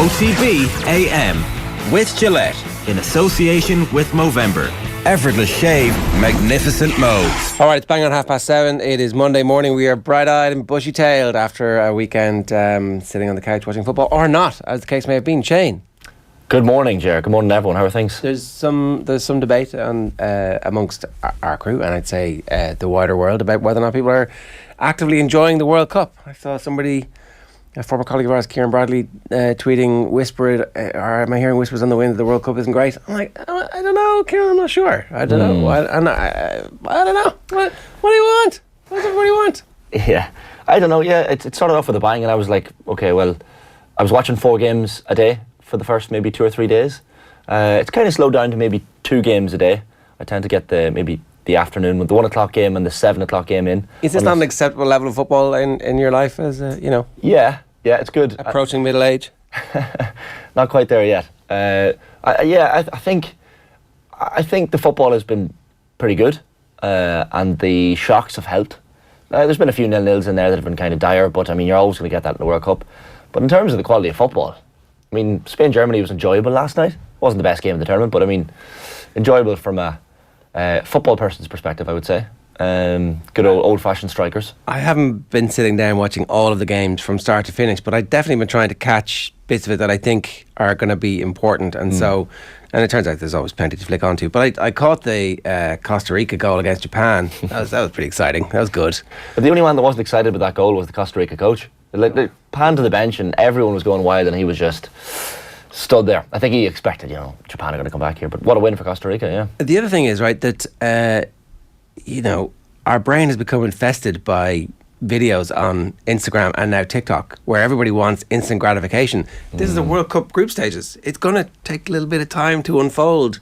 OTB AM with Gillette in association with Movember. Effortless shave, magnificent modes. Alright, it's bang on 7:30. It is Monday morning. We are bright-eyed and bushy-tailed after a weekend sitting on the couch watching football, or not, as the case may have been. Shane. Good morning, Ger. Good morning, everyone. How are things? There's some debate amongst our crew, and I'd say the wider world, about whether or not people are actively enjoying the World Cup. I saw somebody, a former colleague of ours, Kieran Bradley, tweeting, or am I hearing whispers on the wind that the World Cup isn't great? I'm like, I don't know, Kieran, I'm not sure. I don't know. I don't know. What do you want? What does everybody want? Yeah, I don't know. Yeah, it started off with a bang, and I was like, okay, well, I was watching 4 games a day for the first maybe 2 or 3 days. It's kind of slowed down to maybe 2 games a day. I tend to get the afternoon with the 1 o'clock game and the 7 o'clock game in. Is this not an acceptable level of football in your life, as you know? Yeah, it's good. Approaching middle age? Not quite there yet. I think the football has been pretty good, and the shocks have helped. There's been a few 0-0s in there that have been kind of dire, but I mean, you're always going to get that in the World Cup. But in terms of the quality of football, I mean, Spain-Germany was enjoyable last night. Wasn't the best game of the tournament, but I mean, enjoyable from a football person's perspective, I would say. Good old-fashioned strikers. I haven't been sitting down watching all of the games from start to finish, but I've definitely been trying to catch bits of it that I think are going to be important. And so, and it turns out there's always plenty to flick onto. But I caught the Costa Rica goal against Japan. That was pretty exciting. That was good. But the only one that wasn't excited with that goal was the Costa Rica coach. They panned to the bench and everyone was going wild, and he was just stood there. I think he expected, Japan are going to come back here. But what a win for Costa Rica, yeah. The other thing is, right, that our brain has become infested by videos on Instagram and now TikTok, where everybody wants instant gratification. This is the World Cup group stages. It's going to take a little bit of time to unfold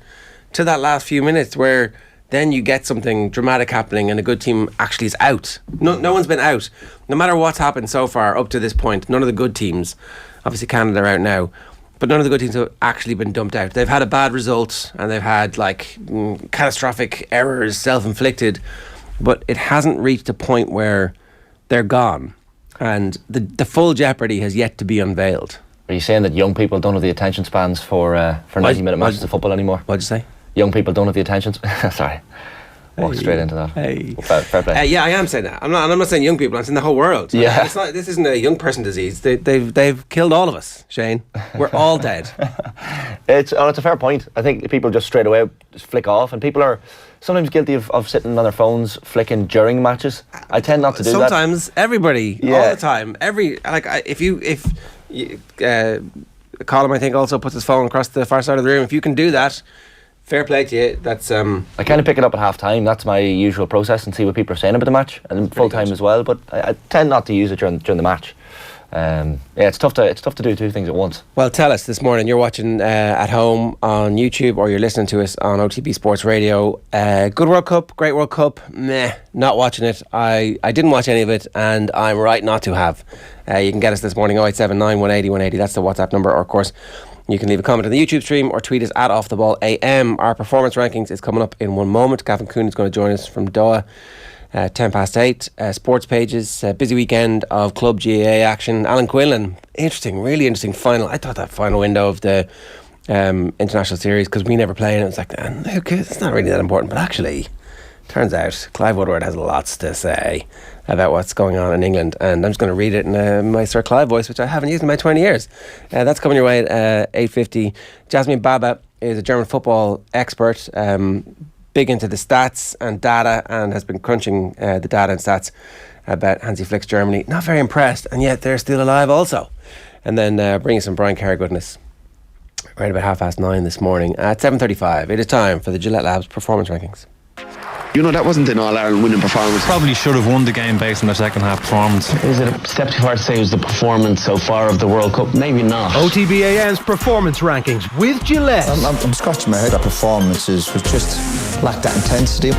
to that last few minutes, where then you get something dramatic happening and a good team actually is out. No one's been out. No matter what's happened so far up to this point, none of the good teams, obviously Canada are out now, but none of the good teams have actually been dumped out. They've had a bad result and they've had catastrophic errors, self-inflicted, but it hasn't reached a point where they're gone, and the full jeopardy has yet to be unveiled. Are you saying that young people don't have the attention spans for 90-minute matches of football anymore? What'd you say? Young people don't have the attention Sorry. Walk straight into that. Hey. Fair play. Yeah, I am saying that. I'm not saying young people, I'm saying the whole world. Yeah. This isn't a young person disease. They've killed all of us, Shane. We're all dead. It's a fair point. I think people just straight away just flick off, and people are sometimes guilty of sitting on their phones flicking during matches. I tend not to do that. Sometimes, everybody, all the time. If Colin, I think, also puts his phone across the far side of the room. If you can do that, fair play to you. That's I kind of pick it up at half time. That's my usual process, and see what people are saying about the match, and full time as well. But I tend not to use it during the match. It's tough to do 2 things at once. Well, tell us this morning. You're watching at home on YouTube, or you're listening to us on OTB Sports Radio. Good World Cup, great World Cup. Meh, not watching it. I didn't watch any of it, and I'm right not to have. You can get us this morning 0879 180 180. That's the WhatsApp number, or of course, you can leave a comment on the YouTube stream or tweet us at Off The Ball AM. Our performance rankings is coming up in 1 moment. Gavin Cooney is going to join us from Doha. 8:10. Sports pages, busy weekend of Club GAA action. Alan Quinlan, really interesting final. I thought that final window of the international series, because we never play, and it was like, it's not really that important. But actually, turns out Clive Woodward has lots to say about what's going on in England, and I'm just going to read it in my Sir Clive voice, which I haven't used in about 20 years. That's coming your way at 8:50. Jasmine Baba is a German football expert, big into the stats and data, and has been crunching the data and stats about Hansi Flick's Germany. Not very impressed, and yet they're still alive also. And then bringing some Brian Kerr goodness right about 9:30 this morning. At 7:35, it is time for the Gillette Labs performance rankings. That wasn't an All-Ireland winning performance. Probably should have won the game based on their second half performance. Is it a step too far to say it was the performance so far of the World Cup? Maybe not. OTB AM's performance rankings with Gillette. I'm scratching my head. That performances was just lacked that intensity.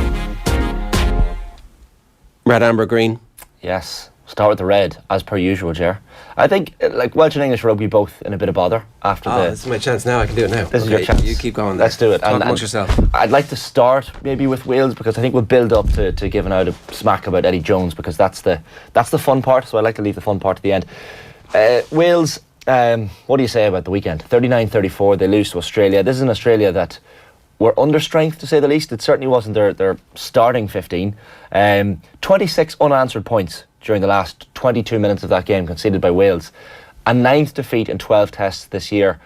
Red, amber, green. Yes. Start with the red, as per usual, Ger. I think Welsh and English rugby both in a bit of bother after this is my chance now. I can do it now. This is your chance. You keep going. Let's do it. Talk amongst yourself. I'd like to start maybe with Wales, because I think we'll build up to giving out a smack about Eddie Jones, because that's the fun part. So I like to leave the fun part to the end. Wales, What do you say about the weekend? 39-34, they lose to Australia. This is an Australia that were under strength, to say the least. It certainly wasn't their starting 15. 26 unanswered points during the last 22 minutes of that game conceded by Wales. A 9th defeat in 12 tests this year.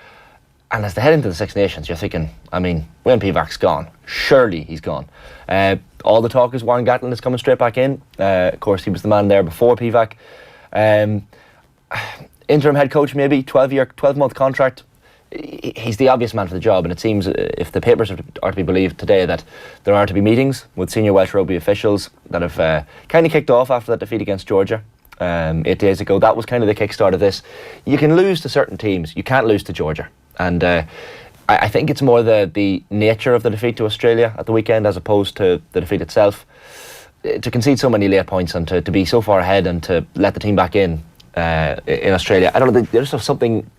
And as they head into the Six Nations, you're thinking, I mean, Wayne Pivac's gone. Surely he's gone. All the talk is Warren Gatland is coming straight back in. Of course, he was the man there before Pivac. Interim head coach, maybe, 12-month contract. He's the obvious man for the job, and it seems, if the papers are to be believed today, that there are to be meetings with senior Welsh rugby officials that have kind of kicked off after that defeat against Georgia 8 days ago. That was kind of the kickstart of this. You can lose to certain teams. You can't lose to Georgia. And I think it's more the nature of the defeat to Australia at the weekend as opposed to the defeat itself. To concede so many late points and to be so far ahead and to let the team back in Australia, I don't know, there's just something.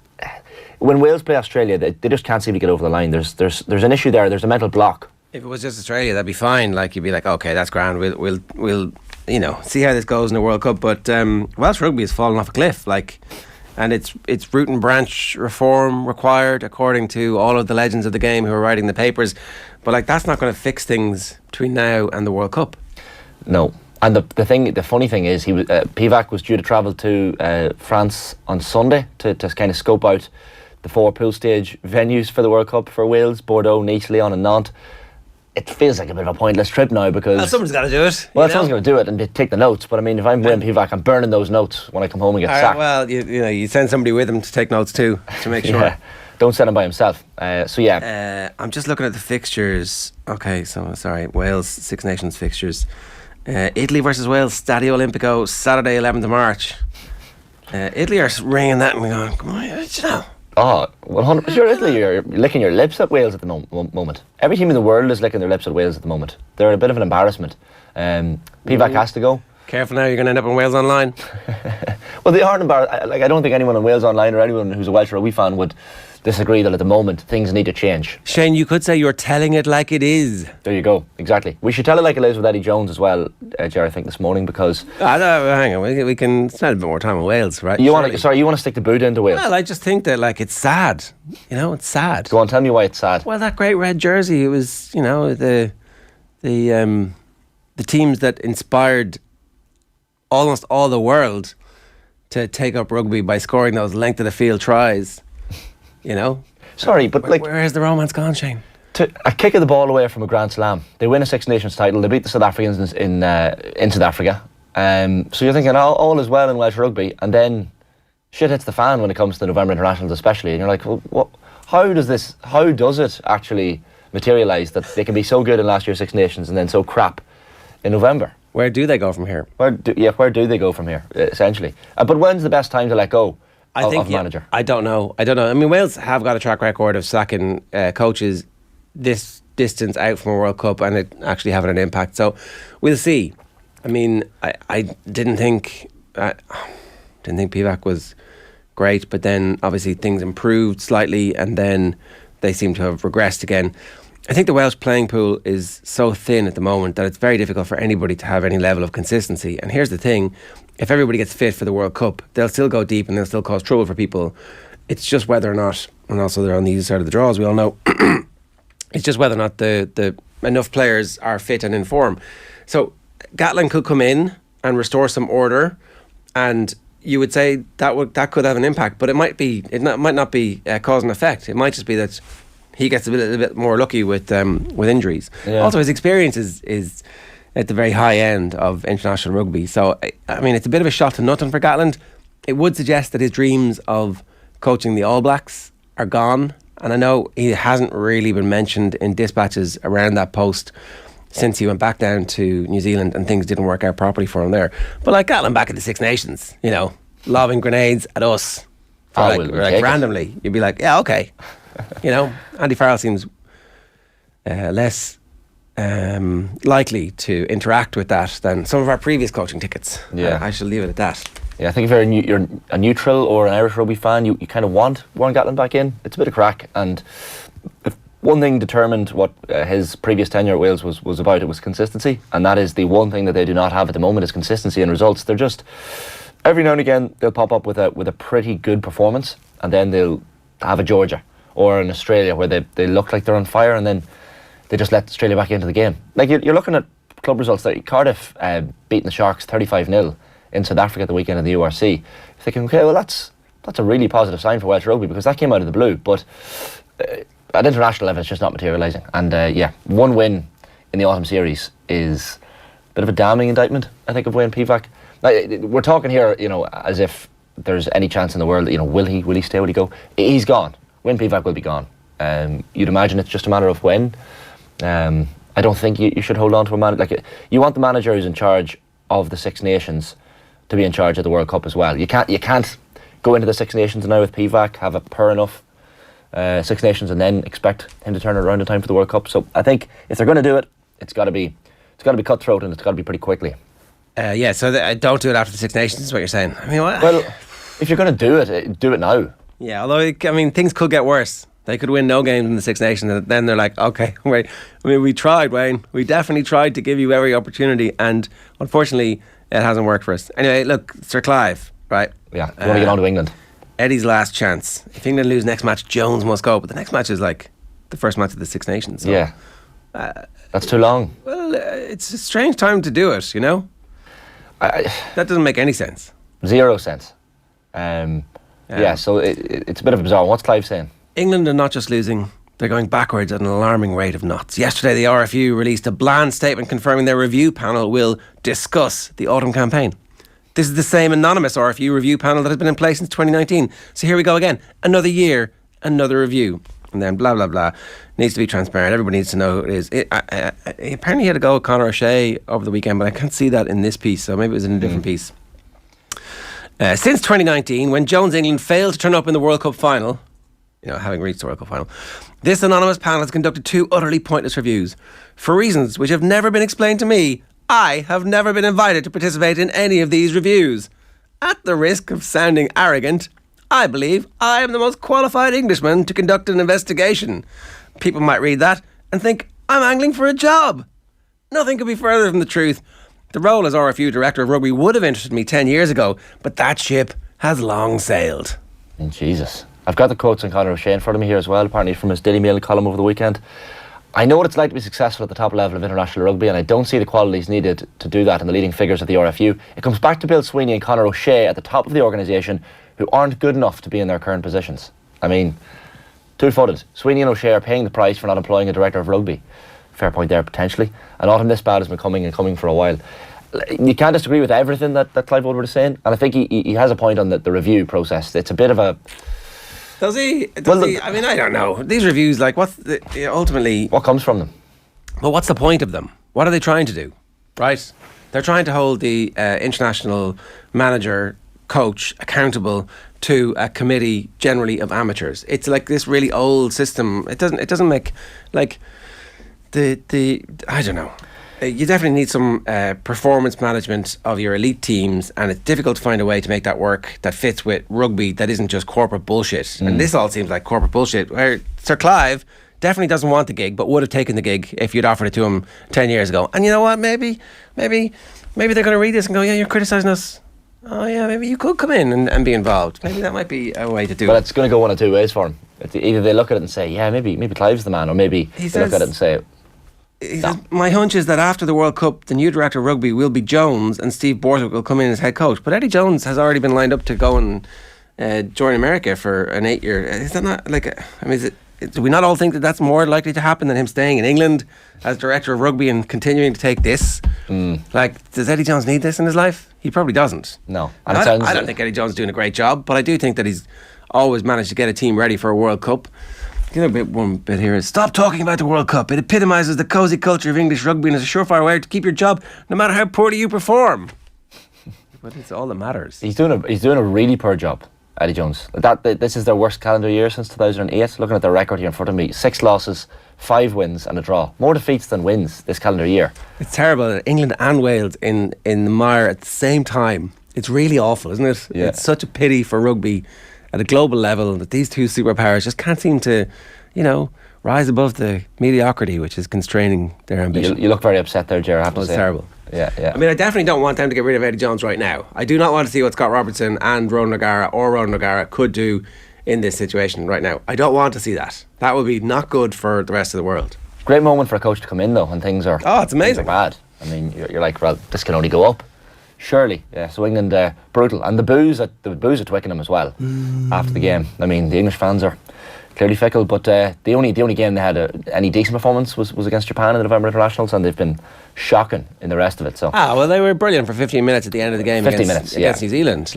When Wales play Australia, they just can't seem to get over the line. There's an issue there. There's a mental block. If it was just Australia, that'd be fine. Like, you'd be like, okay, that's grand. We'll see how this goes in the World Cup. But Welsh rugby has fallen off a cliff. Like. And it's root and branch reform required, according to all of the legends of the game who are writing the papers. But like, that's not going to fix things between now and the World Cup. No. And the funny thing is, Pivac was due to travel to France on Sunday to kind of scope out the 4 pool stage venues for the World Cup for Wales: Bordeaux, Nice, Lyon and Nantes. It feels like a bit of a pointless trip now because... someone's got to do it. Well, someone's going to do it and take the notes. But I mean, if I'm Wayne Pivac, I'm burning those notes when I come home and get sacked. Well, you send somebody with him to take notes too, to make sure. Yeah. Don't send him by himself. I'm just looking at the fixtures. Okay, so sorry, Wales Six Nations fixtures. Italy versus Wales, Stadio Olimpico, Saturday 11th of March. Italy are ringing that and we're going, come on, you know. Oh, 100%. You're Italy, you're licking your lips at Wales at the moment. Every team in the world is licking their lips at Wales at the moment. They're a bit of an embarrassment. Pivac has to go. Careful now, you're going to end up on Wales Online. Well, they aren't embarrassed. Like, I don't think anyone on Wales Online or anyone who's a Welsh rugby fan would disagree that at the moment things need to change. Shane, you could say you're telling it like it is. There you go, exactly. We should tell it like it is with Eddie Jones as well, Ger, I think, this morning, because... hang on, we can spend a bit more time on Wales, right? You want to stick the boot into Wales? Well, I just think that, like, it's sad. You know, it's sad. Go on, tell me why it's sad. Well, that great red jersey, it was, you know, the teams that inspired almost all the world to take up rugby by scoring those length of the field tries. You know? Sorry, but where has the romance gone, Shane? A kick of the ball away from a Grand Slam. They win a Six Nations title. They beat the South Africans in South Africa. So you're thinking, all is well in Welsh rugby, and then shit hits the fan when it comes to the November internationals, especially. And you're like, well, how does it actually materialise that they can be so good in last year's Six Nations and then so crap in November? Where do they go from here? Where do they go from here, essentially? But when's the best time to let go? I think manager. I don't know. I mean, Wales have got a track record of sacking coaches this distance out from a World Cup and it actually having an impact. So we'll see. I mean, I didn't think Pivac was great, but then obviously things improved slightly and then they seem to have regressed again. I think the Welsh playing pool is so thin at the moment that it's very difficult for anybody to have any level of consistency. And here's the thing, if everybody gets fit for the World Cup, they'll still go deep and they'll still cause trouble for people. It's just whether or not, and also they're on the easy side of the draw, as we all know, it's just whether or not the enough players are fit and in form. So Gatland could come in and restore some order, and you would say that could have an impact, but it might not be cause and effect. It might just be that he gets a little bit more lucky with injuries. Yeah. Also, his experience is at the very high end of international rugby. So, I mean, it's a bit of a shot to nothing for Gatland. It would suggest that his dreams of coaching the All Blacks are gone. And I know he hasn't really been mentioned in dispatches around that post since he went back down to New Zealand and things didn't work out properly for him there. But like Gatland back at the Six Nations, you know, lobbing grenades at us randomly. You'd be like, yeah, okay. You know, Andy Farrell seems less likely to interact with that than some of our previous coaching tickets. Yeah, I shall leave it at that. Yeah, I think if you're a neutral or an Irish rugby fan, you kind of want Warren Gatland back in. It's a bit of crack, and if one thing determined what his previous tenure at Wales was about, it was consistency, and that is the one thing that they do not have at the moment is consistency in results. every now and again they'll pop up with a pretty good performance, and then they'll have a Georgia or an Australia where they look like they're on fire, and then they just let Australia back into the game. Like you're looking at club results like Cardiff beating the Sharks 35-0 in South Africa at the weekend in the URC. You're thinking, okay, well that's a really positive sign for Welsh rugby, because that came out of the blue, but at international level it's just not materialising. And one win in the autumn series is a bit of a damning indictment, I think, of Wayne Pivac. We're talking here, as if there's any chance in the world, will he stay, will he go? He's gone. Wayne Pivac will be gone. You'd imagine it's just a matter of when. I don't think you should hold on to a manager. You want the manager who's in charge of the Six Nations to be in charge of the World Cup as well. You can't go into the Six Nations now with Pivac, have a poor enough Six Nations, and then expect him to turn it around in time for the World Cup. So I think if they're going to do it, it's got to be cutthroat, and it's got to be pretty quickly. So don't do it after the Six Nations is what you're saying. I mean, what? Well, if you're going to do it now. Yeah, although things could get worse. They could win no games in the Six Nations, and then they're like, okay, wait. I mean, we tried, Wayne. We definitely tried to give you every opportunity, and unfortunately, it hasn't worked for us. Anyway, look, Sir Clive, right? Yeah, you want to get on to England. Eddie's last chance. If England lose next match, Jones must go. But the next match is like the first match of the Six Nations. So, yeah, that's too long. Well, it's a strange time to do it, that doesn't make any sense. 0 sense. So it's a bit of a bizarre one. What's Clive saying? England are not just losing, they're going backwards at an alarming rate of knots. Yesterday, the RFU released a bland statement confirming their review panel will discuss the autumn campaign. This is the same anonymous RFU review panel that has been in place since 2019. So here we go again. Another year, another review. And then blah, blah, blah. Needs to be transparent. Everybody needs to know who it is. Apparently he had a go at Conor O'Shea over the weekend, but I can't see that in this piece, so maybe it was in a different piece. Since 2019, when Jones England failed to turn up in the World Cup final, having reached the World Cup final, this anonymous panel has conducted 2 utterly pointless reviews. For reasons which have never been explained to me, I have never been invited to participate in any of these reviews. At the risk of sounding arrogant, I believe I am the most qualified Englishman to conduct an investigation. People might read that and think I'm angling for a job. Nothing could be further from the truth. The role as RFU Director of Rugby would have interested me 10 years ago, but that ship has long sailed. Jesus. I've got the quotes on Conor O'Shea in front of me here as well, apparently from his Daily Mail column over the weekend. I know what it's like to be successful at the top level of international rugby, and I don't see the qualities needed to do that in the leading figures of the RFU. It comes back to Bill Sweeney and Conor O'Shea at the top of the organisation who aren't good enough to be in their current positions. I mean, two-footed. Sweeney and O'Shea are paying the price for not employing a director of rugby. Fair point there, potentially. An autumn this bad has been coming for a while. You can't disagree with everything that Clive Woodward is saying, and I think he has a point on the review process. It's a bit of a... Does he? I mean, I don't know. These reviews, ultimately... What comes from them? Well, what's the point of them? What are they trying to do? Right? They're trying to hold the international manager, coach, accountable to a committee generally of amateurs. It's like this really old system. It doesn't make, like, the I don't know. You definitely need some performance management of your elite teams, and it's difficult to find a way to make that work that fits with rugby that isn't just corporate bullshit. And this all seems like corporate bullshit, where Sir Clive definitely doesn't want the gig, but would have taken the gig if you'd offered it to him 10 years ago. And you know what, maybe they're going to read this and go, yeah, you're criticising us. Oh yeah, maybe you could come in and be involved. Maybe that might be a way to do it. But it's going to go one of two ways for him. Either they look at it and say, yeah, maybe Clive's the man, or maybe they look at it and say... Says, my hunch is that after the World Cup, the new director of rugby will be Jones, and Steve Borthwick will come in as head coach. But Eddie Jones has already been lined up to go and join America for an 8-year. Is that not like? I mean, do we not all think that that's more likely to happen than him staying in England as director of rugby and continuing to take this? Like, does Eddie Jones need this in his life? He probably doesn't. No, and I don't think Eddie Jones is doing a great job, but I do think that he's always managed to get a team ready for a World Cup. One bit here is, stop talking about the World Cup. It epitomises the cosy culture of English rugby and is a surefire way to keep your job no matter how poorly you perform. But it's all that matters. He's doing a really poor job, Eddie Jones. This is their worst calendar year since 2008. Looking at their record here in front of me, 6 losses, 5 wins and a draw. More defeats than wins this calendar year. It's terrible. England and Wales in the mire at the same time. It's really awful, isn't it? Yeah. It's such a pity for rugby at a global level that these two superpowers just can't seem to, rise above the mediocrity which is constraining their ambition. You look very upset there, Ger, I have to say. It's terrible. Yeah. I mean, I definitely don't want them to get rid of Eddie Jones right now. I do not want to see what Scott Robertson and Ronan O'Gara could do in this situation right now. I don't want to see that. That would be not good for the rest of the world. Great moment for a coach to come in though when things are it's amazing. bad. I mean, you're like, well, this can only go up. Surely, yeah. So England brutal, and the boos at Twickenham as well after the game. I mean, the English fans are clearly fickle, but the only game they had any decent performance was against Japan in the November internationals, and they've been shocking in the rest of it. So well, they were brilliant for 15 minutes at the end of the game against New Zealand.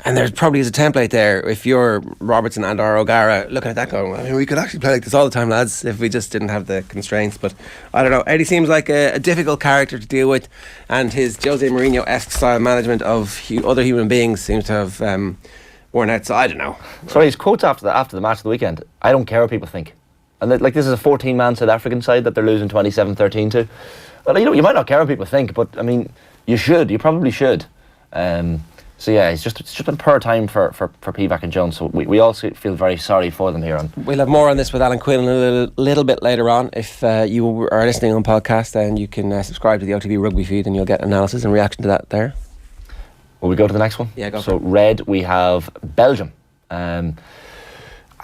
And there probably is a template there. If you're Robertson and or O'Gara looking at that going, I mean, we could actually play like this all the time, lads, if we just didn't have the constraints. But I don't know. Eddie seems like a difficult character to deal with, and his Jose Mourinho-esque style management of other human beings seems to have worn out. So I don't know. Sorry, his quotes after the match of the weekend. I don't care what people think. And this is a 14-man South African side that they're losing 27-13 to. Well, you might not care what people think, but I mean, you should. You probably should. So yeah, it's just been poor time for Pivac and Jones. So we also feel very sorry for them here. We'll have more on this with Alan Quinlan a little bit later on. If you are listening on podcast, then you can subscribe to the OTB Rugby feed, and you'll get analysis and reaction to that there. Will we go to the next one? Yeah, go. So red, we have Belgium. I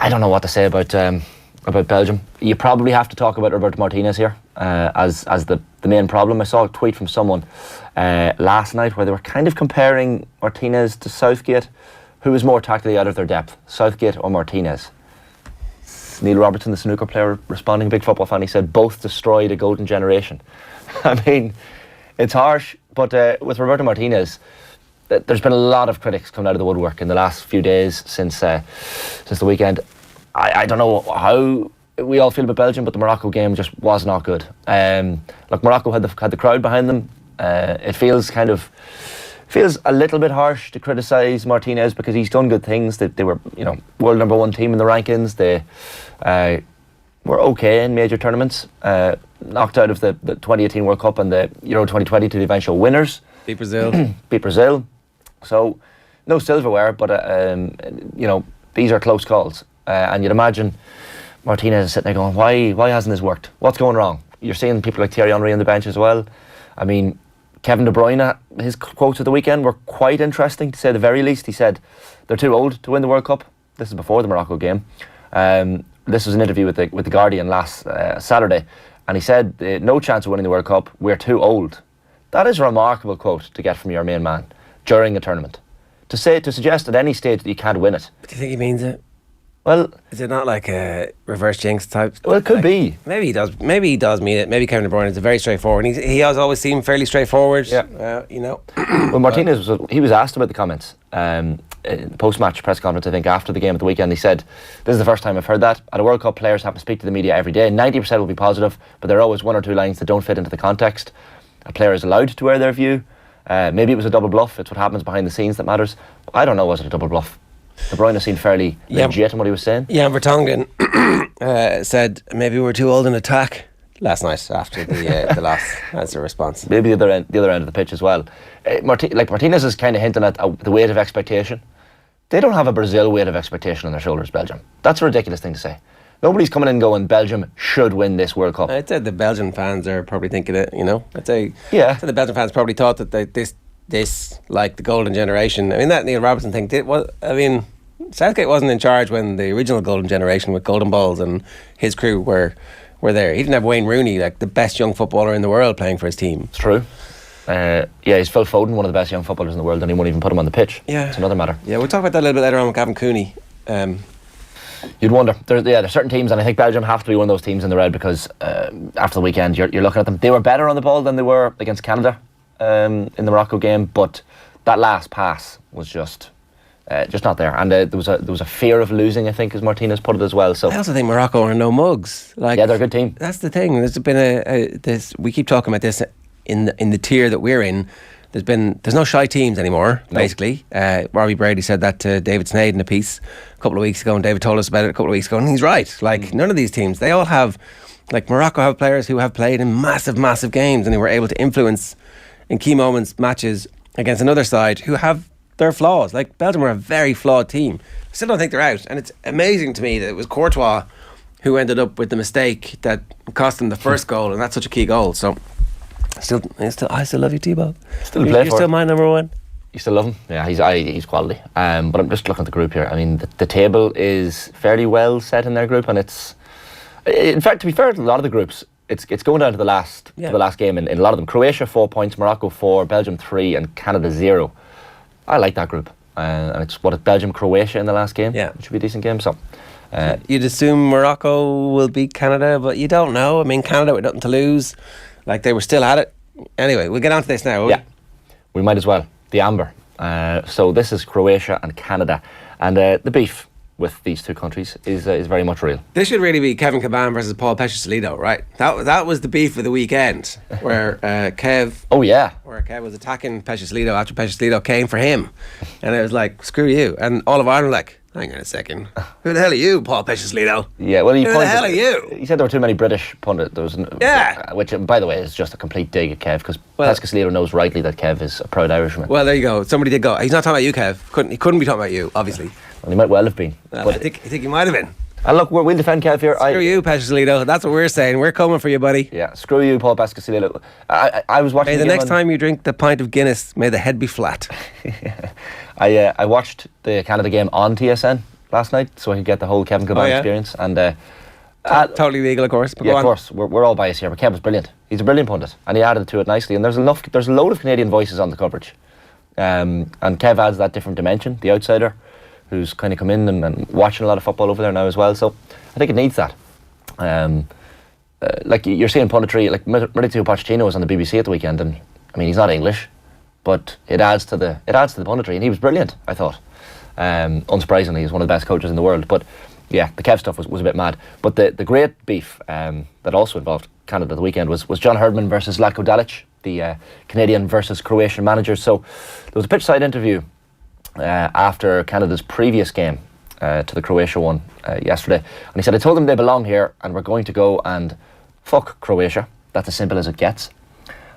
don't know what to say about Belgium. You probably have to talk about Roberto Martinez here as the main problem. I saw a tweet from someone last night where they were kind of comparing Martinez to Southgate. Who was more tactically out of their depth, Southgate or Martinez? Neil Robertson, the snooker player, responding, big football fan, he said both destroyed a golden generation. I mean, it's harsh, but with Roberto Martinez, there's been a lot of critics coming out of the woodwork in the last few days since the weekend. I don't know how we all feel about Belgium, but the Morocco game just was not good. Look, Morocco had the crowd behind them. It feels a little bit harsh to criticise Martinez because he's done good things. They were, world number one team in the rankings. They were okay in major tournaments. Knocked out of the 2018 World Cup and the Euro 2020 to the eventual winners. Beat Brazil. Beat Brazil. So no silverware, but these are close calls. And you'd imagine Martinez is sitting there going, why hasn't this worked? What's going wrong? You're seeing people like Thierry Henry on the bench as well. I mean, Kevin De Bruyne, his quotes of the weekend were quite interesting, to say the very least. He said they're too old to win the World Cup. This is before the Morocco game. This was an interview with the Guardian last Saturday, and he said, no chance of winning the World Cup, we're too old. That is a remarkable quote to get from your main man during a tournament. To suggest at any stage that you can't win it. Do you think he means it? Well, is it not like a reverse jinx type? Well, it could be. Maybe he does. Maybe he does mean it. Maybe Kevin De Bruyne is very straightforward. He has always seemed fairly straightforward. Yeah. Well, Martinez was asked about the comments in the post-match press conference. I think after the game at the weekend, he said, "This is the first time I've heard that. At a World Cup, players have to speak to the media every day. 90% will be positive, but there are always one or two lines that don't fit into the context. A player is allowed to wear their view. Maybe it was a double bluff. It's what happens behind the scenes that matters. I don't know. Was it a double bluff? De Bruyne seemed fairly legit in what he was saying. Jan Vertonghen said maybe we're too old in attack last night after the loss. That's a response. Maybe the other end of the pitch as well. Martinez is kind of hinting at the weight of expectation. They don't have a Brazil weight of expectation on their shoulders, Belgium. That's a ridiculous thing to say. Nobody's coming in going, Belgium should win this World Cup. I'd say the Belgian fans are probably thinking it, I'd say the Belgian fans probably thought that this like the golden generation. I mean, that Neil Robertson thing Southgate wasn't in charge when the original golden generation with Golden Balls and his crew were there. He didn't have Wayne Rooney, like the best young footballer in the world, playing for his team. It's true. He's Phil Foden, one of the best young footballers in the world, and he won't even put him on the pitch. Yeah, it's another matter. Yeah, we'll talk about that a little bit later on with Gavin Cooney. You'd wonder. There's certain teams, and I think Belgium have to be one of those teams in the red because after the weekend, you're looking at them. They were better on the ball than they were against Canada in the Morocco game, but that last pass was just not there, and there was a fear of losing, I think, as Martinez put it as well. So I also think Morocco are no mugs. They're a good team. That's the thing. There's been we keep talking about this in the tier that we're in. There's no shy teams anymore. No. Basically, Robbie Brady said that to David Snade in a piece a couple of weeks ago, and David told us about it a couple of weeks ago, and he's right. None of these teams, they all have, Morocco have players who have played in massive games, and they were able to influence in key moments matches against another side who have their flaws. Belgium are a very flawed team. I still don't think they're out, and it's amazing to me that it was Courtois who ended up with the mistake that cost them the first goal, and that's such a key goal. So I still love you, Tebow. Still play You're for still it. my number one. You still love him? Yeah, he's quality. But I'm just looking at the group here. I mean, the table is fairly well set in their group, and it's, in fact, to be fair to a lot of the groups, it's going down to the last game in a lot of them. Croatia 4 points, Morocco 4, Belgium 3, and Canada 0. I like that group, and it's Belgium Croatia in the last game. Yeah, which should be a decent game. So you'd assume Morocco will beat Canada, but you don't know. I mean, Canada with nothing to lose, like they were still at it. Anyway, we'll get on to this now. Yeah, we might as well. The Amber. So this is Croatia and Canada, and the beef with these two countries is very much real. This should really be Kevin Caban versus Paul Peschisolido, right? That was the beef of the weekend, where Kev. Oh yeah. Where Kev was attacking Peschisolido after Peschisolido came for him, and it was like, screw you, and all of Ireland were like, hang on a second, who the hell are you, Paul Peschisolido? Yeah, well, who the hell are you? He said there were too many British pundits. Which, by the way, is just a complete dig at Kev, because Peschisolido knows rightly that Kev is a proud Irishman. Well, there you go. Somebody did go. He's not talking about you, Kev. He couldn't be talking about you, obviously. Well, he might well have been. Well, I think he might have been. And look, we'll defend Kev here. Screw you, Peschisolido. That's what we're saying. We're coming for you, buddy. Yeah, screw you, Paul Peschisolido. I was watching. May the next time you drink the pint of Guinness, may the head be flat. I watched the Canada game on TSN last night, so I could get the whole Kevin Caban experience. And totally legal, of course. But of course, we're all biased here, but Kev was brilliant. He's a brilliant pundit, and he added to it nicely. And there's a load of Canadian voices on the coverage, and Kev adds that different dimension, the outsider, who's kind of come in and watching a lot of football over there now as well. So I think it needs that. Like you're seeing punditry, like Maurizio Pochettino was on the BBC at the weekend, and I mean, he's not English, but it adds to the punditry, and he was brilliant, I thought. Unsurprisingly, he's one of the best coaches in the world. But yeah, the Kev stuff was a bit mad. But the great beef that also involved Canada at the weekend was John Herdman versus Latko Dalic, the Canadian versus Croatian managers. So there was a pitch side interview after Canada's previous game to the Croatia one yesterday, and he said, I told them they belong here and we're going to go and fuck Croatia. That's as simple as it gets.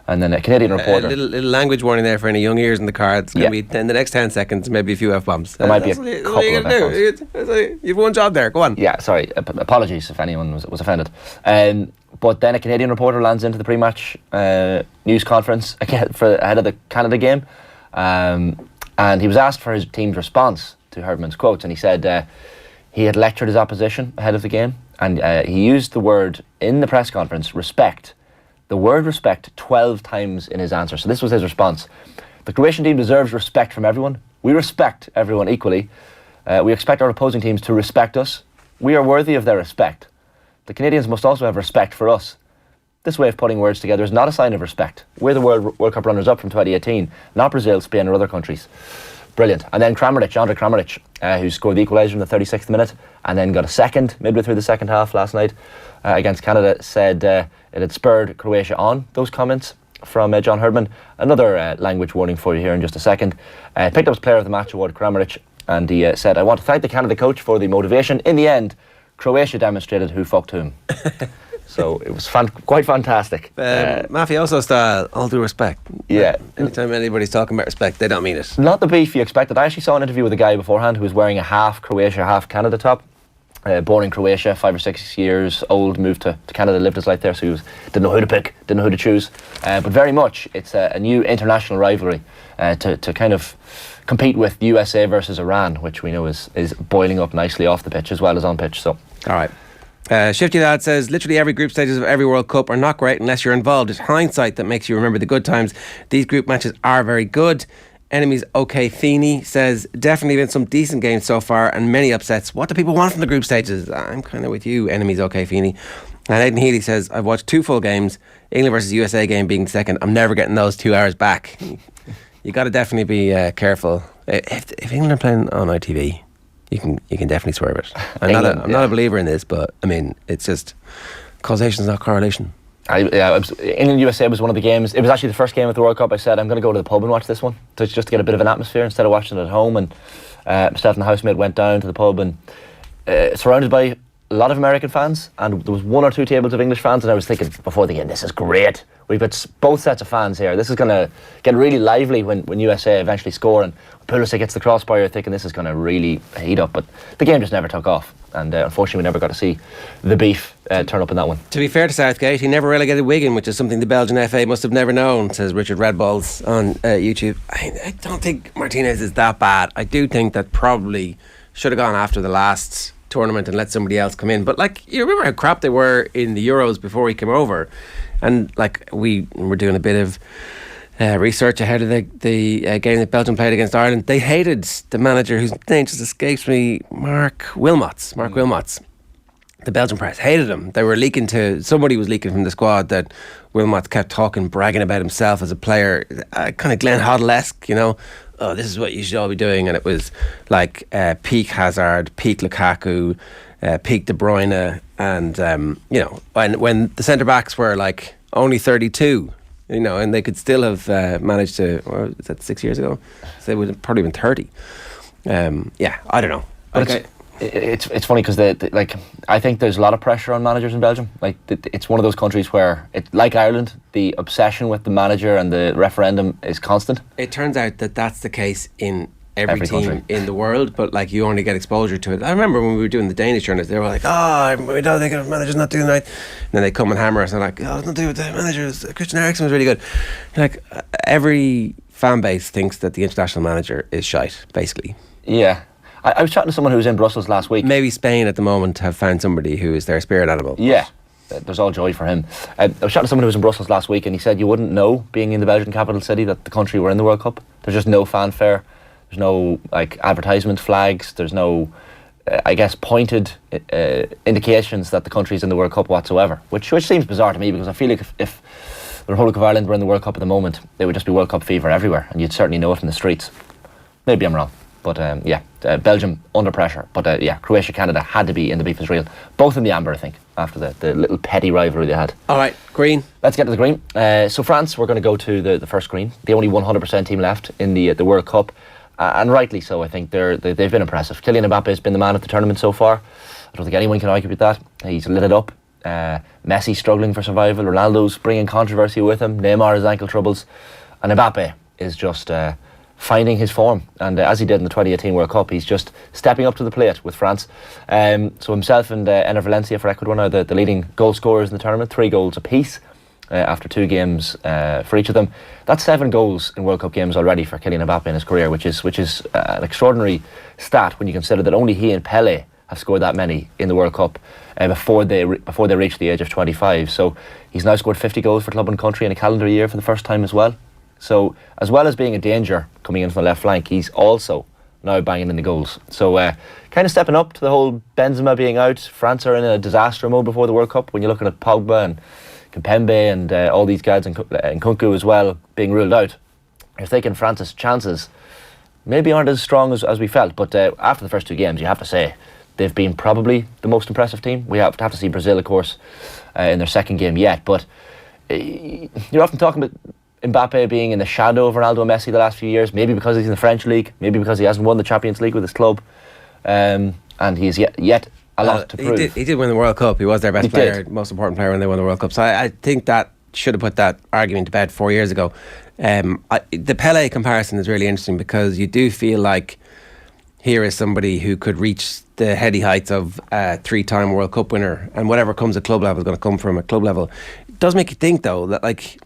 And then a Canadian reporter. Little language warning there for any young ears in the car. It's going to be in the next 10 seconds, maybe a few F-bombs. There might be a couple of F-bombs. You've one job there, go on. Yeah, sorry, apologies if anyone was offended. But then a Canadian reporter lands into the pre-match news conference ahead of the Canada game, and he was asked for his team's response to Herdman's quotes, and he said he had lectured his opposition ahead of the game, and he used the word in the press conference, respect, the word respect 12 times in his answer. So this was his response. The Croatian team deserves respect from everyone. We respect everyone equally. We expect our opposing teams to respect us. We are worthy of their respect. The Canadians must also have respect for us. This way of putting words together is not a sign of respect. We're the World Cup runners-up from 2018, not Brazil, Spain or other countries. Brilliant. And then Andre Kramaric, who scored the equaliser in the 36th minute and then got a second midway through the second half last night against Canada, said it had spurred Croatia on, those comments from John Herdman. Another language warning for you here in just a second. Picked up his Player of the Match award, Kramaric, and he said, I want to thank the Canada coach for the motivation. In the end, Croatia demonstrated who fucked whom. So it was quite fantastic. Mafioso style, all due respect. Yeah. Anytime anybody's talking about respect, they don't mean it. Not the beef you expected. I actually saw an interview with a guy beforehand who was wearing a half Croatia, half Canada top. Born in Croatia, 5 or 6 years old, moved to Canada, lived his life there, so he didn't know who to pick, didn't know who to choose. But very much, it's a new international rivalry to kind of compete with USA versus Iran, which we know is boiling up nicely off the pitch as well as on pitch. So, all right. Shifty Lad says, literally every group stages of every World Cup are not great unless you're involved. It's hindsight that makes you remember the good times. These group matches are very good. Enemies OK Feeney says, definitely been some decent games so far and many upsets. What do people want from the group stages? I'm kind of with you, Enemies OK Feeney. And Aidan Healy says, I've watched 2 full games, England versus USA game being second. I'm never getting those 2 hours back. You got to definitely be careful. If England are playing on ITV, you can definitely swerve it. I'm not a believer in this, but I mean, it's just causation is not correlation. England USA was one of the games. It was actually the first game of the World Cup. I said I'm going to go to the pub and watch this one just to get a bit of an atmosphere instead of watching it at home. And myself and the housemate went down to the pub and surrounded by a lot of American fans, and there was 1 or 2 tables of English fans. And I was thinking before the game, this is great. We've got both sets of fans here. This is going to get really lively when USA eventually score. And Pulisic gets the crossbar. You're thinking this is going to really heat up. But the game just never took off. And unfortunately, we never got to see the beef turn up in that one. To be fair to Southgate, he never relegated Wigan, which is something the Belgian FA must have never known, says Richard Redballs on YouTube. I don't think Martinez is that bad. I do think that probably should have gone after the last tournament and let somebody else come in. But like, you remember how crap they were in the Euros before he came over, and like we were doing a bit of research ahead of the game that Belgium played against Ireland. They hated the manager, whose name just escapes me, Mark Wilmots. The Belgian press hated him. They were somebody was leaking from the squad that Wilmots kept bragging about himself as a player, kind of Glenn Hoddle-esque, oh, this is what you should all be doing. And it was like peak Hazard, peak Lukaku, peak De Bruyne, and when the centre backs were like only 32, and they could still have managed to. Or was that 6 years ago? So they would have probably been 30. I don't know. But it's funny because I think there's a lot of pressure on managers in Belgium. Like it's one of those countries where like Ireland, the obsession with the manager and the referendum is constant. It turns out that that's the case in every team country in the world, but like you only get exposure to it. I remember when we were doing the Danish tournament, they were like, we don't think the manager's not doing right. And then they come and hammer us and like, it's not doing with the managers. Christian Eriksen was really good. Like every fan base thinks that the international manager is shite, basically. Yeah. I was chatting to someone who was in Brussels last week. Maybe Spain at the moment have found somebody who is their spirit animal. Yeah, there's all joy for him. I was chatting to someone who was in Brussels last week, and he said you wouldn't know, being in the Belgian capital city, that the country were in the World Cup. There's just no fanfare. There's no advertisement flags. There's no, pointed indications that the country's in the World Cup whatsoever, which seems bizarre to me, because I feel like if the Republic of Ireland were in the World Cup at the moment, there would just be World Cup fever everywhere, and you'd certainly know it in the streets. Maybe I'm wrong. But Belgium under pressure. But Croatia, Canada had to be in the beef is real. Both in the amber, I think, after the little petty rivalry they had. All right, green. Let's get to the green. So France, we're going to go to the first green. The only 100% team left in the World Cup. And rightly so, I think they've been impressive. Kylian Mbappe has been the man of the tournament so far. I don't think anyone can argue with that. He's lit it up. Messi struggling for survival. Ronaldo's bringing controversy with him. Neymar has ankle troubles. And Mbappe is just finding his form, and as he did in the 2018 World Cup, he's just stepping up to the plate with France. So himself and Enner Valencia for Ecuador are the leading goal scorers in the tournament, 3 goals apiece after 2 games for each of them. That's 7 goals in World Cup games already for Kylian Mbappe in his career, which is an extraordinary stat when you consider that only he and Pelé have scored that many in the World Cup before they reach the age of 25. So he's now scored 50 goals for club and country in a calendar year for the first time as well. So, as well as being a danger coming in from the left flank, he's also now banging in the goals. So, kind of stepping up to the whole Benzema being out. France are in a disaster mode before the World Cup. When you're looking at Pogba and Kimpembe and all these guys, and Nkunku as well, being ruled out, you're thinking France's chances maybe aren't as strong as we felt. But after the first 2 games, you have to say they've been probably the most impressive team. We have to see Brazil, of course, in their second game yet. But you're often talking about Mbappe being in the shadow of Ronaldo and Messi the last few years, maybe because he's in the French league, maybe because he hasn't won the Champions League with his club, and he's yet a lot to prove. He did win the World Cup. He was their best player, most important player when they won the World Cup. So I think that should have put that argument to bed 4 years ago. The Pelé comparison is really interesting, because you do feel like here is somebody who could reach the heady heights of a 3-time World Cup winner, and whatever comes at club level is going to come from a club level. It does make you think, though, that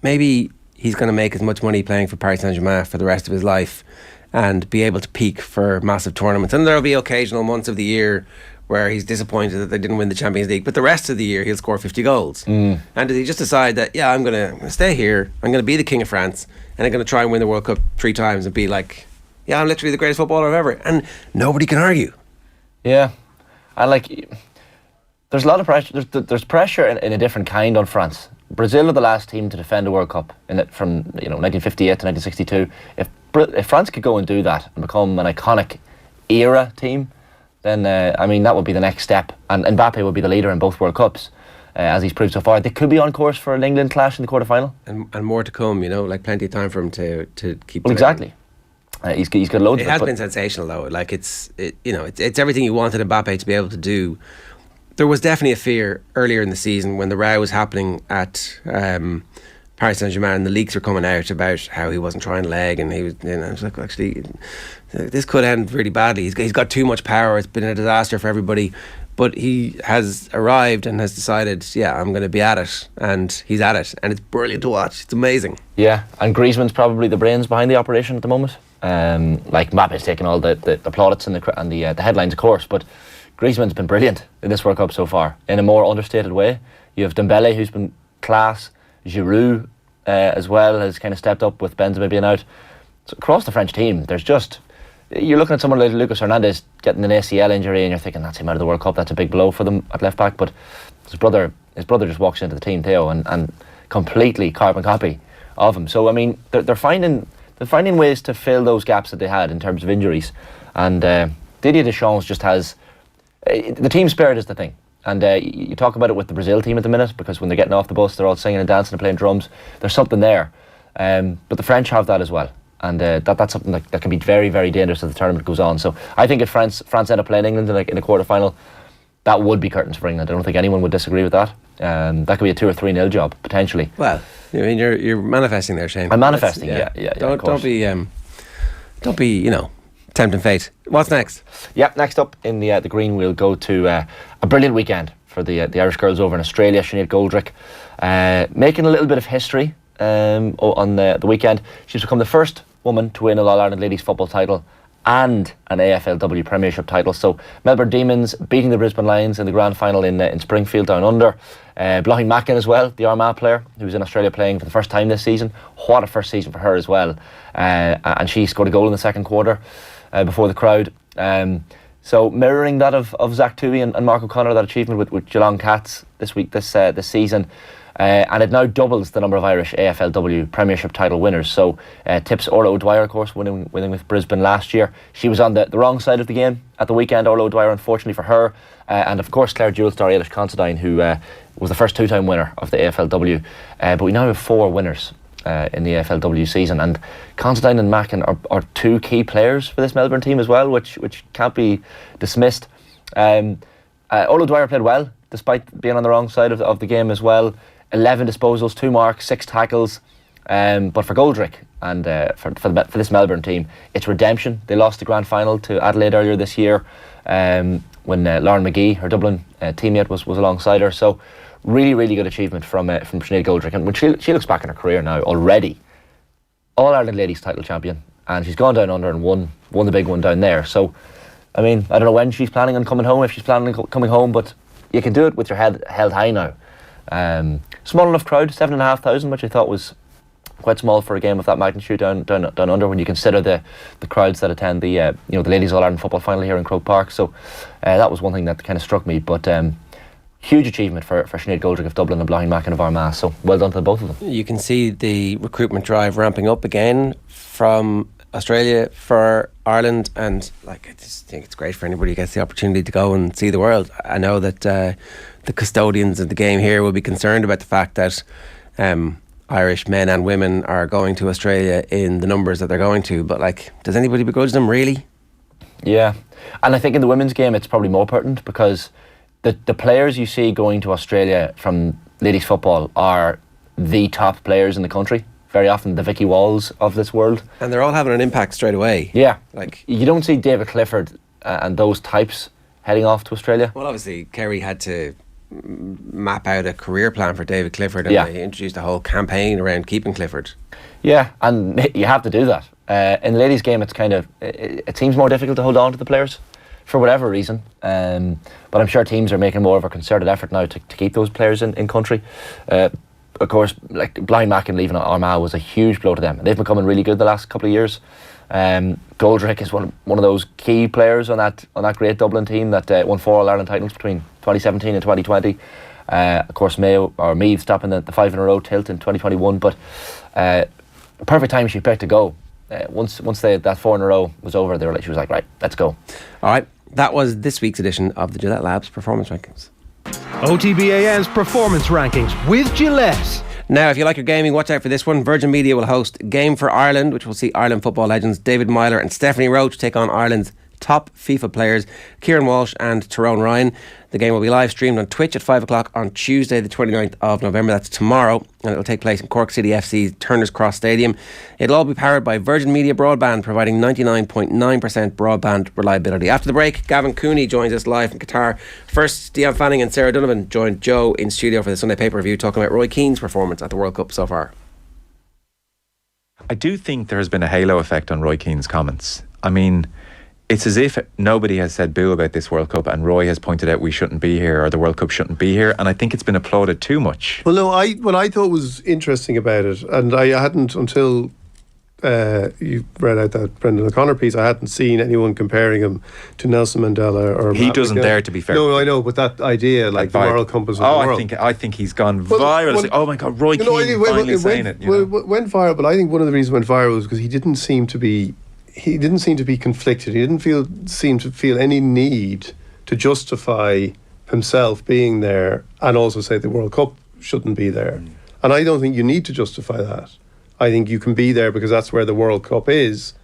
maybe he's going to make as much money playing for Paris Saint-Germain for the rest of his life and be able to peak for massive tournaments. And there will be occasional months of the year where he's disappointed that they didn't win the Champions League, but the rest of the year he'll score 50 goals. And did he just decide that, I'm going to stay here, I'm going to be the king of France, and I'm going to try and win the World Cup 3 times and be like, I'm literally the greatest footballer ever, and nobody can argue. Yeah, and there's a lot of pressure. There's pressure in a different kind on France. Brazil are the last team to defend a World Cup from 1958 to 1962. If France could go and do that and become an iconic era team, then that would be the next step. And Mbappe would be the leader in both World Cups, as he's proved so far. They could be on course for an England clash in the quarterfinal, and more to come. Plenty of time for him to keep. Well, exactly. He's got loads. It has been sensational, though. It's everything you wanted Mbappe to be able to do. There was definitely a fear earlier in the season when the row was happening at Paris Paris Saint-Germain, the leaks were coming out about how he wasn't trying leg, and he was, I was like, actually, this could end really badly. He's got too much power. It's been a disaster for everybody. But he has arrived and has decided, I'm going to be at it, and he's at it, and it's brilliant to watch. It's amazing. Yeah, and Griezmann's probably the brains behind the operation at the moment. Like Mbappe's taking all the plaudits and the headlines, of course, but Griezmann's been brilliant in this World Cup so far, in a more understated way. You have Dembele, who's been class. Giroud as well has kind of stepped up with Benzema being out. So across the French team, there's just, you're looking at someone like Lucas Hernandez getting an ACL injury, and you're thinking that's him out of the World Cup. That's a big blow for them at left back. But his brother just walks into the team, Theo, and completely carbon copy of him. So I mean, they're finding ways to fill those gaps that they had in terms of injuries. And Didier Deschamps just has the team spirit is the thing. And you talk about it with the Brazil team at the minute, because when they're getting off the bus, they're all singing and dancing and playing drums. There's something there. But the French have that as well. And that's something that can be very, very dangerous as the tournament goes on. So I think if France end up playing England in a quarter-final, that would be curtains for England. I don't think anyone would disagree with that. That could be a 2 or 3-0 job, potentially. Well, I mean, you're manifesting there, Shane. I'm manifesting, yeah. Don't be, tempting fate. What's next? Yeah, next up in the green, we'll go to a brilliant weekend for the Irish girls over in Australia. Sinead Goldrick making a little bit of history on the weekend. She's become the first woman to win an All-Ireland Ladies Football title and an AFLW Premiership title. So Melbourne Demons beating the Brisbane Lions in the grand final in Springfield down under. Blocking Mackin as well, the Armagh player who was in Australia playing for the first time this season. What a first season for her as well. And she scored a goal in the second quarter before the crowd. So mirroring that of Zach Toohey and Mark O'Connor, that achievement with Geelong Cats this season. And it now doubles the number of Irish AFLW Premiership title winners. So tips Orla O'Dwyer, of course, winning with Brisbane last year. She was on the wrong side of the game at the weekend, Orla O'Dwyer, unfortunately for her. And of course Claire Jewel-Star Ailish Considine, who was the first 2-time winner of the AFLW. But we now have 4 winners in the AFLW season, and Considine and Mackin are 2 key players for this Melbourne team as well, which can't be dismissed. Orla O'Dwyer played well despite being on the wrong side of the game as well. 11 disposals, 2 marks, 6 tackles. But for Goldrick and for this Melbourne team, it's redemption. They lost the grand final to Adelaide earlier this year when Lauren McGee, her Dublin teammate, was alongside her. So really, really good achievement from Sinead Goldrick. And when she looks back in her career now, already All-Ireland Ladies title champion, and she's gone down under and won the big one down there. So, I mean, I don't know when she's planning on coming home, if she's planning on coming home, but you can do it with your head held high now. Small enough crowd, 7,500, which I thought was quite small for a game of that magnitude down under, when you consider the crowds that attend the Ladies All-Ireland football final here in Croke Park. So that was one thing that kind of struck me. But huge achievement for Sinead Goldrick of Dublin and Blaheen Mackin of Armagh. So well done to the both of them. You can see the recruitment drive ramping up again from Australia for Ireland, and I just think it's great for anybody who gets the opportunity to go and see the world. I know that the custodians of the game here will be concerned about the fact that Irish men and women are going to Australia in the numbers that they're going to, but does anybody begrudge them, really? Yeah, and I think in the women's game it's probably more pertinent, because the players you see going to Australia from ladies football are the top players in the country. Very often the Vicky Walls of this world. And they're all having an impact straight away. Yeah. You don't see David Clifford and those types heading off to Australia. Well, obviously Kerry had to map out a career plan for David Clifford, and they introduced a whole campaign around keeping Clifford. Yeah, and you have to do that. In the ladies' game, it's kind of it seems more difficult to hold on to the players for whatever reason. But I'm sure teams are making more of a concerted effort now to keep those players in country. Of course, Blaheen Mackin leaving Armagh was a huge blow to them. They've been coming really good the last couple of years. Goldrick is one of those key players on that great Dublin team that won 4 All-Ireland titles between 2017 and 2020. Of course, Meath stopping the 5 in a row tilt in 2021. But perfect time she picked to go. Once that 4 in a row was over, she was like, right, let's go. All right, that was this week's edition of the Gillette Labs Performance Rankings. OTB AM's Performance Rankings with Gillette. Now, if you like your gaming, watch out for this one. Virgin Media will host Game for Ireland, which will see Ireland football legends David Myler and Stephanie Roach take on Ireland's top FIFA players, Kieran Walsh and Tyrone Ryan. The game will be live streamed on Twitch at 5 o'clock on Tuesday the 29th of November. That's tomorrow, and it will take place in Cork City FC's Turner's Cross Stadium. It'll all be powered by Virgin Media Broadband, providing 99.9% broadband reliability. After the break, Gavin Cooney joins us live from Qatar. First, Deanne Fanning and Sarah Donovan joined Joe in studio for the Sunday Paper Review, talking about Roy Keane's performance at the World Cup so far. I do think there has been a halo effect on Roy Keane's comments. I mean, it's as if nobody has said boo about this World Cup, and Roy has pointed out we shouldn't be here, or the World Cup shouldn't be here, and I think it's been applauded too much. Well, no, what I thought was interesting about it, and I hadn't until you read out that Brendan O'Connor piece, I hadn't seen anyone comparing him to Nelson Mandela or he Matt doesn't McGill. dare, to be fair. No, I know, but that idea, like the moral compass of the world. I think he's gone viral. Well, oh my God, Roy Keane finally saying it. Went viral, but I think one of the reasons it went viral was because he didn't seem to be conflicted. He didn't seem to feel any need to justify himself being there and also say the World Cup shouldn't be there. And I don't think you need to justify that. I think you can be there because that's where the World Cup is,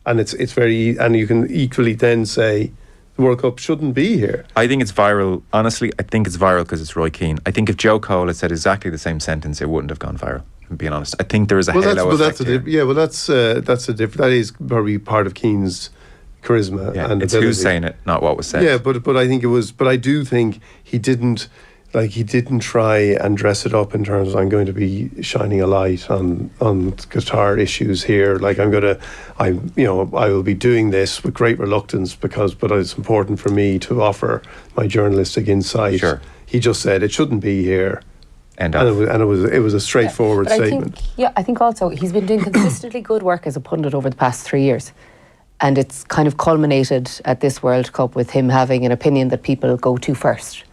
and it's very, and you can equally then say the World Cup shouldn't be here. I think it's viral. Honestly, I think it's viral because it's Roy Keane. I think if Joe Cole had said exactly the same sentence, it wouldn't have gone viral. I'm being honest. I think there is a halo effect here. That's a different. That is probably part of Keane's charisma. Yeah, and it's ability. who's saying it, not what was said. Yeah, but I think it was. But I do think he didn't try and dress it up in terms of I'm going to be shining a light on Qatar issues here. Like I will be doing this with great reluctance but it's important for me to offer my journalistic insight. Sure. He just said it shouldn't be here. And it was a straightforward statement. I think also he's been doing consistently good work as a pundit over the past 3 years. And it's kind of culminated at this World Cup with him having an opinion that people go to first.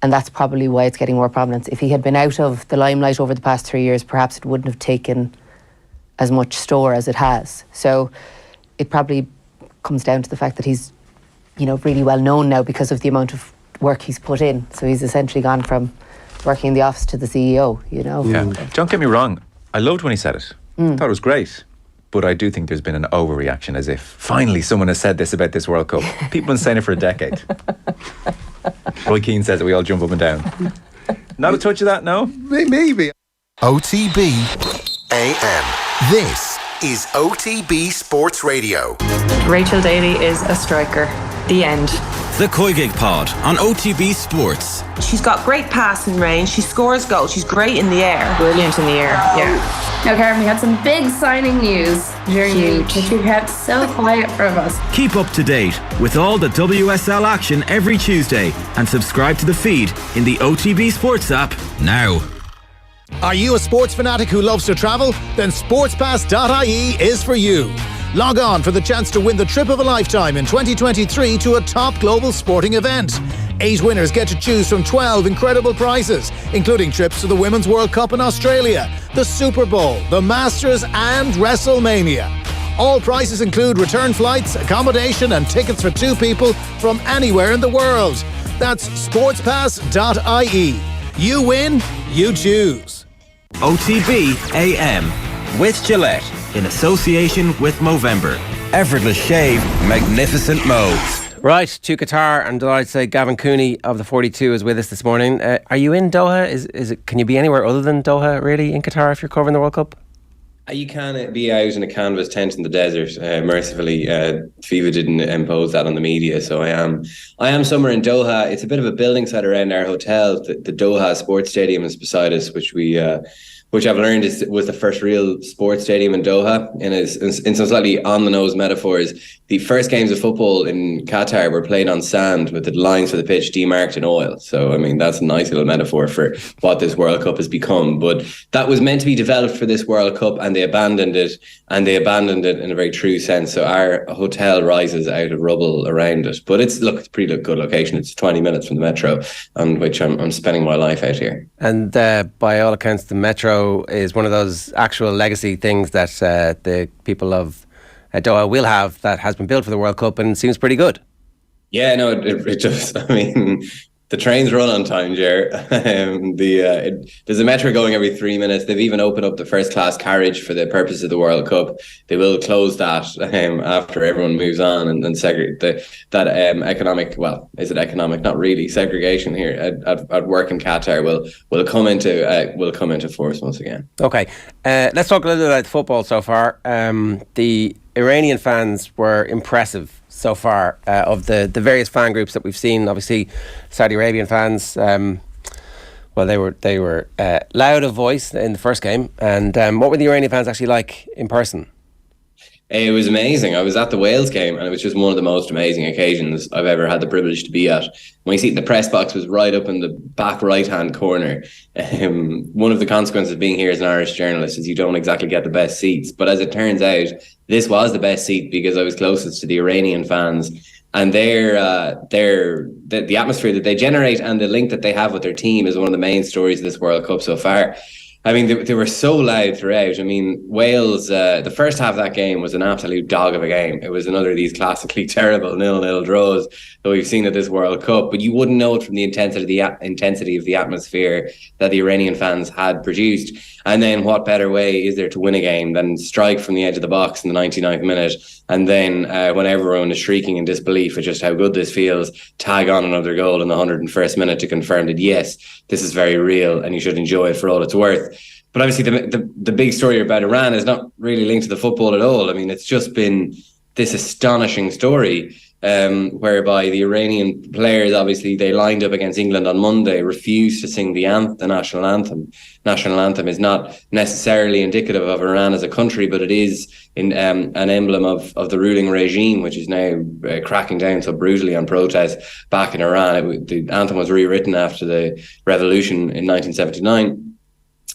And that's probably why it's getting more prominence. If he had been out of the limelight over the past 3 years, perhaps it wouldn't have taken as much store as it has. So it probably comes down to the fact that he's, really well known now because of the amount of work he's put in. So he's essentially gone from working in the office to the CEO, Yeah. Don't get me wrong. I loved when he said it. Thought it was great. But I do think there's been an overreaction, as if finally someone has said this about this World Cup. People have been saying it for a decade. Roy Keane says it, we all jump up and down. Not a touch of that, no? Maybe. OTB AM. This is OTB Sports Radio. Rachel Daly is a striker. The end. The Koigig Pod on OTB Sports. She's got great passing range. She scores goals. She's great in the air. Brilliant in the air, yeah. Now, Karen, we had some big signing news during the week, which we kept so quiet from us. Keep up to date with all the WSL action every Tuesday and subscribe to the feed in the OTB Sports app now. Are you a sports fanatic who loves to travel? Then sportspass.ie is for you. Log on for the chance to win the trip of a lifetime in 2023 to a top global sporting event. 8 winners get to choose from 12 incredible prizes, including trips to the Women's World Cup in Australia, the Super Bowl, the Masters and WrestleMania. All prizes include return flights, accommodation and tickets for 2 people from anywhere in the world. That's sportspass.ie. You win, you choose. OTB AM with Gillette in association with Movember. Effortless shave, magnificent mo. Right, to Qatar, and delighted to say Gavin Cooney of the 42 is with us this morning. Are you in Doha? Is it? Can you be anywhere other than Doha, really, in Qatar if you're covering the World Cup? You can be out in a canvas tent in the desert. Mercifully, FIFA didn't impose that on the media, so I am somewhere in Doha. It's a bit of a building site around our hotel. The Doha Sports Stadium is beside us, which I've learned was the first real sports stadium in Doha. And in some slightly on-the-nose metaphors, the first games of football in Qatar were played on sand with the lines for the pitch demarked in oil. So, I mean, that's a nice little metaphor for what this World Cup has become. But that was meant to be developed for this World Cup, and they abandoned it in a very true sense. So our hotel rises out of rubble around it. But it's a pretty good location. It's 20 minutes from the metro, on which I'm spending my life out here. And by all accounts, the metro is one of those actual legacy things that the people of Doha will have, that has been built for the World Cup and seems pretty good. Yeah, no, it just, I mean, The trains run on time, Ger. There's a metro going every 3 minutes. They've even opened up the first class carriage for the purpose of the World Cup. They will close that after everyone moves on, and segregate that economic. Well, is it economic? Not really. Segregation here at work in Qatar will come into force once again. Okay, let's talk a little bit about football so far. The Iranian fans were impressive so far, of the various fan groups that we've seen. Obviously, Saudi Arabian fans, well, they were loud of voice in the first game. And what were the Iranian fans actually like in person? It was amazing. I was at the Wales game, and it was just one of the most amazing occasions I've ever had the privilege to be at. When you see the press box was right up in the back right-hand corner. One of the consequences of being here as an Irish journalist is you don't exactly get the best seats. But as it turns out, this was the best seat because I was closest to the Iranian fans. And the atmosphere that they generate and the link that they have with their team is one of the main stories of this World Cup so far. I mean, they were so loud throughout. I mean, Wales, the first half of that game was an absolute dog of a game. It was another of these classically terrible 0-0 draws that we've seen at this World Cup. But you wouldn't know it from the intensity of the atmosphere that the Iranian fans had produced. And then what better way is there to win a game than strike from the edge of the box in the 99th minute? And then when everyone is shrieking in disbelief at just how good this feels, tag on another goal in the 101st minute to confirm that, yes, this is very real and you should enjoy it for all it's worth. But obviously the big story about Iran is not really linked to the football at all. I mean, it's just been this astonishing story whereby the Iranian players, obviously, they lined up against England on Monday, refused to sing the national anthem. National anthem is not necessarily indicative of Iran as a country, but it is an emblem of the ruling regime, which is now cracking down so brutally on protests back in Iran. The anthem was rewritten after the revolution in 1979.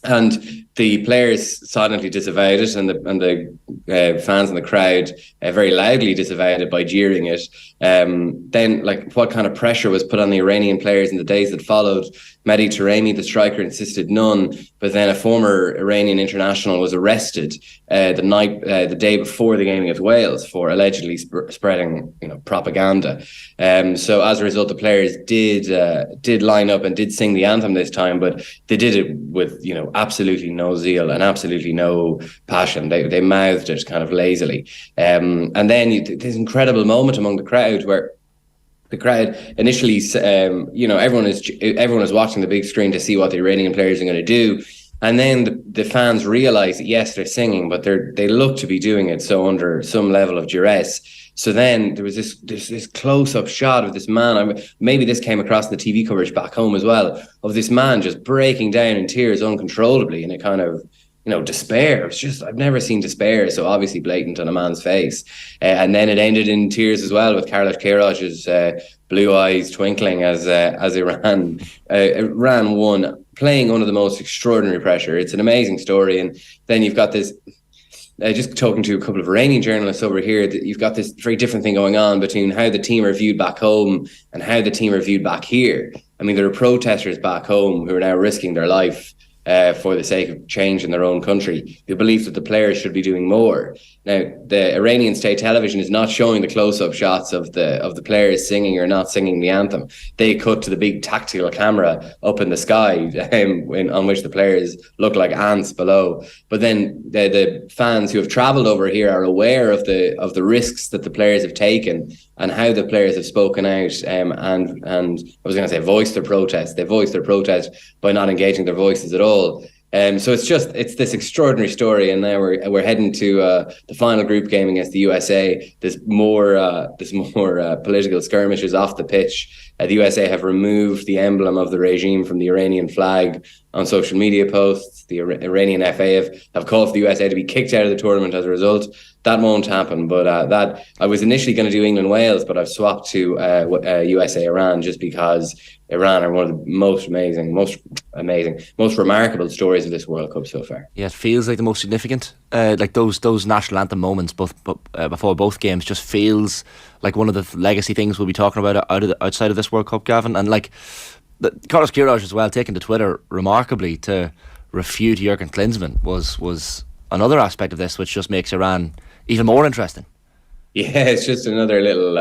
And the players silently disavowed it, and the fans in the crowd very loudly disavowed it by jeering it. Then, what kind of pressure was put on the Iranian players in the days that followed? Mehdi Taremi, the striker, insisted none. But then a former Iranian international was arrested the day before the game against Wales for allegedly spreading, propaganda. So as a result, the players did line up and did sing the anthem this time, but they did it with absolutely no zeal and absolutely no passion. They mouthed it kind of lazily. And then this incredible moment among the crowd where the crowd initially, everyone is watching the big screen to see what the Iranian players are going to do. And then the fans realize that, yes, they're singing, but they look to be doing it so under some level of duress. So then there was this close-up shot of this man. Maybe this came across in the TV coverage back home as well, of this man just breaking down in tears uncontrollably in a kind of, despair. It's just, I've never seen despair so obviously blatant on a man's face. And then it ended in tears as well, with Carlos Queiroz' blue eyes twinkling as Iran won, playing under the most extraordinary pressure. It's an amazing story. And then you've got this, just talking to a couple of Iranian journalists over here, that you've got this very different thing going on between how the team are viewed back home and how the team are viewed back here. I mean, there are protesters back home who are now risking their life for the sake of change in their own country, who believe that the players should be doing more. Now, the Iranian state television is not showing the close-up shots of the players singing or not singing the anthem. They cut to the big tactical camera up in the sky, on which the players look like ants below. But then the fans who have travelled over here are aware of the risks that the players have taken and how the players have spoken out and I was going to say voiced their protest. They voiced their protest by not engaging their voices at all. So it's this extraordinary story, and now we're heading to the final group game against the USA. There's more political skirmishes off the pitch. The USA have removed the emblem of the regime from the Iranian flag on social media posts. The Iranian FA have called for the USA to be kicked out of the tournament as a result. That won't happen, but that I was initially going to do England-Wales, but I've swapped to USA-Iran just because Iran are one of the most amazing, most remarkable stories of this World Cup so far. Yeah, it feels like the most significant. Like those national anthem moments, before both games, just feels like one of the legacy things we'll be talking about outside of this World Cup, Gavin. And like Carlos Queiroz as well, taking to Twitter remarkably to refute Jurgen Klinsmann was another aspect of this, which just makes Iran even more interesting. Yeah, it's just another little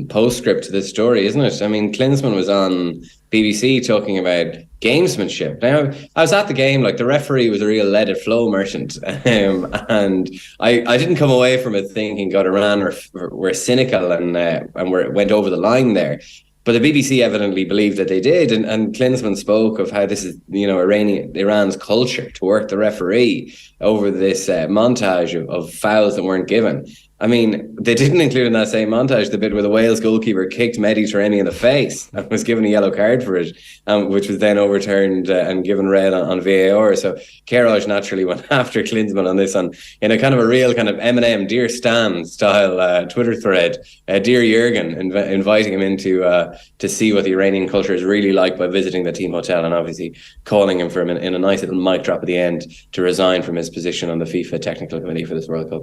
postscript to this story, isn't it? I mean, Klinsmann was on BBC talking about gamesmanship. Now, I was at the game, like the referee was a real let it flow merchant, and I didn't come away from it thinking, God, Iran were cynical and went over the line there. But the BBC evidently believed that they did, and Klinsmann spoke of how this is, Iran's culture to work the referee over this montage of fouls that weren't given. I mean, they didn't include in that same montage the bit where the Wales goalkeeper kicked Mehdi Taremi in the face and was given a yellow card for it, which was then overturned and given red on VAR. So Kerr naturally went after Klinsmann on this in a kind of a real kind of Eminem Dear Stan style Twitter thread. Dear Jurgen, inviting him in to see what the Iranian culture is really like by visiting the team hotel, and obviously calling him in a nice little mic drop at the end to resign from his position on the FIFA technical committee for this World Cup.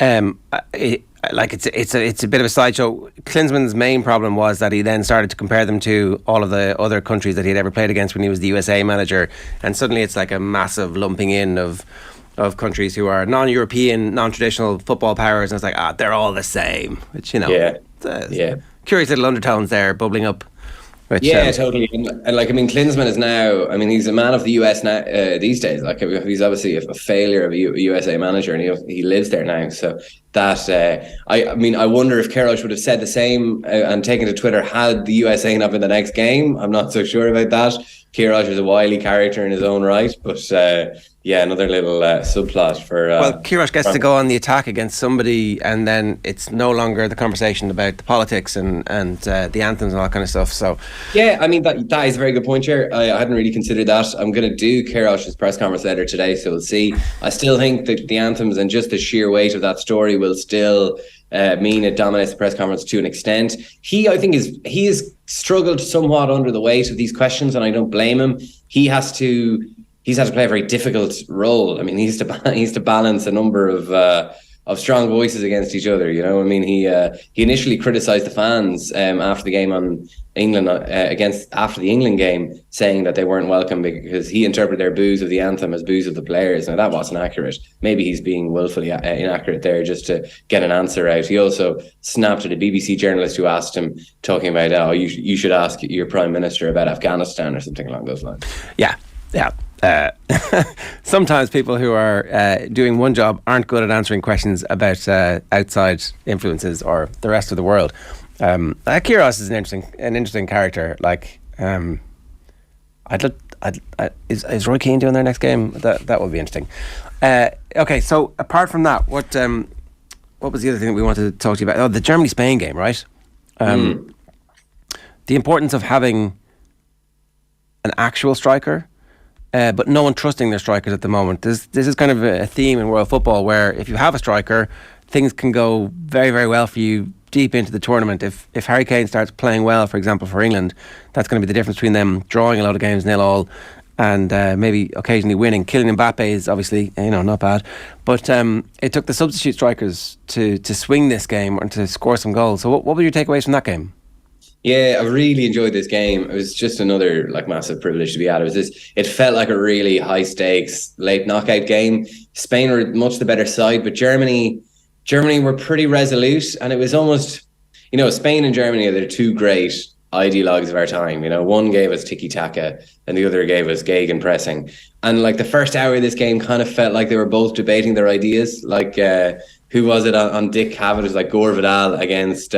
It's a bit of a sideshow. Klinsmann's main problem was that he then started to compare them to all of the other countries that he had ever played against when he was the USA manager, and suddenly it's like a massive lumping in of countries who are non-European, non-traditional football powers, and it's like, they're all the same, which, curious little undertones there bubbling up. Which, totally. And like, I mean, Klinsmann is now, I mean, he's a man of the US now, these days. Like, he's obviously a failure of a USA manager, and he lives there now. So that, I wonder if Kerr would have said the same and taken to Twitter had the USA not been the next game. I'm not so sure about that. Kerr is a wily character in his own right, but another little subplot for. Well, Kerr gets to go on the attack against somebody, and then it's no longer the conversation about the politics and the anthems and all that kind of stuff. So, yeah, I mean that is a very good point, Ger. I hadn't really considered that. I'm going to do Kerr's press conference later today, so we'll see. I still think that the anthems and just the sheer weight of that story will still mean it dominates the press conference to an extent. He has struggled somewhat under the weight of these questions, and I don't blame him. He's had to play a very difficult role. I mean, he's to balance a number of strong voices against each other. I mean, he initially criticised the fans after the game on England after the England game, saying that they weren't welcome because he interpreted their boos of the anthem as boos of the players. Now that wasn't accurate. Maybe he's being willfully inaccurate there just to get an answer out. He also snapped at a BBC journalist who asked him, talking about, you should ask your Prime Minister about Afghanistan or something along those lines. Yeah. Sometimes people who are doing one job aren't good at answering questions about outside influences or the rest of the world. Kyrgios is an interesting character. Like, is Roy Keane doing their next game? That would be interesting. Okay, so apart from that, what was the other thing that we wanted to talk to you about? Oh, the Germany-Spain game, right? The importance of having an actual striker. But no one trusting their strikers at the moment. This is kind of a theme in world football where if you have a striker, things can go very, very well for you deep into the tournament. If Harry Kane starts playing well, for example, for England, that's going to be the difference between them drawing a lot of games 0-0 and maybe occasionally winning. Kylian Mbappe is obviously, not bad. But it took the substitute strikers to swing this game and to score some goals. So what were your takeaways from that game? Yeah, I really enjoyed this game. It was just another massive privilege to be at. It felt like a really high stakes late knockout game. Spain were much the better side, but Germany were pretty resolute, and it was almost, Spain and Germany are the two great ideologues of our time. One gave us tiki-taka and the other gave us gegenpressing. And the first hour of this game kind of felt like they were both debating their ideas. Who was it on Dick Cavett? It was like Gore Vidal against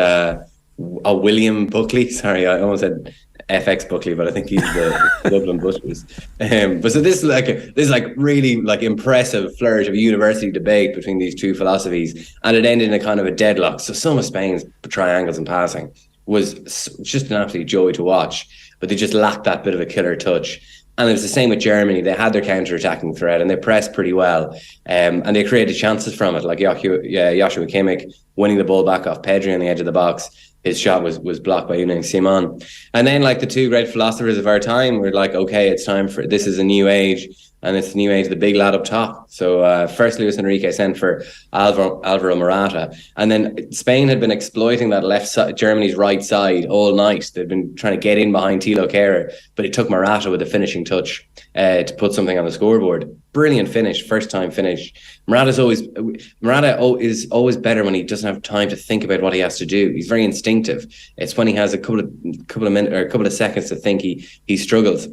William Buckley. Sorry, I almost said FX Buckley, but I think he's the Dublin Butchers. But so this is really impressive flourish of a university debate between these two philosophies, and it ended in a kind of a deadlock. So some of Spain's triangles and passing was just an absolute joy to watch, but they just lacked that bit of a killer touch. And it was the same with Germany. They had their counter-attacking threat and they pressed pretty well. And they created chances from it, like Joshua Kimmich winning the ball back off Pedri on the edge of the box. His shot was blocked by Unai Simon. And then the two great philosophers of our time were like, okay, it's time for, this is a new age. and it's the new age of the big lad up top. So first Luis Enrique sent for Alvaro Morata, and then Spain had been exploiting that left side, Germany's right side, all night. They'd been trying to get in behind Thilo Kerr, but it took Morata with a finishing touch to put something on the scoreboard. Brilliant finish, first time finish. Morata is always better when he doesn't have time to think about what he has to do. He's very instinctive. It's when he has a couple of minutes or a couple of seconds to think he struggles.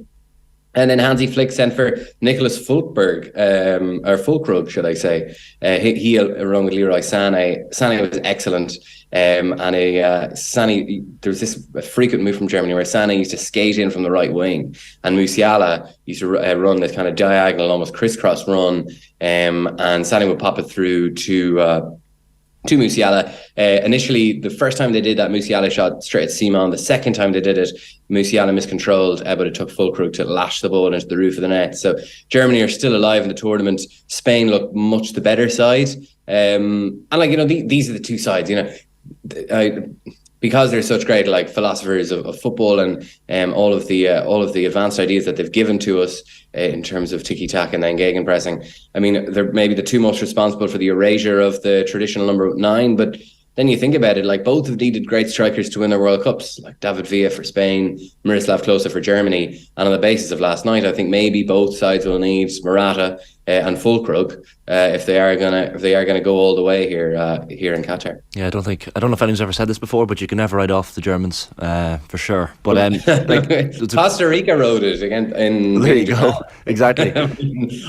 And then Hansi Flick sent for Nicholas Fulkrug, should I say. He along with Leroy Sané. Sané was excellent. Sané, there was this frequent move from Germany where Sané used to skate in from the right wing, and Musiala used to run this kind of diagonal, almost crisscross run, and Sané would pop it through to Musiala. Initially, the first time they did that, Musiala shot straight at Simon. The second time they did it, Musiala miscontrolled, but it took Fulkrug to lash the ball into the roof of the net. So Germany are still alive in the tournament. Spain look much the better side. And these are the two sides, because they're such great philosophers of football and all of the advanced ideas that they've given to us in terms of tiki-taka and then gegenpressing. I mean, they're maybe the two most responsible for the erasure of the traditional number 9, but then you think about it, both have needed great strikers to win their World Cups, like David Villa for Spain, Miroslav Klose for Germany. And on the basis of last night, I think maybe both sides will need Morata and Fulkrug if they are gonna go all the way here in Qatar. Yeah, I don't know if anyone's ever said this before, but you can never write off the Germans for sure. But Costa Rica rode it again. There you go. Exactly.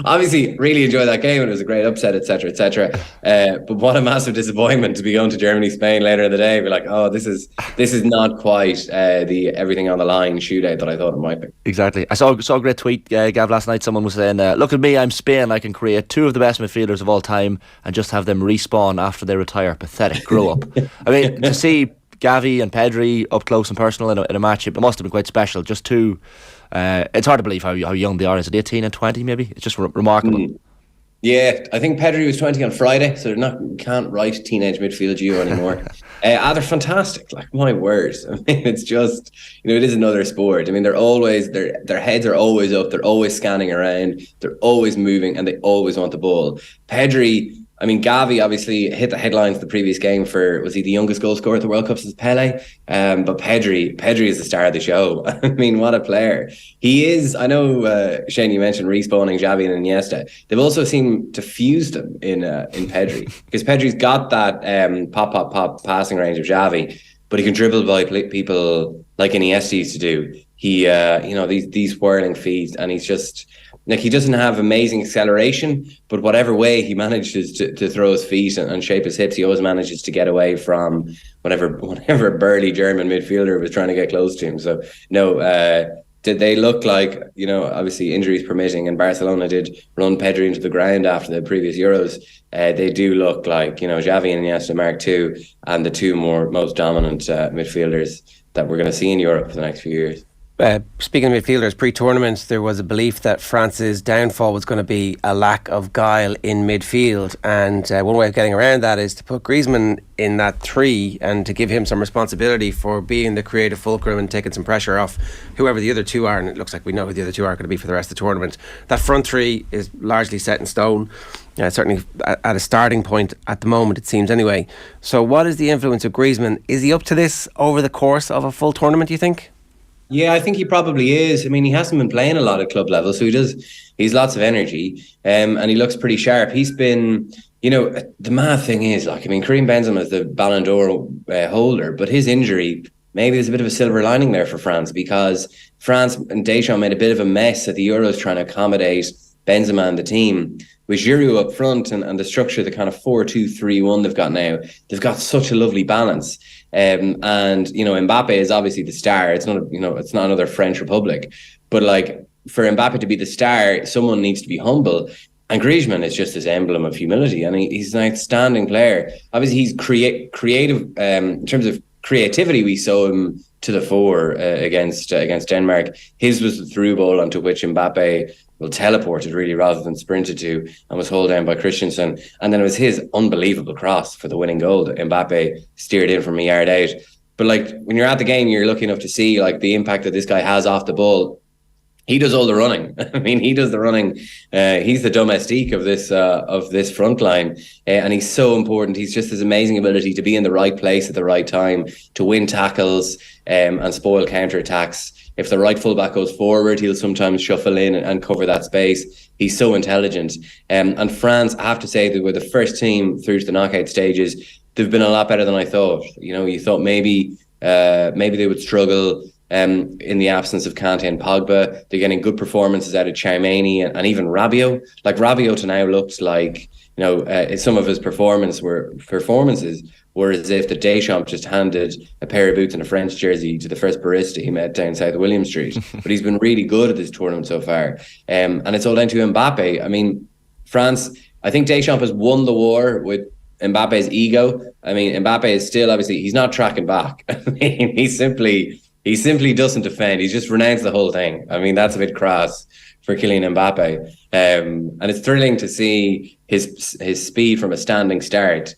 Obviously, really enjoyed that game. It was a great upset, etc., etc. But what a massive disappointment to be going to Germany, Spain later in the day. Be like, oh, this is not quite the everything on the line shootout that I thought it might be. Exactly. I saw a great tweet, Gav, last night. Someone was saying, "Look at me, I'm Spain. I can create 2 of the best midfielders of all time and just have them respawn after they retire. Pathetic. Grow up." I mean, to see Gavi and Pedri up close and personal in a match, it must have been quite special. Just 2. It's hard to believe how young they are. Is it 18 and 20 maybe? It's just remarkable. Yeah, I think Pedri was 20 on Friday, so can't write teenage midfield duo anymore. They're fantastic. My word. I mean, it's just, it is another sport. I mean, they're always, their heads are always up. They're always scanning around. They're always moving, and they always want the ball. Pedri, I mean, Gavi obviously hit the headlines the previous game was he the youngest goal scorer at the World Cup since Pele? But Pedri is the star of the show. I mean, what a player. He is. I know, Shane, you mentioned respawning Xavi and Iniesta. They've also seemed to fuse them in Pedri, because Pedri's got that pop passing range of Xavi, but he can dribble by people like Iniesta used to do. He, these whirling feet, and he's just... he doesn't have amazing acceleration, but whatever way he manages to throw his feet and shape his hips, he always manages to get away from whatever burly German midfielder was trying to get close to him. So, did they look like, obviously injuries permitting, and Barcelona did run Pedri into the ground after the previous Euros. They do look like, Xavi and Iniesta Mark II, and the 2 most dominant midfielders that we're going to see in Europe for the next few years. Speaking of midfielders, pre-tournament there was a belief that France's downfall was going to be a lack of guile in midfield, and one way of getting around that is to put Griezmann in that 3 and to give him some responsibility for being the creative fulcrum and taking some pressure off whoever the other 2 are, and it looks like we know who the other 2 are going to be for the rest of the tournament. That front 3 is largely set in stone, certainly at a starting point at the moment, it seems anyway. So what is the influence of Griezmann? Is he up to this over the course of a full tournament, do you think? Yeah, I think he probably is. I mean, he hasn't been playing a lot at club level, so he's lots of energy, and he looks pretty sharp. He's been, the mad thing is, Karim Benzema is the Ballon d'Or holder, but his injury, maybe there's a bit of a silver lining there for France, because France and Deschamps made a bit of a mess at the Euros trying to accommodate Benzema and the team. With Giroud up front and the structure, the kind of 4-2-3-1 they've got now, they've got such a lovely balance. And Mbappe is obviously the star. It's not another French Republic, but for Mbappe to be the star, someone needs to be humble. And Griezmann is just this emblem of humility, and he's an outstanding player. Obviously, he's creative in terms of creativity. We saw him to the fore against Denmark. His was the through ball onto which Mbappe teleported really rather than sprinted to, and was hauled down by Christensen. And then it was his unbelievable cross for the winning goal that Mbappe steered in from a yard out. But when you're at the game, you're lucky enough to see the impact that this guy has off the ball. he does all the running. I mean, he does the running. He's the domestique of this front line, and he's so important. He's just this amazing ability to be in the right place at the right time, to win tackles and spoil counter-attacks. If the right fullback goes forward, he'll sometimes shuffle in and cover that space. He's so intelligent. And France, I have to say, they were the first team through to the knockout stages. They've been a lot better than I thought. You thought maybe they would struggle in the absence of Kanté and Pogba. They're getting good performances out of Tchouaméni and even Rabiot. Like Rabiot now looks like, some of his performances were as if the Deschamps just handed a pair of boots and a French jersey to the first barista he met down South William Street. But he's been really good at this tournament so far. And it's all down to Mbappe. I mean, France, I think Deschamps has won the war with Mbappe's ego. I mean, Mbappe is still, obviously, he's not tracking back. I mean, he simply doesn't defend. He's just renounced the whole thing. I mean, that's a bit crass for Kylian Mbappe. And it's thrilling to see his speed from a standing start.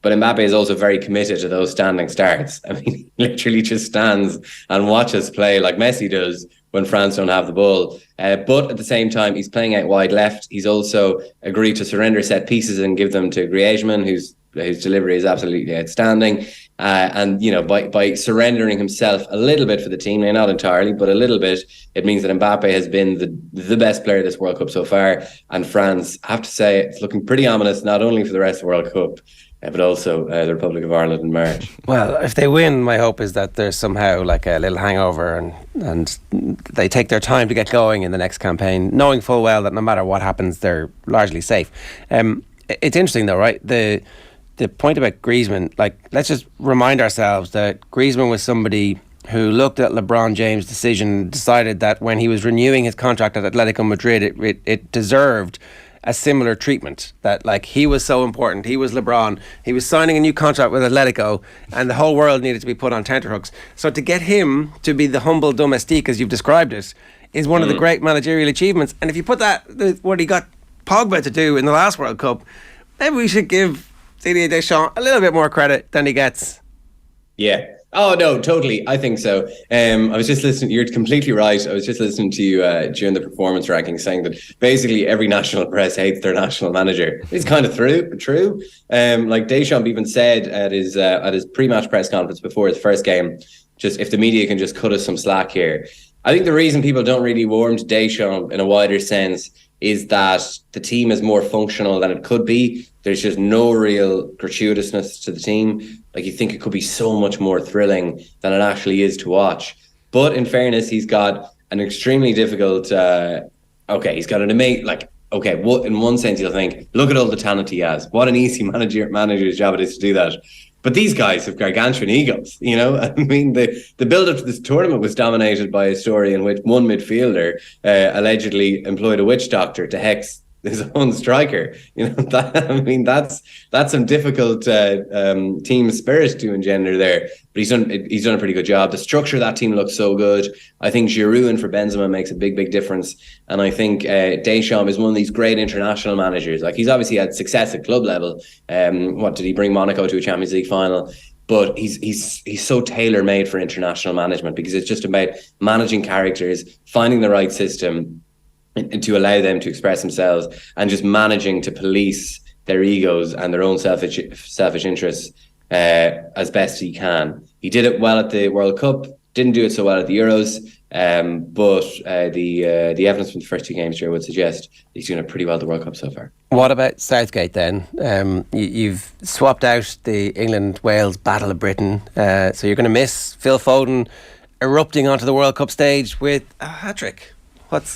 But Mbappe is also very committed to those standing starts. I mean, he literally just stands and watches play like Messi does when France don't have the ball. But at the same time, he's playing out wide left. He's also agreed to surrender set pieces and give them to Griezmann, whose delivery is absolutely outstanding. And by surrendering himself a little bit for the team, now not entirely, but a little bit, it means that Mbappe has been the best player of this World Cup so far. And France, I have to say, it's looking pretty ominous, not only for the rest of the World Cup, but also the Republic of Ireland in March. Well, if they win, my hope is that there's somehow like a little hangover and they take their time to get going in the next campaign, knowing full well that no matter what happens, they're largely safe. It's interesting though, right? The point about Griezmann, like, let's just remind ourselves that Griezmann was somebody who looked at LeBron James' decision, decided that when he was renewing his contract at Atletico Madrid, it deserved a similar treatment, that like he was so important. He was LeBron. He was signing a new contract with Atletico and the whole world needed to be put on tenterhooks. So to get him to be the humble domestique, as you've described it, is one of the great managerial achievements. And if you put that, what he got Pogba to do in the last World Cup, maybe we should give Didier Deschamps a little bit more credit than he gets. Yeah. Oh, no, totally. I think so. I was just listening. You're completely right. I was just listening to you during the performance rankings saying that basically every national press hates their national manager. It's kind of true. Like Deschamps even said at his pre-match press conference before his first game, just if the media can just cut us some slack here. I think the reason people don't really warm to Deschamps in a wider sense is that the team is more functional than it could be. There's just no real gratuitousness to the team. Like, you think it could be so much more thrilling than it actually is to watch. But in fairness, he's got an extremely difficult, he's got an amazing, in one sense you'll think, look at all the talent he has. What an easy manager's job it is to do that. But these guys have gargantuan egos, I mean, the build-up to this tournament was dominated by a story in which one midfielder allegedly employed a witch doctor to hex his own striker. That's some difficult team spirit to engender there. But he's done a pretty good job. The structure of that team looks so good. I think Giroud in for Benzema makes a big difference. And I think Deschamps is one of these great international managers. Like, he's obviously had success at club level. What did he bring Monaco to a Champions League final? But he's so tailor-made for international management, because it's just about managing characters, finding the right system, and to allow them to express themselves, and just managing to police their egos and their own selfish interests as best he can. He did it well at the World Cup, didn't do it so well at the Euros, but the evidence from the first two games here would suggest he's doing it pretty well at the World Cup so far. What about Southgate then? You've swapped out the England-Wales Battle of Britain, so you're going to miss Phil Foden erupting onto the World Cup stage with a hat-trick.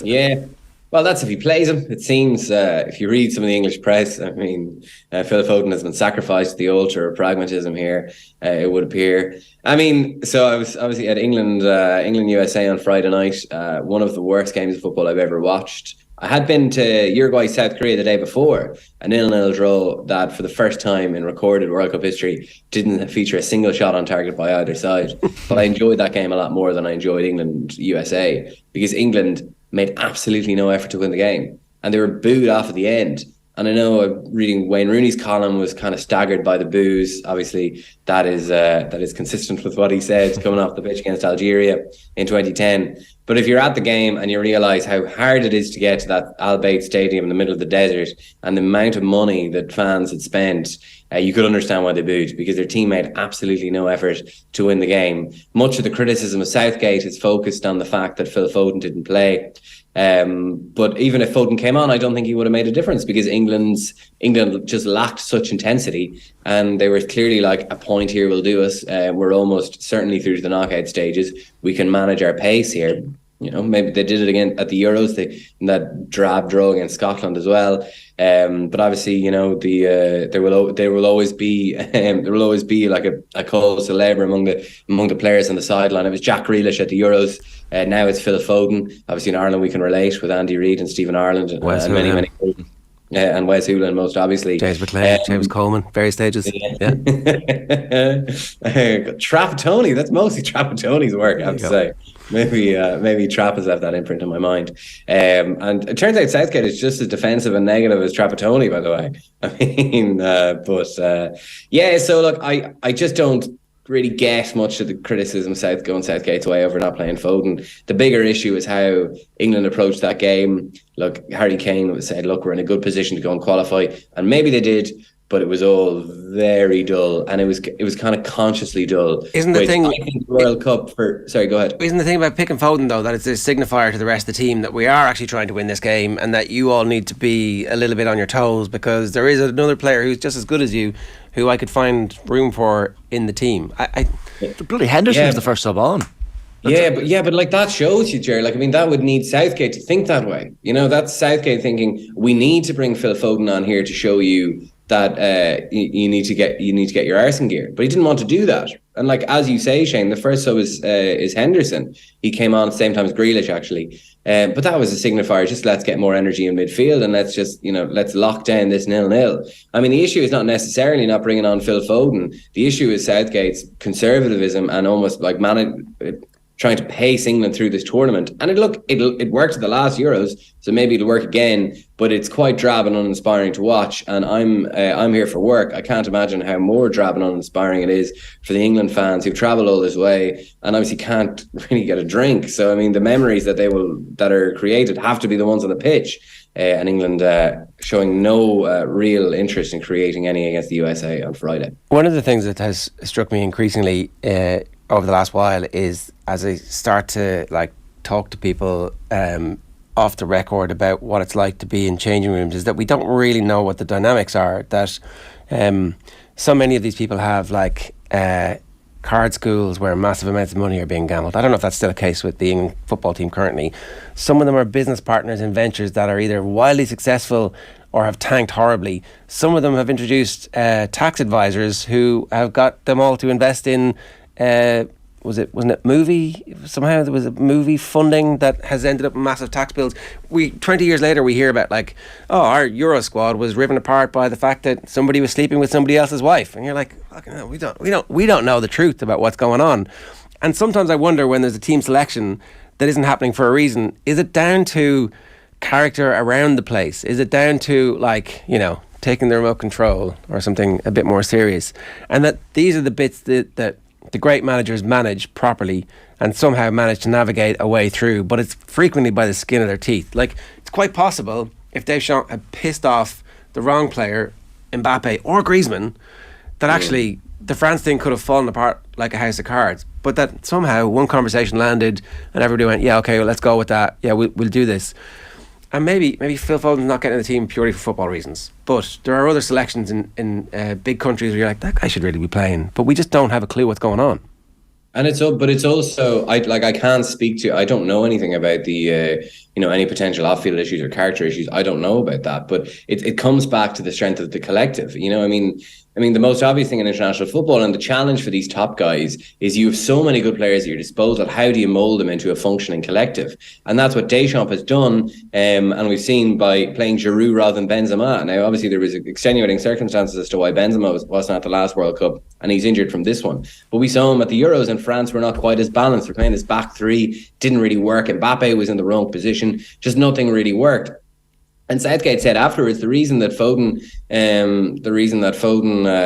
Yeah. Well, that's if he plays him. It seems, if you read some of the English press, I mean, Phil Foden has been sacrificed to the altar of pragmatism here, it would appear. I mean, so I was obviously at England-USA on Friday night, one of the worst games of football I've ever watched. I had been to Uruguay, South Korea the day before, a 0-0 draw that for the first time in recorded World Cup history didn't feature a single shot on target by either side. But I enjoyed that game a lot more than I enjoyed England-USA, because England made absolutely no effort to win the game. And they were booed off at the end. And I know reading Wayne Rooney's column was kind of staggered by the boos. Obviously, that is consistent with what he said coming off the pitch against Algeria in 2010. But if you're at the game and you realise how hard it is to get to that Al Bayt Stadium in the middle of the desert and the amount of money that fans had spent, you could understand why they booed, because their team made absolutely no effort to win the game. Much of the criticism of Southgate is focused on the fact that Phil Foden didn't play. But even if Foden came on, I don't think he would have made a difference, because England just lacked such intensity, and they were clearly like, a point here will do us. We're almost certainly through to the knockout stages. We can manage our pace here. You know, maybe they did it again at the Euros, in that drab draw against Scotland as well. But obviously, you know, there will always be like a cause célèbre among the players on the sideline. It was Jack Grealish at the Euros. Now it's Phil Foden. Obviously in Ireland we can relate with Andy Reid and Stephen Ireland and many. And Wes Hoolahan, most obviously. James McLean, James Coleman, various stages. Yeah. Trapattoni, that's mostly Trapattoni's work, I have to say. Maybe Trapp has left that imprint in my mind. And it turns out Southgate is just as defensive and negative as Trapattoni, by the way. I mean, so look, I just don't really get much of the criticism of going Southgate's way over not playing Foden. The bigger issue is how England approached that game. Look, Harry Kane said, look, we're in a good position to go and qualify, and maybe they did, but it was all very dull, and it was kind of consciously dull. Isn't the thing, I think the World Cup sorry, go ahead. Isn't the thing about picking Foden, though, that it's a signifier to the rest of the team that we are actually trying to win this game, and that you all need to be a little bit on your toes, because there is another player who's just as good as you, who I could find room for in the team. Bloody Henderson was the first sub on. But like, that shows you, Ger. Like, I mean, that would need Southgate to think that way. You know, that's Southgate thinking, we need to bring Phil Foden on here to show you that you need to get your arse in gear. But he didn't want to do that. And like, as you say, Shane, the first sub is Henderson. He came on at the same time as Grealish, actually. But that was a signifier. Just let's get more energy in midfield, and let's lock down this 0-0. I mean, the issue is not necessarily not bringing on Phil Foden. The issue is Southgate's conservatism and almost like trying to pace England through this tournament. And it worked at the last Euros, so maybe it'll work again, but it's quite drab and uninspiring to watch. And I'm here for work. I can't imagine how more drab and uninspiring it is for the England fans who've travelled all this way and obviously can't really get a drink. So I mean, the memories that are created have to be the ones on the pitch. And England showing no real interest in creating any against the USA on Friday. One of the things that has struck me increasingly over the last while is, as I start to talk to people off the record about what it's like to be in changing rooms, is that we don't really know what the dynamics are. That so many of these people have card schools where massive amounts of money are being gambled. I don't know if that's still the case with the England football team currently. Some of them are business partners in ventures that are either wildly successful or have tanked horribly. Some of them have introduced tax advisors who have got them all to invest in wasn't it movie? Somehow there was a movie funding that has ended up in massive tax bills. 20 years later we hear about our Euro squad was riven apart by the fact that somebody was sleeping with somebody else's wife, and you're like, we don't know the truth about what's going on. And sometimes I wonder, when there's a team selection that isn't happening for a reason, is it down to character around the place? Is it down to taking the remote control or something a bit more serious? And that these are the bits that the great managers manage properly and somehow manage to navigate a way through, but it's frequently by the skin of their teeth. Like, it's quite possible if Deschamps had pissed off the wrong player, Mbappe or Griezmann, that actually the France thing could have fallen apart like a house of cards, but that somehow one conversation landed and everybody went, yeah, okay, well, let's go with that. Yeah, we'll do this. And maybe Phil Foden's not getting in the team purely for football reasons, but there are other selections in big countries where you're like, that guy should really be playing, but we just don't have a clue what's going on. And it's also I can't speak to, I don't know anything about the any potential off-field issues or character issues. I don't know about that, but it comes back to the strength of the collective. I mean, the most obvious thing in international football, and the challenge for these top guys, is you have so many good players at your disposal. How do you mould them into a functioning collective? And that's what Deschamps has done. And we've seen by playing Giroud rather than Benzema. Now, obviously, there was extenuating circumstances as to why Benzema wasn't at the last World Cup, and he's injured from this one. But we saw him at the Euros, and France were not quite as balanced. They're playing this back three, didn't really work. Mbappe was in the wrong position. Just nothing really worked. And Southgate said afterwards the reason that Foden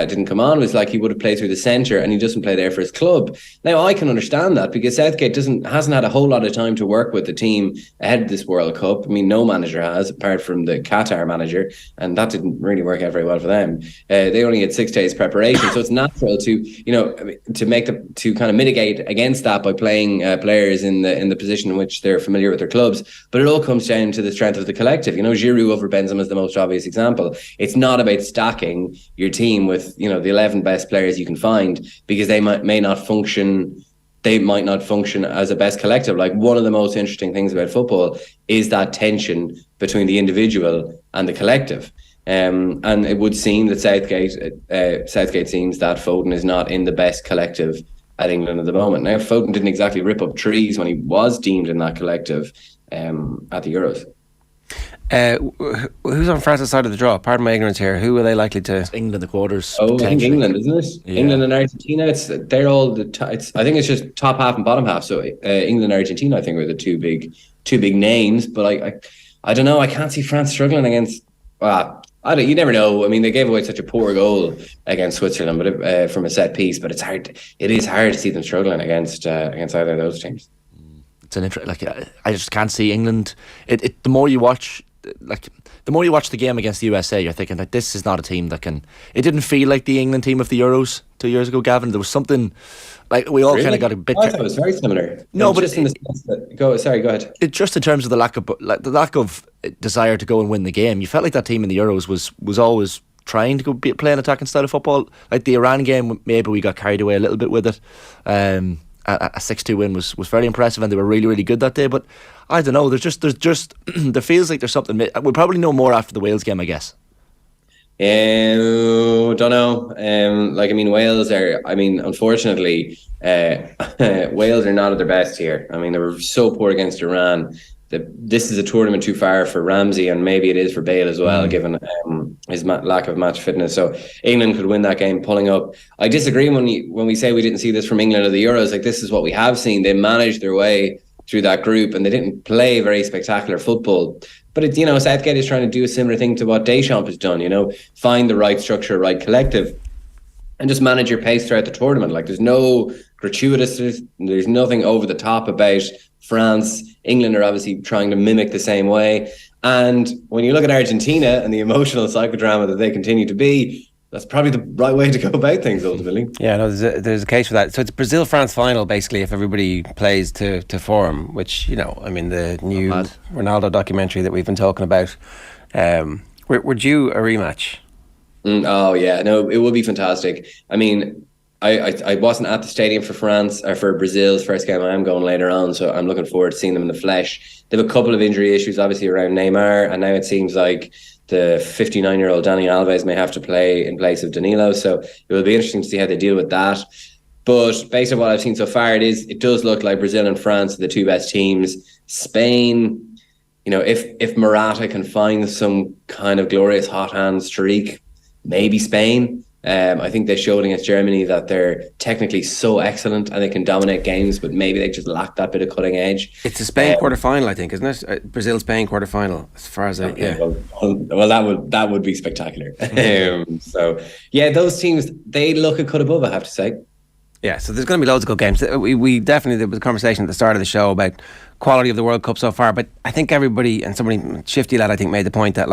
didn't come on was like he would have played through the centre and he doesn't play there for his club. Now I can understand that because Southgate hasn't had a whole lot of time to work with the team ahead of this World Cup. I mean, no manager has, apart from the Qatar manager, and that didn't really work out very well for them. They only had 6 days preparation, so it's natural to kind of mitigate against that by playing players in the position in which they're familiar with their clubs. But it all comes down to the strength of the collective. Giroud over Benzema is the most obvious example. It's not about stacking your team with the 11 best players you can find, because they might not function as a best collective. Like, one of the most interesting things about football is that tension between the individual and the collective. And it would seem that Southgate seems that Foden is not in the best collective at England at the moment. Now, Foden didn't exactly rip up trees when he was deemed in that collective at the Euros. Who's on France's side of the draw? Pardon my ignorance here. Who are they likely to? It's England, the quarters. Oh, I think England, isn't it? Yeah. England and Argentina. They're all I think it's just top half and bottom half. So England and Argentina, I think, are the two big names. But I don't know. I can't see France struggling against. You never know. I mean, they gave away such a poor goal against Switzerland, but from a set piece. But it is hard to see them struggling against either of those teams. It's an I just can't see England. The more you watch the game against the USA, you're thinking that this is not a team that can. It didn't feel like the England team of the Euros 2 years ago, Gavin. There was something like we all kind of got a bit. I thought it was very similar. No, but just in the sense that go ahead. It just in terms of the lack of desire to go and win the game. You felt like that team in the Euros was always trying to go play an attacking style of football. Like the Iran game, maybe we got carried away a little bit with it. A 6-2 win was very impressive, and they were really, really good that day. But I don't know. There feels like there's something. We'll probably know more after the Wales game, I guess. Don't know. Wales are. Unfortunately, Wales are not at their best here. I mean, they were so poor against Iran. This is a tournament too far for Ramsey, and maybe it is for Bale as well, given his lack of match fitness. So England could win that game pulling up. I disagree when we say we didn't see this from England at the Euros. Like, this is what we have seen. They managed their way through that group, and they didn't play very spectacular football. But Southgate is trying to do a similar thing to what Deschamps has done. Find the right structure, right collective, and just manage your pace throughout the tournament. Like, there's no gratuitousness, there's nothing over the top about France. England are obviously trying to mimic the same way. And when you look at Argentina and the emotional psychodrama that they continue to be, that's probably the right way to go about things ultimately. Yeah, no, there's a case for that. So it's Brazil-France final, basically, if everybody plays to form, which, the new Ronaldo documentary that we've been talking about. We're due a rematch. Oh, yeah. No, it would be fantastic. I mean, I wasn't at the stadium for France or for Brazil's first game. I am going later on, so I'm looking forward to seeing them in the flesh. They have a couple of injury issues, obviously, around Neymar, and now it seems like the 59-year-old Dani Alves may have to play in place of Danilo, so it will be interesting to see how they deal with that. But based on what I've seen so far, it does look like Brazil and France are the two best teams. Spain, if Morata can find some kind of glorious hot hand streak, maybe Spain. I think they showed against Germany that they're technically so excellent and they can dominate games, but maybe they just lack that bit of cutting edge. It's a Spain quarter-final, I think, isn't it? Brazil-Spain quarter-final, as far as Well, that would be spectacular. So, yeah, those teams, they look a cut above, I have to say. Yeah, so there's going to be loads of good games. We definitely, there was a conversation at the start of the show about quality of the World Cup so far, but I think everybody, and somebody, Shifty Lad, I think, made the point that,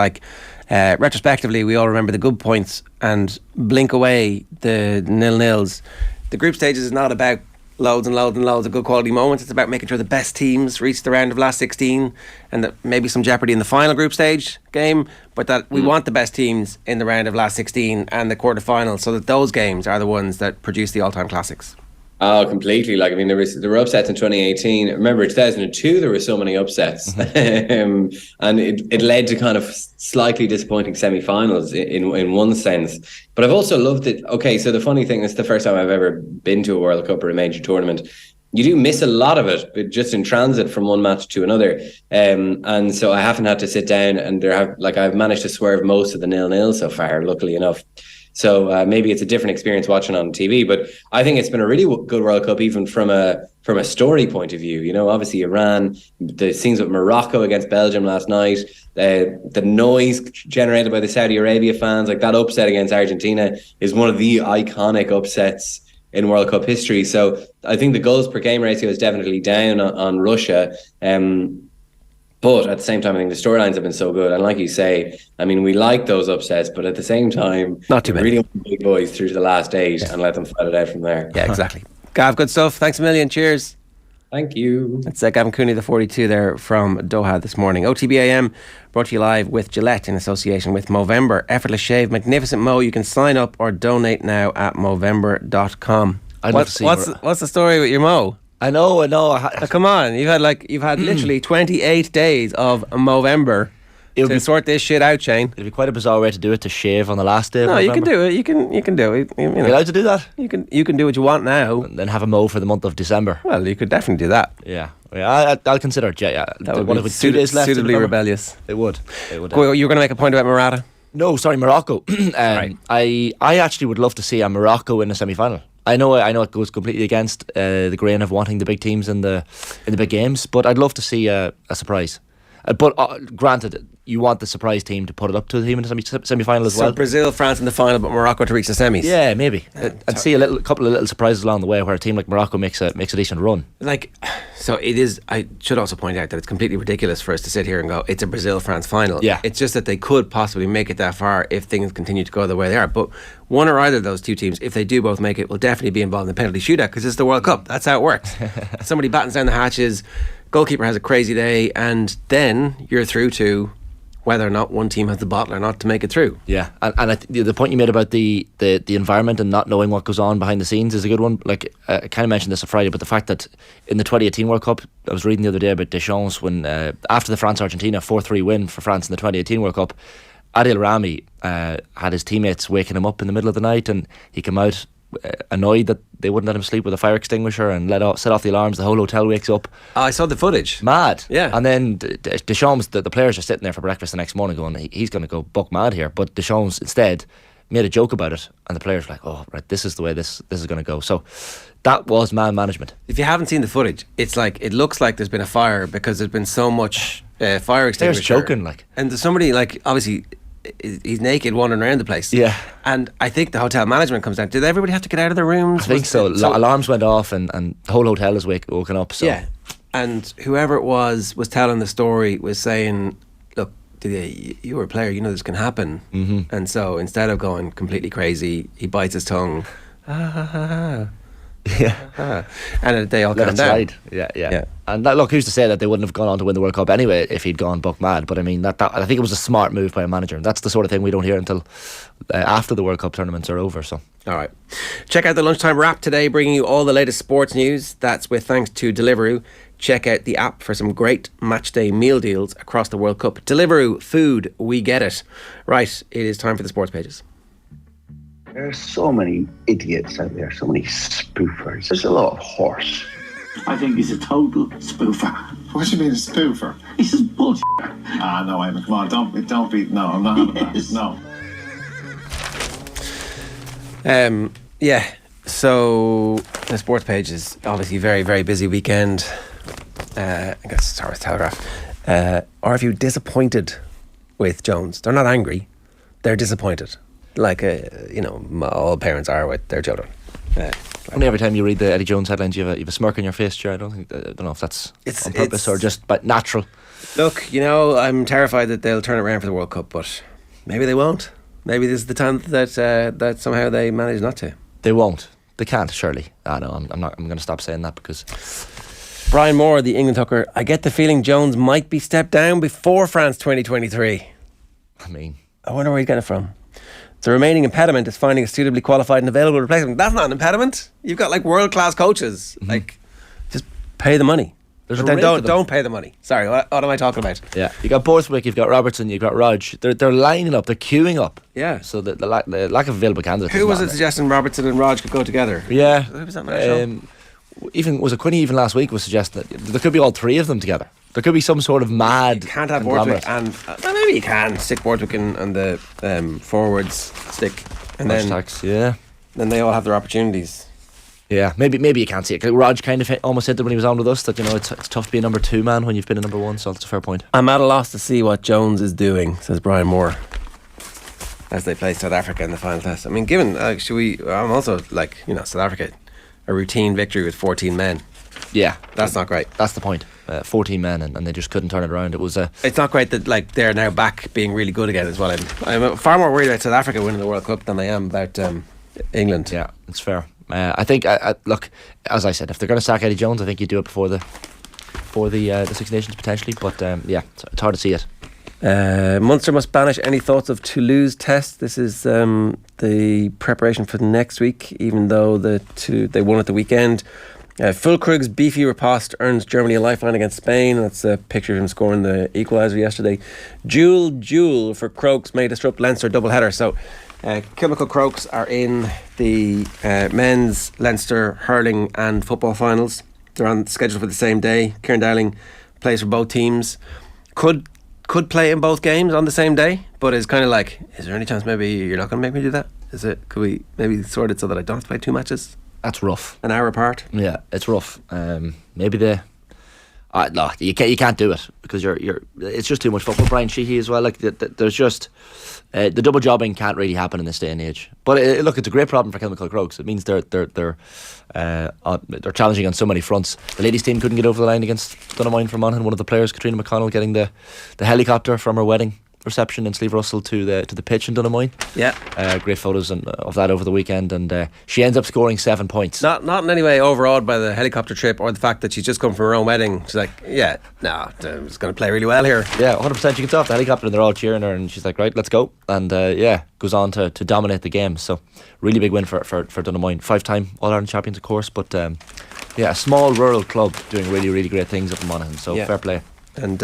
retrospectively, we all remember the good points and blink away the nil-nils. The group stages is not about loads and loads and loads of good quality moments. It's about making sure the best teams reach the round of last 16 and that maybe some jeopardy in the final group stage game, but that we want the best teams in the round of last 16 and the quarterfinals, so that those games are the ones that produce the all-time classics. Oh, completely. There were upsets in 2018. Remember, 2002, there were so many upsets. And it led to kind of slightly disappointing semi-finals in one sense. But I've also loved it. Okay, so the funny thing, it's the first time I've ever been to a World Cup or a major tournament. You do miss a lot of it, just in transit from one match to another. And so I haven't had to sit down and I've managed to swerve most of the nil-nil so far, luckily enough. So maybe it's a different experience watching on TV. But I think it's been a really good World Cup, even from a story point of view. You know, obviously Iran, the scenes with Morocco against Belgium last night, the noise generated by the Saudi Arabia fans, like that upset against Argentina is one of the iconic upsets in World Cup history. So I think the goals per game ratio is definitely down on Russia. But at the same time, I think the storylines have been so good. And like you say, I mean, we like those upsets, but at the same time, not too many. Really want the big boys through to the last 8 and let them fight it out from there. Yeah, exactly. Gav, good stuff. Thanks a million. Cheers. Thank you. It's Gavin Cooney, the 42 there from Doha this morning. OTB AM brought to you live with Gillette in association with Movember. Effortless shave, magnificent mo. You can sign up or donate now at Movember.com. What's the story with your mo? I know. Come on, you've had literally 28 days of Movember to sort this shit out, Shane. It'd be quite a bizarre way to do it, to shave on the last day of No, November. you can do it. You can do it. You know. You're allowed to do that? You can do what you want now. And then have a mow for the month of December. Well, you could definitely do that. Yeah. I'll consider it. Yeah. That would be 2 days left. Suitably rebellious. It would. You were going to make a point about Morata? No, sorry, Morocco. Right. I actually would love to see a Morocco in a semi-final. I know it goes completely against the grain of wanting the big teams in the big games, but I'd love to see a surprise. But granted, you want the surprise team to put it up to the team in the semi-final as well. So Brazil, France in the final, but Morocco to reach the semis. Yeah, maybe. I'd see a couple of little surprises along the way where a team like Morocco makes a decent run. So it is. I should also point out that it's completely ridiculous for us to sit here and go, it's a Brazil-France final. Yeah. It's just that they could possibly make it that far if things continue to go the way they are. But one or either of those two teams, if they do both make it, will definitely be involved in the penalty shootout because it's the World Cup. That's how it works. Somebody battens down the hatches, goalkeeper has a crazy day, and then you're through to whether or not one team has the bottle or not to make it through. Yeah, and the point you made about the environment and not knowing what goes on behind the scenes is a good one. Like I kind of mentioned this on Friday, but the fact that in the 2018 World Cup, I was reading the other day about Deschamps when after the France-Argentina 4-3 win for France in the 2018 World Cup, Adil Rami had his teammates waking him up in the middle of the night, and he came out annoyed that they wouldn't let him sleep with a fire extinguisher and set off the alarms. The whole hotel wakes up. I saw the footage. Mad. Yeah. And then Deschamps, the players are sitting there for breakfast the next morning going, he's going to go buck mad here. But Deschamps instead made a joke about it, and the players were like, oh, right, this is the way this is going to go. So that was man management. If you haven't seen the footage, it's like it looks like there's been a fire because there's been so much fire extinguisher. They're choking and there's somebody obviously he's naked wandering around the place. Yeah. And I think the hotel management comes down. Did everybody have to get out of their rooms? I think so. Alarms went off and the whole hotel is woken up. So. Yeah. And whoever it was telling the story was saying, look, you were a player, you know this can happen. Mm-hmm. And so instead of going completely crazy, he bites his tongue. Yeah. And they all calm down. Right. Yeah. And look, who's to say that they wouldn't have gone on to win the World Cup anyway if he'd gone buck mad? But I mean, that I think it was a smart move by a manager. That's the sort of thing we don't hear until after the World Cup tournaments are over. So, all right. Check out the Lunchtime Wrap today, bringing you all the latest sports news. That's with thanks to Deliveroo. Check out the app for some great matchday meal deals across the World Cup. Deliveroo, food, we get it. Right, it is time for the sports pages. There are so many idiots out there, so many spoofers. There's a lot of horse. I think he's a total spoofer. What do you mean a spoofer? He's just bullshit. No, Eamon, come on, don't be. No, I'm not having that. No. Yeah. So the sports page is obviously very, very busy weekend. I guess start with Telegraph. Are you disappointed with Jones? They're not angry. They're disappointed. Like, all parents are with their children. Only every time you read the Eddie Jones headlines, you have a smirk on your face, Ger. I don't know if that's on purpose or just natural. Look, I'm terrified that they'll turn it around for the World Cup, but maybe they won't. Maybe this is the time that somehow they manage not to. They won't. They can't, surely. No, I'm not. I'm going to stop saying that because Brian Moore, the England hooker, I get the feeling Jones might be stepped down before France 2023. I wonder where he's getting it from. The remaining impediment is finding a suitably qualified and available replacement. That's not an impediment. You've got world-class coaches. Mm-hmm. Just pay the money. But then don't pay the money. Sorry, what am I talking about? Yeah, you got Borthwick, you've got Robertson, you've got Rog. They're lining up, they're queuing up. Yeah. So the lack of available candidates. Who was it suggesting Robertson and Rog could go together? Yeah. Who was that man? Was it Quinny even last week was suggesting that there could be all three of them together. There could be some sort of mad. You can't have Borthwick and maybe you can stick Borthwick and the forwards stick And then they all have their opportunities. Yeah, maybe you can't see it. Raj kind of almost hit it when he was on with us that it's tough to be a number 2 man when you've been a number 1. So that's a fair point. I'm at a loss to see what Jones is doing, says Brian Moore, as they play South Africa in the final test. I mean, given I'm also South Africa, a routine victory with 14 men. Yeah, that's not great. That's the point. 14 men and they just couldn't turn it around. It was it's not great that they're now back being really good again as well. I'm far more worried about South Africa winning the World Cup than I am about England. Yeah, it's fair. I think look, as I said, if they're going to sack Eddie Jones, I think you do it before the Six Nations potentially. But it's hard to see it. Munster must banish any thoughts of Toulouse test. This is the preparation for next week, even though they won at the weekend. Fulkrug's beefy riposte earns Germany a lifeline against Spain. That's a picture of him scoring the equaliser yesterday. Duel for Crokes may disrupt Leinster doubleheader. So Kilmacud Crokes are in the men's Leinster hurling and football finals. They're on schedule for the same day. Kieran Dowling plays for both teams. Could play in both games on the same day, but it's kind of like, is there any chance maybe you're not going to make me do that? Could we maybe sort it so that I don't have to play 2 matches? That's rough. An hour apart. Yeah, it's rough. Maybe no, you can't do it because it's just too much football. Brian Sheehy as well. There's just the double jobbing can't really happen in this day and age. But look, it's a great problem for Kilmacud Crokes. It means they're challenging on so many fronts. The ladies team couldn't get over the line against Donaghmoyne for Monaghan. One of the players, Katrina McConnell, getting the helicopter from her wedding reception in Slieve Russell to the pitch in Donaghmoyne. Yeah, great photos of that over the weekend, and she ends up scoring 7 points. Not in any way overawed by the helicopter trip or the fact that she's just come from her own wedding. She's like, I'm just going to play really well here. Yeah, 100%. She gets off the helicopter and they're all cheering her, and she's like, right, let's go. And goes on to dominate the game. So really big win for Donaghmoyne. 5-time All-Ireland champions, of course, but a small rural club doing really, really great things up in Monaghan. So fair play. And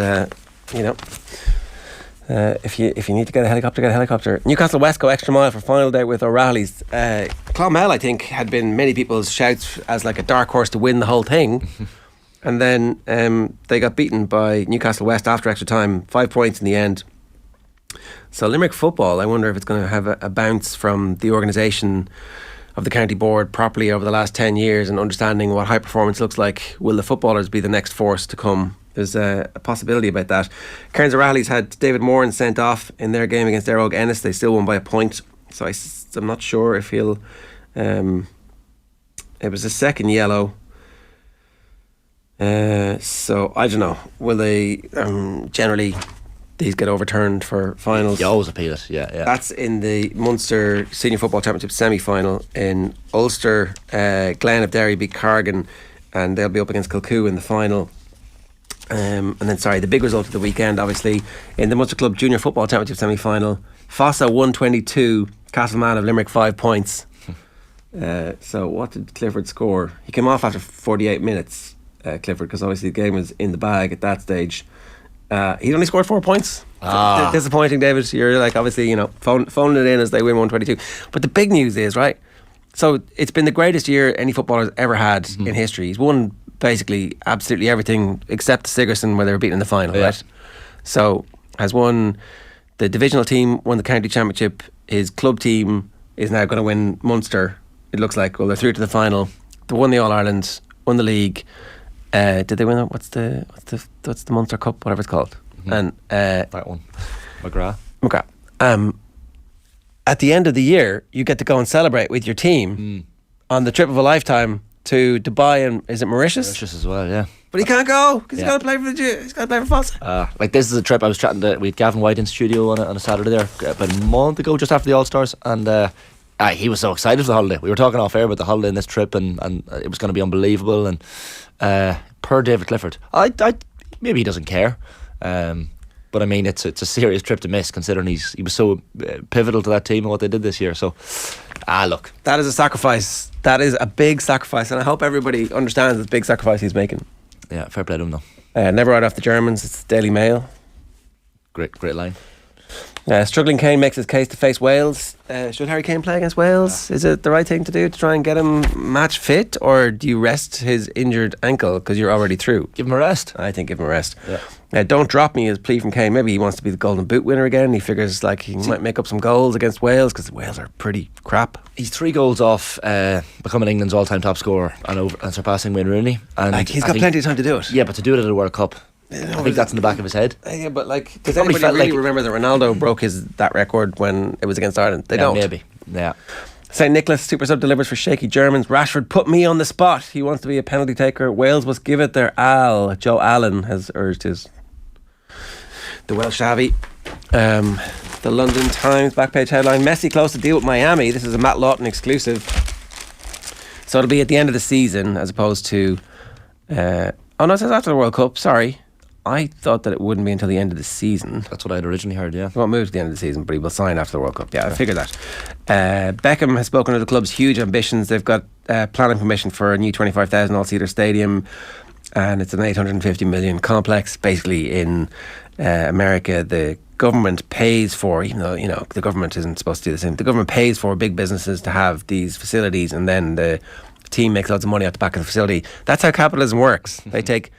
if you need to get a helicopter, get a helicopter. Newcastle West go extra mile for final day with O'Reilly's. Clonmel, I think, had been many people's shouts as like a dark horse to win the whole thing. And then they got beaten by Newcastle West after extra time, 5 points in the end. So Limerick football, I wonder if it's going to have a bounce from the organisation of the county board properly over the last 10 years and understanding what high performance looks like. Will the footballers be the next force to come? There's a possibility about that. Cairns O'Reilly's had David Moran sent off in their game against Airog Ennis. They still won by a point. So I'm not sure if he'll... it was a second yellow. So I don't know. Will they... generally, these get overturned for finals. You always appeal it, yeah. That's in the Munster Senior Football Championship semi-final. In Ulster, Glen of Derry beat Cargan, and they'll be up against Kilcoo in the final. And then, the big result of the weekend, obviously, in the Munster Club Junior Football Championship semi-final, Fossa 122, Castleman of Limerick 5 points. So what did Clifford score? He came off after 48 minutes, Clifford, because obviously the game was in the bag at that stage. He'd only scored 4 points. Disappointing, David. You're obviously, phoning it in as they win 122. But the big news is, right, so it's been the greatest year any footballer's ever had in history. He's won basically absolutely everything except Sigerson, where they were beaten in the final, right? So has won the divisional team, won the county championship. His club team is now going to win Munster. It looks like. Well, they're through to the final. They won the All Ireland, won the league. Did they win? What's the Munster Cup? Whatever it's called. And that one, McGrath. At the end of the year, you get to go and celebrate with your team on the trip of a lifetime to Dubai and is it Mauritius? Mauritius as well, yeah. But he can't go because he's got to play for he's got to play for Fossa. This is a trip I was chatting to with Gavin White in studio on a Saturday there about a month ago, just after the All Stars, and he was so excited for the holiday. We were talking off air about the holiday in this trip, and it was going to be unbelievable. And per David Clifford, I maybe he doesn't care. But I mean, it's a serious trip to miss, considering he was so pivotal to that team and what they did this year. So, look, that is a sacrifice. That is a big sacrifice, and I hope everybody understands the big sacrifice he's making. Yeah, fair play to him though. Never write off the Germans. It's the Daily Mail. Great line. Struggling Kane makes his case to face Wales. Should Harry Kane play against Wales? Is it the right thing to do to try and get him match fit, or do you rest his injured ankle because you're already through? Give him a rest. I think give him a rest. Don't drop me is a plea from Kane. Maybe he wants to be the Golden Boot winner again. He figures like he might make up some goals against Wales because Wales are pretty crap. He's 3 goals off becoming England's all-time top scorer and surpassing Wayne Rooney. And like, he's got plenty of time to do it. Yeah, but to do it at a World Cup, I think that's in the back of his head. Yeah, but like, does anybody really remember that Ronaldo broke that record when it was against Ireland? They don't. Maybe. Yeah. St. Nicholas, super sub delivers for shaky Germans. Rashford put me on the spot. He wants to be a penalty taker. Wales must give it their all. Joe Allen has urged the Welsh Savvy. The London Times back page headline: Messi close to deal with Miami. This is a Matt Lawton exclusive. So it'll be at the end of the season as opposed to oh no, it says after the World Cup. Sorry, I thought that it wouldn't be until the end of the season. That's what I'd originally heard. Yeah, he won't move to the end of the season, but he will sign after the World Cup. Yeah, I figured that. Beckham has spoken of the club's huge ambitions. They've got planning permission for a new 25,000 all-seater stadium, and it's an 850 million complex. Basically, in America, the government pays for, even though the government isn't supposed to do the same, the government pays for big businesses to have these facilities, and then the team makes lots of money out the back of the facility. That's how capitalism works. They take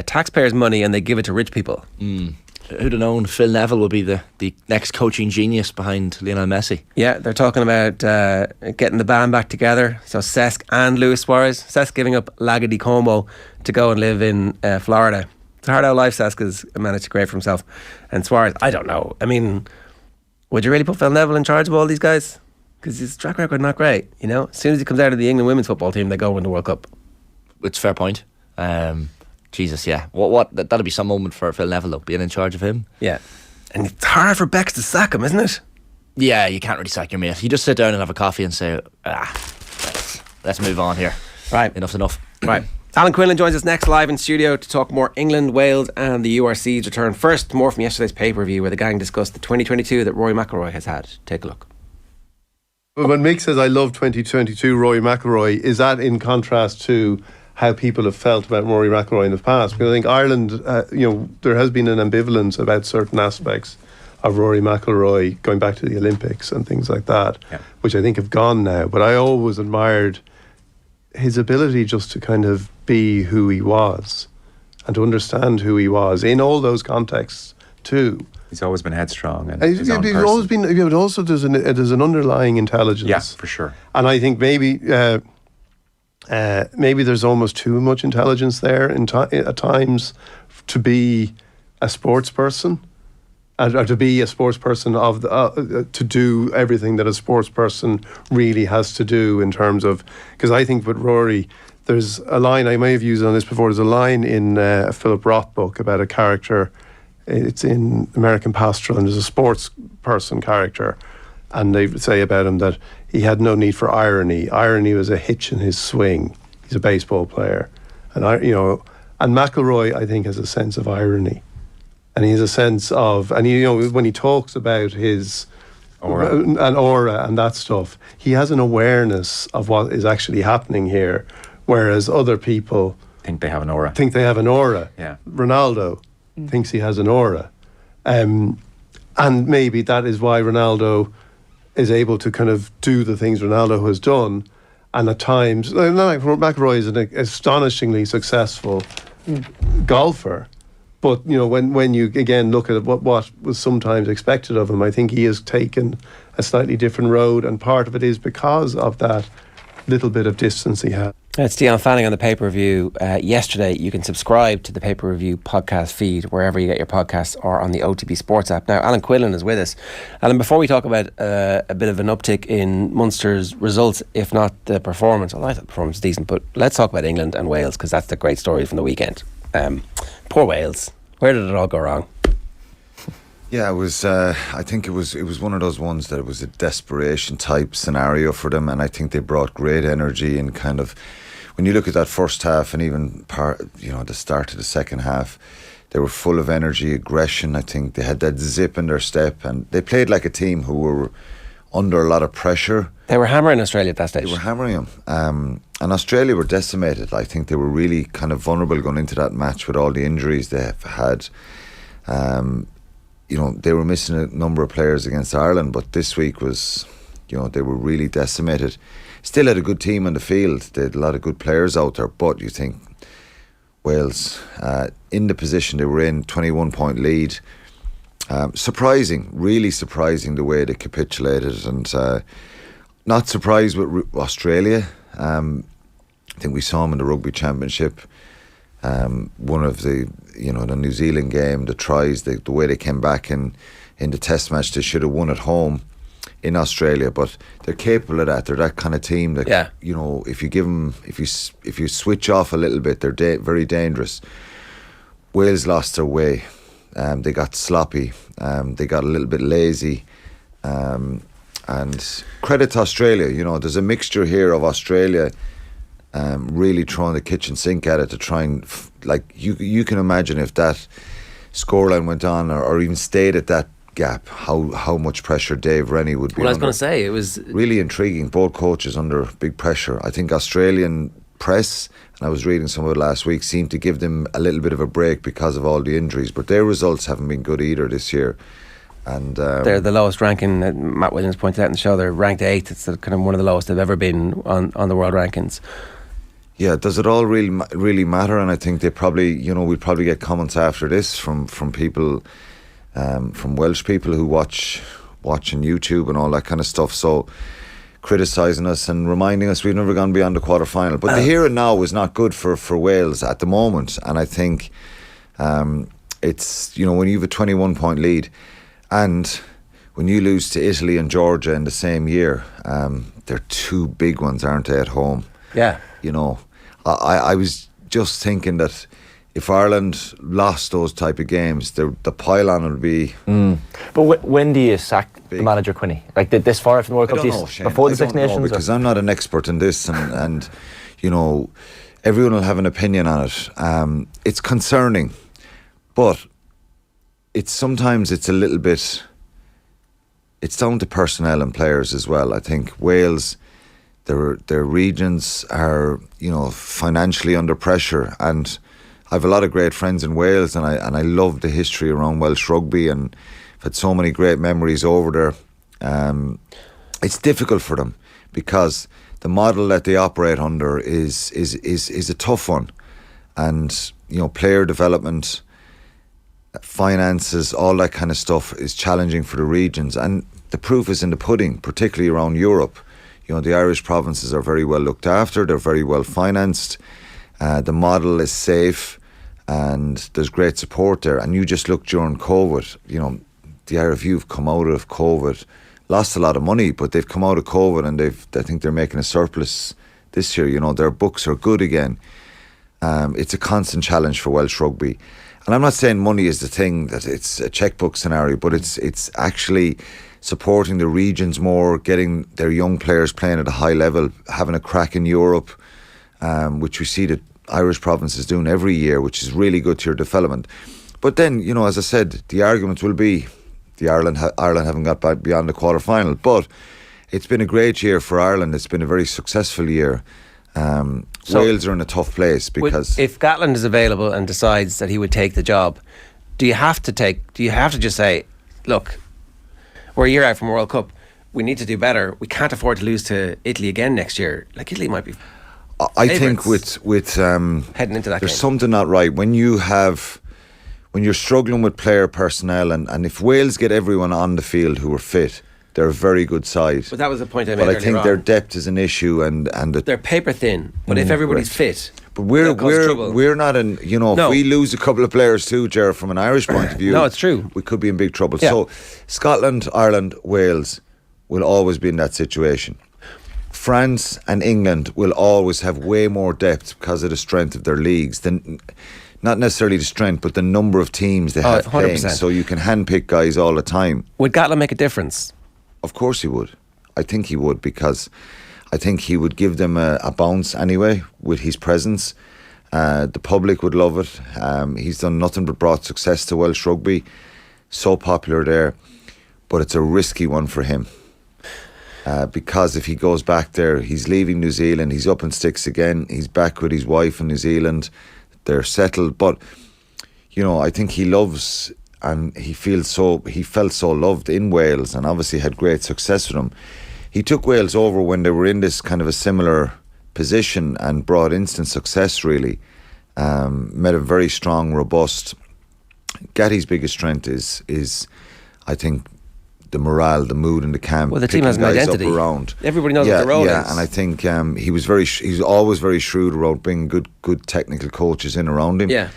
taxpayers' money and they give it to rich people. Who'd have known Phil Neville will be the next coaching genius behind Lionel Messi? Yeah, they're talking about getting the band back together. So Cesc and Luis Suarez. Cesc giving up Lago di Como to go and live in Florida. It's a hard out life Cesc has managed to create for himself. And Suarez, I don't know. I mean, would you really put Phil Neville in charge of all these guys? Because his track record not great. As soon as he comes out of the England women's football team, they go win the World Cup. It's a fair point. Jesus, yeah. That'll be some moment for Phil Neville, though, being in charge of him. Yeah. And it's hard for Bex to sack him, isn't it? Yeah, you can't really sack your mate. You just sit down and have a coffee and say, let's move on here. Right. Enough's enough. Right. Alan Quinlan joins us next live in studio to talk more England, Wales and the URC's return. First, more from yesterday's pay-per-view where the gang discussed the 2022 that Rory McIlroy has had. Take a look. When Mick says I love 2022 Rory McIlroy, is that in contrast to how people have felt about Rory McIlroy in the past? Because I think Ireland, there has been an ambivalence about certain aspects of Rory McIlroy going back to the Olympics and things like that, which I think have gone now. But I always admired his ability just to kind of be who he was and to understand who he was in all those contexts too. He's always been headstrong and he's always been, but also there's an underlying intelligence. Yeah, for sure. And I think maybe there's almost too much intelligence there at times to be a sports person, or to be a sports person to do everything that a sports person really has to do in terms of. Because I think with Rory, there's a line I may have used on this before. There's a line in a Philip Roth book about a character. It's in American Pastoral, and there's a sports person character, and they say about him that he had no need for irony. Irony was a hitch in his swing. He's a baseball player, and and McIlroy, I think, has a sense of irony, and he has a sense of, and when he talks about his aura and that stuff, he has an awareness of what is actually happening here, whereas other people think they have an aura. Yeah, Ronaldo thinks he has an aura, and maybe that is why Ronaldo is able to kind of do the things Ronaldo has done, and at times, McIlroy is an astonishingly successful golfer, but when you again look at what was sometimes expected of him, I think he has taken a slightly different road, and part of it is because of that little bit of distance he had. It's Dion Fanning on the pay-per-view. Yesterday, you can subscribe to the pay-per-view podcast feed wherever you get your podcasts or on the OTB Sports app. Now, Alan Quinlan is with us. Alan, before we talk about a bit of an uptick in Munster's results, if not the performance, I thought the performance was decent, but let's talk about England and Wales, because that's the great story from the weekend. Poor Wales. Where did it all go wrong? Yeah, it was. I think it was one of those ones that it was a desperation type scenario for them, and I think they brought great energy and kind of. When you look at that first half and even the start of the second half, they were full of energy, aggression. I think they had that zip in their step, and they played like a team who were under a lot of pressure. They were hammering Australia at that stage. They were hammering them. And Australia were decimated. I think they were really kind of vulnerable going into that match with all the injuries they have had. They were missing a number of players against Ireland, but this week was, they were really decimated. Still had a good team on the field. They had a lot of good players out there, but you think Wales in the position they were in, 21-point lead. Surprising, really surprising the way they capitulated, and not surprised with Australia. I think we saw them in the Rugby Championship. One of the New Zealand game, the tries, the way they came back in the Test match, they should have won at home in Australia, but they're capable of that. They're that kind of team that if you give them, if you switch off a little bit, they're very dangerous. Wales lost their way. They got sloppy. They got a little bit lazy. And credit to Australia. There's a mixture here of Australia really throwing the kitchen sink at it to try and you can imagine if that scoreline went on or even stayed at that gap, how much pressure Dave Rennie would be Well, I was under. going to say, it was Really intriguing. Both coaches under big pressure. I think Australian press, and I was reading some of it last week, seemed to give them a little bit of a break because of all the injuries, but their results haven't been good either this year. And they're the lowest ranking. Matt Williams pointed out in the show, they're ranked 8th. It's kind of one of the lowest they've ever been on the world rankings. Yeah, does it all really matter? And I think they probably, we'll probably get comments after this from people, from Welsh people who watch on YouTube and all that kind of stuff. So criticising us and reminding us we've never gone beyond the quarter-final. But the here and now is not good for Wales at the moment. And I think it's, when you have a 21-point lead and when you lose to Italy and Georgia in the same year, they're two big ones, aren't they, at home? Yeah. I was just thinking that if Ireland lost those type of games, the pile-on would be... But when do you sack the manager, Quinny? Like this far from the World Cup? I don't know, Shane. Before the I Six don't know, Nations? because I'm not an expert in this, and everyone will have an opinion on it. It's concerning, but sometimes it's a little bit... It's down to personnel and players as well. I think Wales... Their regions are, financially under pressure, and I have a lot of great friends in Wales, and I love the history around Welsh rugby, and I've had so many great memories over there. It's difficult for them because the model that they operate under is a tough one, and player development, finances, all that kind of stuff is challenging for the regions, and the proof is in the pudding, particularly around Europe. The Irish provinces are very well looked after, they're very well financed, the model is safe, and there's great support there. And you just look during COVID, the RFU have come out of COVID, lost a lot of money, but they've come out of COVID and I think they're making a surplus this year. Their books are good again. It's a constant challenge for Welsh rugby. And I'm not saying money is the thing, that it's a checkbook scenario, but it's actually supporting the regions more, getting their young players playing at a high level, having a crack in Europe, which we see the Irish provinces doing every year, which is really good to your development. But then, as I said, the argument will be Ireland haven't got back beyond the quarter-final. But it's been a great year for Ireland. It's been a very successful year. So Wales are in a tough place because... If Gatland is available and decides that he would take the job, do you have to just say, look, we're a year out from World Cup, we need to do better, we can't afford to lose to Italy again next year? Like, Italy might be I think with heading into that there's game. something not right when you're struggling with player personnel, and if Wales get everyone on the field who are fit, they're a very good side. But that was the point I made earlier But I think on. their depth is an issue, and they're paper thin, but if everybody's fit, but we're not in, if we lose a couple of players too, Ger, from an Irish point of view, no, it's true, we could be in big trouble. Yeah. So Scotland, Ireland, Wales will always be in that situation. France and England will always have way more depth because of the strength of their leagues, than not necessarily the strength, but the number of teams they have playing. So you can handpick guys all the time. Would Gatland make a difference? Of course he would. I think he would, because I think he would give them a bounce anyway with his presence. The public would love it. He's done nothing but brought success to Welsh rugby. So popular there. But it's a risky one for him. Because if he goes back there, he's leaving New Zealand, he's up in sticks again, he's back with his wife in New Zealand, they're settled. But, I think he loves... And he felt so loved in Wales, and obviously had great success with them. He took Wales over when they were in this kind of a similar position and brought instant success, really. Met a very strong, robust. Gatty's biggest strength is I think, the morale, the mood in the camp. Well, the team has an identity. Around. Everybody knows what the role is. Yeah, and I think he's always very shrewd around bringing good technical coaches in around him. Yeah.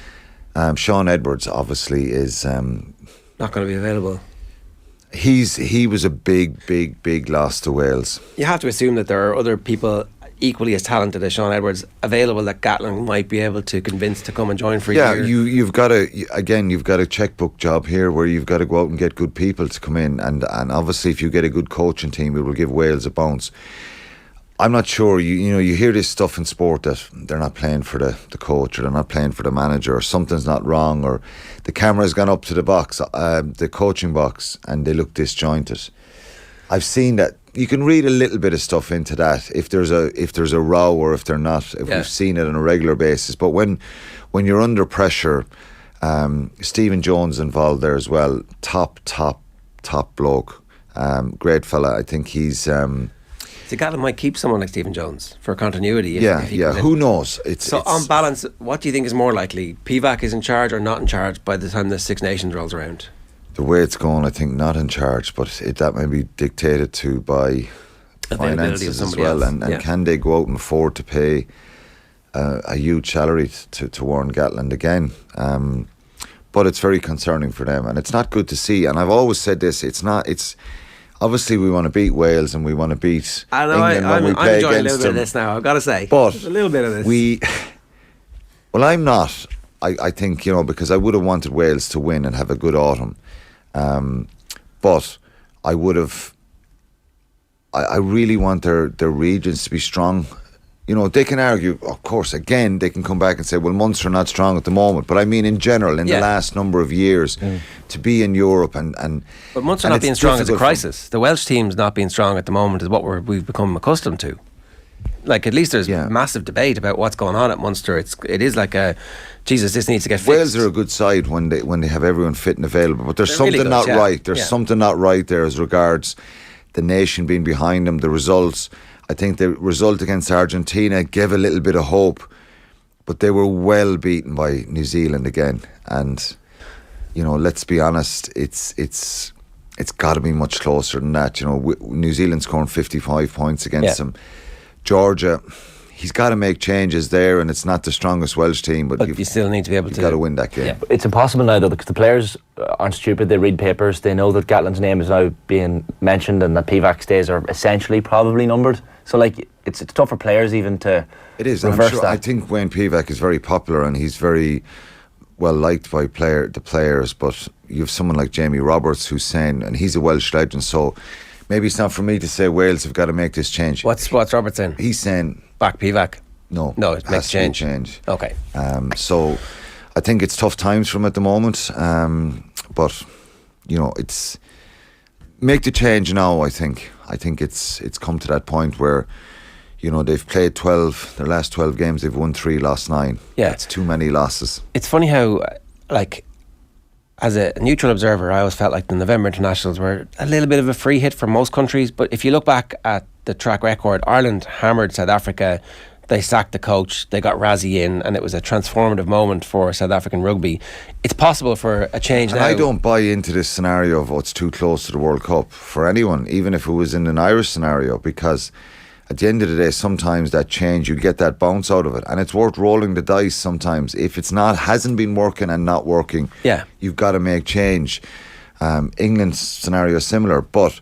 Sean Edwards obviously is not going to be available. He was a big loss to Wales. You have to assume that there are other people equally as talented as Sean Edwards available that Gatland might be able to convince to come and join for a year. You've got a checkbook job here where you've got to go out and get good people to come in, and obviously if you get a good coaching team, it will give Wales a bounce. I'm not sure. You hear this stuff in sport that they're not playing for the coach, or they're not playing for the manager, or something's not wrong, or the camera's gone up to the box, the coaching box, and they look disjointed. I've seen that. You can read a little bit of stuff into that if there's a row or if they're not. We've seen it on a regular basis, but when you're under pressure, Stephen Jones involved there as well. Top bloke, great fella. I think he's. So Gatland might keep someone like Stephen Jones for continuity. If who knows? On balance, what do you think is more likely? Pivac is in charge or not in charge by the time the Six Nations rolls around? The way it's going, I think not in charge, but that may be dictated to by finances as well. And can they go out and afford to pay a huge salary to Warren Gatland again? But it's very concerning for them, and it's not good to see. And I've always said this: it's obviously we want to beat Wales and we want to beat England when we play against them. I'm enjoying a little bit of this now, I've got to say. But a little bit of this. I'm not. I think, because I would have wanted Wales to win and have a good autumn. But I would have. I really want their regions to be strong. They can argue, of course. Again, they can come back and say, "Well, Munster are not strong at the moment." But I mean, in general, in the last number of years, to be in Europe and but Munster not being strong is a crisis. The Welsh team's not being strong at the moment is what we've become accustomed to. Like, at least there's massive debate about what's going on at Munster. It is like Jesus, this needs to get fixed. Wales are a good side when they have everyone fit and available, but there's something not right. There's something not right there as regards the nation being behind them, the results. I think the result against Argentina gave a little bit of hope, but they were well beaten by New Zealand again. And let's be honest, it's got to be much closer than that. New Zealand scoring 55 points against them. Georgia, he's got to make changes there, and it's not the strongest Welsh team, but you still need to be able to. You've got to win that game. Yeah. It's impossible now, though, because the players aren't stupid. They read papers. They know that Gatland's name is now being mentioned, and that Pivac's days are essentially probably numbered. So, it's tough for players even to. It is. Reverse that. I think Wayne Pivac is very popular, and he's very well liked by the players. But you have someone like Jamie Roberts who's saying, and he's a Welsh legend, so. Maybe it's not for me to say Wales have got to make this change. What's Robert saying? He's saying back Pivac. No, it makes change. Okay. So I think it's tough times for him at the moment. But it's make the change now. I think it's come to that point where they've played their last 12 games. They've won 3, lost 9. Yeah, it's too many losses. It's funny how as a neutral observer, I always felt like the November internationals were a little bit of a free hit for most countries. But if you look back at the track record, Ireland hammered South Africa. They sacked the coach. They got Razzie in, and it was a transformative moment for South African rugby. It's possible for a change now. I don't buy into this scenario of it's too close to the World Cup for anyone, even if it was in an Irish scenario, because at the end of the day, sometimes that change, you get that bounce out of it, and it's worth rolling the dice sometimes. If it's hasn't been working and not working, you've got to make change. England's scenario is similar, but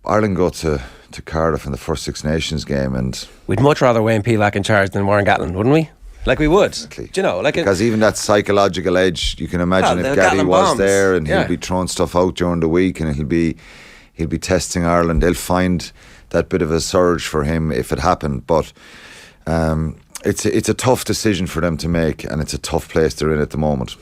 Ireland go to Cardiff in the first Six Nations game, and we'd much rather Wayne Pivac in charge than Warren Gatland, wouldn't we? Like we would. Exactly. Do you know? Because even that psychological edge, you can imagine if Gaddy was there and he'll be throwing stuff out during the week, and he'll be testing Ireland. They'll find that bit of a surge for him if it happened, but it's a tough decision for them to make, and it's a tough place they're in at the moment.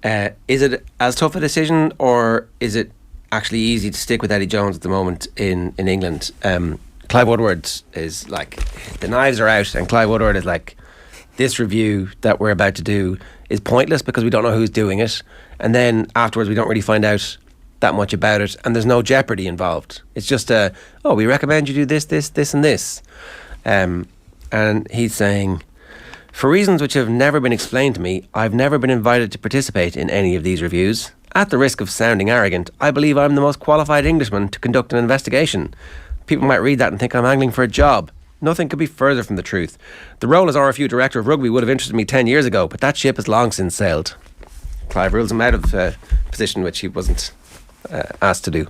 Is it as tough a decision, or is it actually easy to stick with Eddie Jones at the moment in England? Clive Woodward is like, the knives are out, and Clive Woodward is like, this review that we're about to do is pointless because we don't know who's doing it, and then afterwards we don't really find out that much about it, and there's no jeopardy involved. It's just we recommend you do this and this. And he's saying, For reasons which have never been explained to me, I've never been invited to participate in any of these reviews. At the risk of sounding arrogant, I believe I'm the most qualified Englishman to conduct an investigation. People might read that and think I'm angling for a job. Nothing could be further from the truth. The role as RFU Director of Rugby would have interested me 10 years ago, but that ship has long since sailed. Clive rules him out of a position which he wasn't asked to do.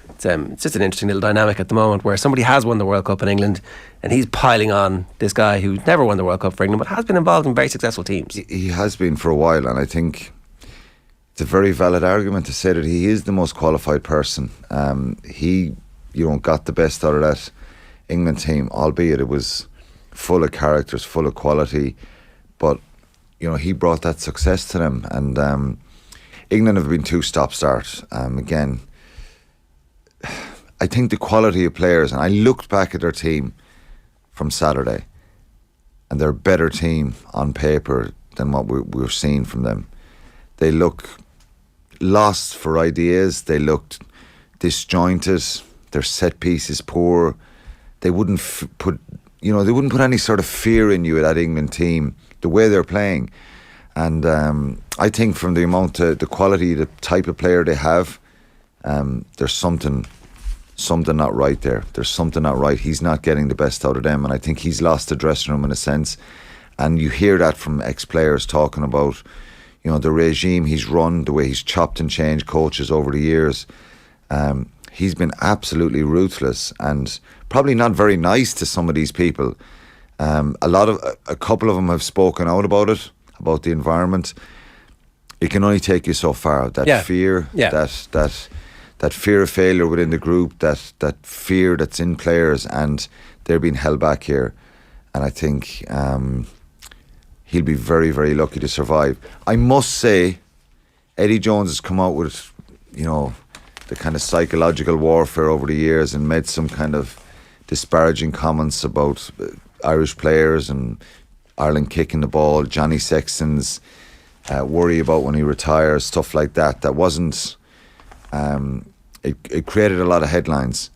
It's just an interesting little dynamic at the moment where somebody has won the World Cup in England and he's piling on this guy who's never won the World Cup for England but has been involved in very successful teams. He has been for a while, and I think it's a very valid argument to say that he is the most qualified person. He got the best out of that England team, albeit it was full of characters, full of quality, but he brought that success to them, and England have been too stop-start. Again, I think the quality of players, and I looked back at their team from Saturday, and they're a better team on paper than what we're seeing from them. They look lost for ideas, they looked disjointed, their set piece is poor. They wouldn't put any sort of fear in you at that England team, the way they're playing. And I think from the amount of the quality, the type of player they have, there's something not right there. There's something not right. He's not getting the best out of them, and I think he's lost the dressing room in a sense. And you hear that from ex-players talking about, the regime he's run, the way he's chopped and changed coaches over the years. He's been absolutely ruthless and probably not very nice to some of these people. A couple of them have spoken out about it, about the environment. It can only take you so far. That fear, that fear of failure within the group, that fear that's in players, and they're being held back here. And I think he'll be very, very lucky to survive. I must say, Eddie Jones has come out with, the kind of psychological warfare over the years and made some kind of disparaging comments about Irish players and Ireland kicking the ball, Johnny Sexton's worry about when he retires, stuff like that. That wasn't... It created a lot of headlines.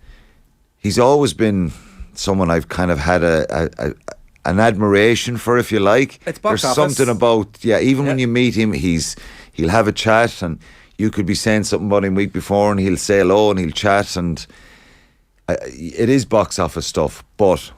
He's always been someone I've kind of had an admiration for, if you like. It's box There's office. something about, even when you meet him, he'll have a chat, and you could be saying something about him week before and he'll say hello and he'll chat, and it is box office stuff, but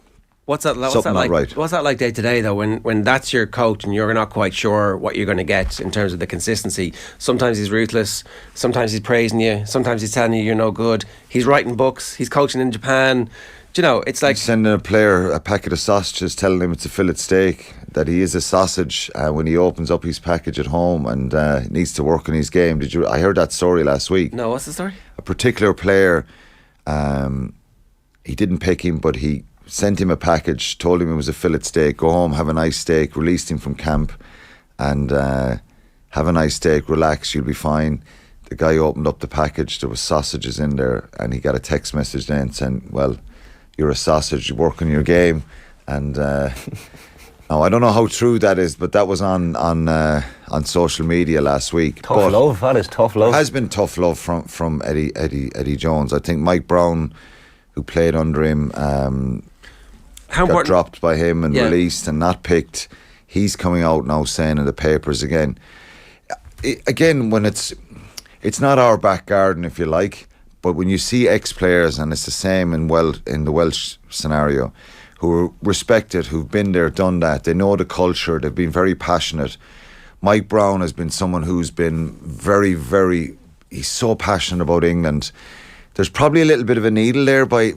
What's that like? Right. What's that like day to day though? When that's your coach and you're not quite sure what you're going to get in terms of the consistency. Sometimes he's ruthless. Sometimes he's praising you. Sometimes he's telling you you're no good. He's writing books. He's coaching in Japan. It's like he's sending a player a packet of sausages, telling him it's a fillet steak, that he is a sausage when he opens up his package at home, and needs to work on his game. I heard that story last week. No, what's the story? A particular player, he didn't pick him, but he sent him a package, told him it was a fillet steak, go home, have a nice steak, released him from camp, and have a nice steak, relax, you'll be fine. The guy opened up the package, there was sausages in there, and he got a text message then saying, well, you're a sausage, you work on your game. And now I don't know how true that is, but that was on social media last week. Tough love, that is tough love. It has been tough love from Eddie Jones. I think Mike Brown, who played under him, got dropped by him and released and not picked. He's coming out now saying in the papers again, when it's not our back garden, if you like, but when you see ex-players, and it's the same in the Welsh scenario, who are respected, who've been there, done that, they know the culture, they've been very passionate. Mike Brown has been someone who's been very, very, he's so passionate about England. There's probably a little bit of a needle there by,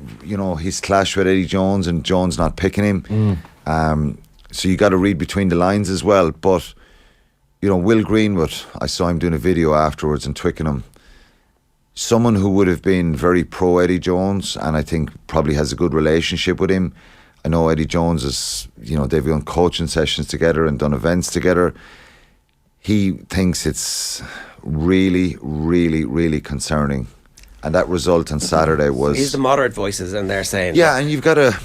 his clash with Eddie Jones and Jones not picking him. So you got to read between the lines as well. But, Will Greenwood, I saw him doing a video afterwards in Twickenham. Someone who would have been very pro Eddie Jones, and I think probably has a good relationship with him. I know Eddie Jones is, they've done coaching sessions together and done events together. He thinks it's really, really, really concerning. And that result on Saturday was... He's the moderate voices and they're saying... Yeah, and you've got to...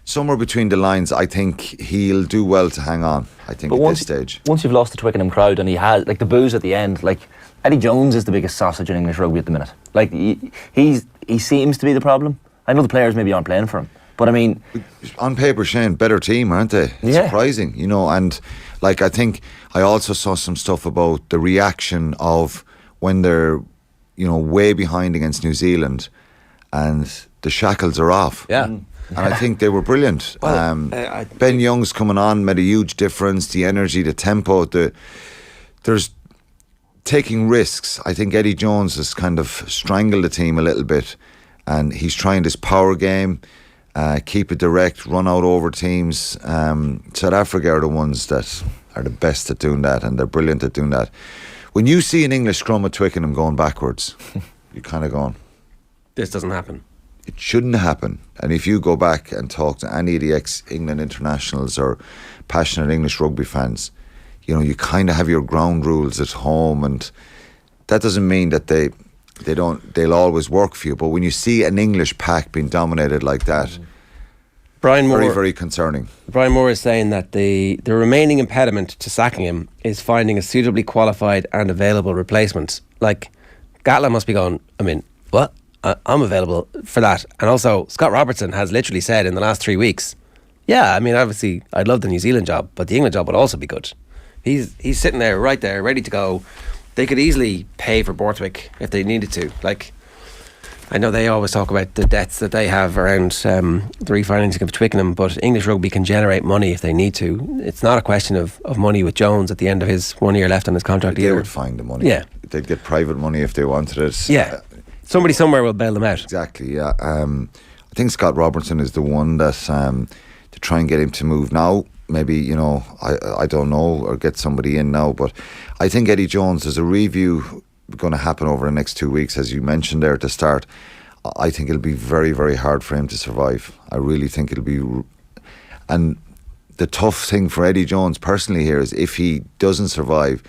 Somewhere between the lines, I think he'll do well to hang on, at this stage. Once you've lost the Twickenham crowd and he has, the boos at the end, Eddie Jones is the biggest sausage in English rugby at the minute. He seems to be the problem. I know the players maybe aren't playing for him, But I mean, on paper, Shane, better team, aren't they? It's surprising, you know. And like, I think I also saw some stuff about the reaction of when they're, you know, way behind against New Zealand, and the shackles are off. Yeah. And I think they were brilliant. Well, Ben Young's coming on, made a huge difference. The energy, the tempo, there's taking risks. I think Eddie Jones has kind of strangled the team a little bit, and he's trying this power game, keep it direct, run out over teams. South Africa are the ones that are the best at doing that, and they're brilliant at doing that. When you see an English scrum at Twickenham going backwards, you're kind of going, this doesn't happen. It shouldn't happen. And if you go back and talk to any of the ex-England internationals or passionate English rugby fans, you know, you kind of have your ground rules at home, and that doesn't mean that they'll always work for you. But when you see an English pack being dominated like that, Brian Moore, very, very concerning. Brian Moore is saying that the remaining impediment to sacking him is finding a suitably qualified and available replacement. Like, Gatland must be going, I mean, what? I'm available for that. And also, Scott Robertson has literally said in the last 3 weeks, yeah, I mean, obviously, I'd love the New Zealand job, but the England job would also be good. He's sitting there, right there, ready to go. They could easily pay for Borthwick if they needed to. Like, I know they always talk about the debts that they have around the refinancing of Twickenham, but English rugby can generate money if they need to. It's not a question of money with Jones at the end of his 1 year left on his contract either. They would find the money. Yeah. They'd get private money if they wanted it. Yeah. Somebody somewhere will bail them out. Exactly, yeah. I think Scott Robertson is the one that to try and get him to move now. Maybe, you know, I don't know, or get somebody in now. But I think Eddie Jones, there's a review going to happen over the next 2 weeks, as you mentioned there at the start. I think it'll be very, very hard for him to survive. I really think it'll be... And the tough thing for Eddie Jones personally here is if he doesn't survive,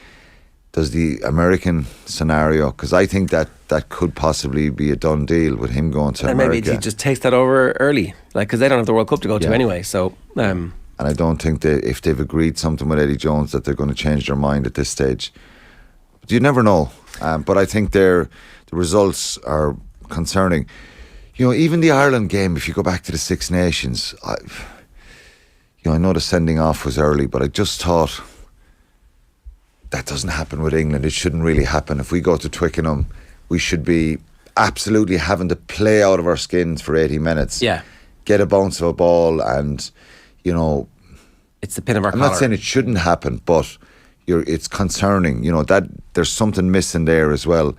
does the American scenario, because I think that could possibly be a done deal with him going to America. And maybe he just takes that over early, like, because they don't have the World Cup to go to anyway. So, and I don't think if they've agreed something with Eddie Jones that they're going to change their mind at this stage. But you never know. But I think the results are concerning. You know, even the Ireland game, if you go back to the Six Nations, I know the sending off was early, but I just thought that doesn't happen with England. It shouldn't really happen. If we go to Twickenham, we should be absolutely having to play out of our skins for 80 minutes. Yeah. Get a bounce of a ball, and, you know, it's the pin of our collar. collar. I'm not saying it shouldn't happen, but it's concerning. You know, that there's something missing there as well.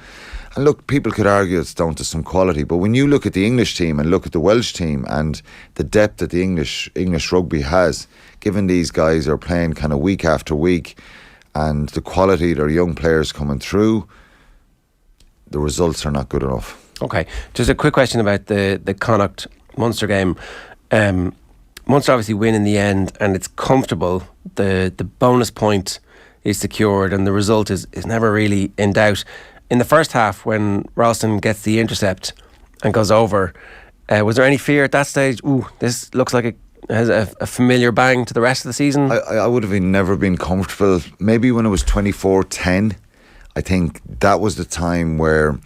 And look, people could argue it's down to some quality, but when you look at the English team and look at the Welsh team and the depth that the English rugby has, given these guys are playing kind of week after week, and the quality of their young players coming through, the results are not good enough. Okay, just a quick question about the Connacht Munster game. Munster obviously win in the end, and it's comfortable. The bonus point is secured, and the result is never really in doubt. In the first half, when Ralston gets the intercept and goes over, was there any fear at that stage? Ooh, this looks like it has a familiar bang to the rest of the season. I would have never been comfortable. Maybe when it was 24-10, I think that was the time where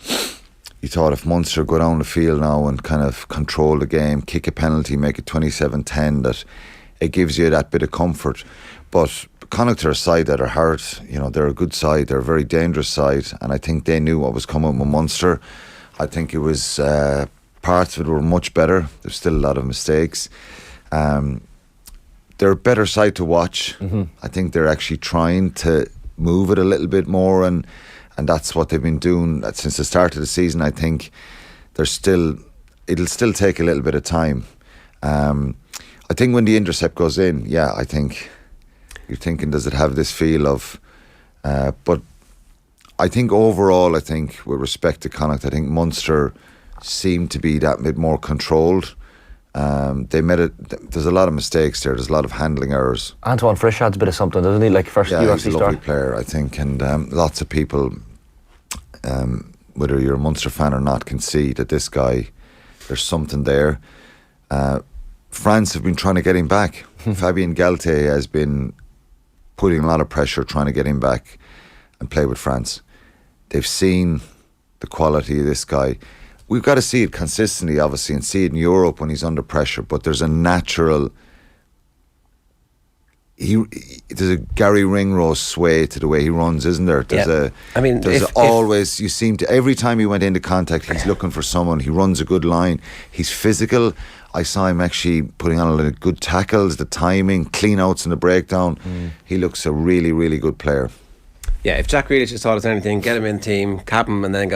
you thought if Munster go down the field now and kind of control the game, kick a penalty, make it 27-10, that it gives you that bit of comfort. But Connacht are a side that are hard. You know, they're a good side. They're a very dangerous side, and I think they knew what was coming with Munster. I think it was parts of it were much better. There's still a lot of mistakes. They're a better side to watch. Mm-hmm. I think they're actually trying to move it a little bit more, and that's what they've been doing since the start of the season. I think it'll still take a little bit of time. I think when the intercept goes in, I think you're thinking, does it have this feel of... but I think overall, with respect to Connacht, I think Munster seemed to be that bit more controlled. They made it. There's a lot of mistakes there. There's a lot of handling errors. Antoine Frisch adds a bit of something, doesn't he? Like first UFC he's a lovely player, I think, and lots of people, whether you're a Munster fan or not, can see that this guy, there's something there. France have been trying to get him back. Fabien Galtier has been putting a lot of pressure trying to get him back and play with France. They've seen the quality of this guy. we've got to see it consistently, obviously, and see it in Europe when he's under pressure. But there's a natural. There's a Gary Ringrose sway to the way he runs, isn't there? There's always, you seem to, every time he went into contact, he's looking for someone. He runs a good line. He's physical. I saw him actually putting on a lot of good tackles, the timing, clean outs in the breakdown. He looks a really, really good player. Yeah, if Jack Grealish has taught us anything, get him in the team, cap him, and then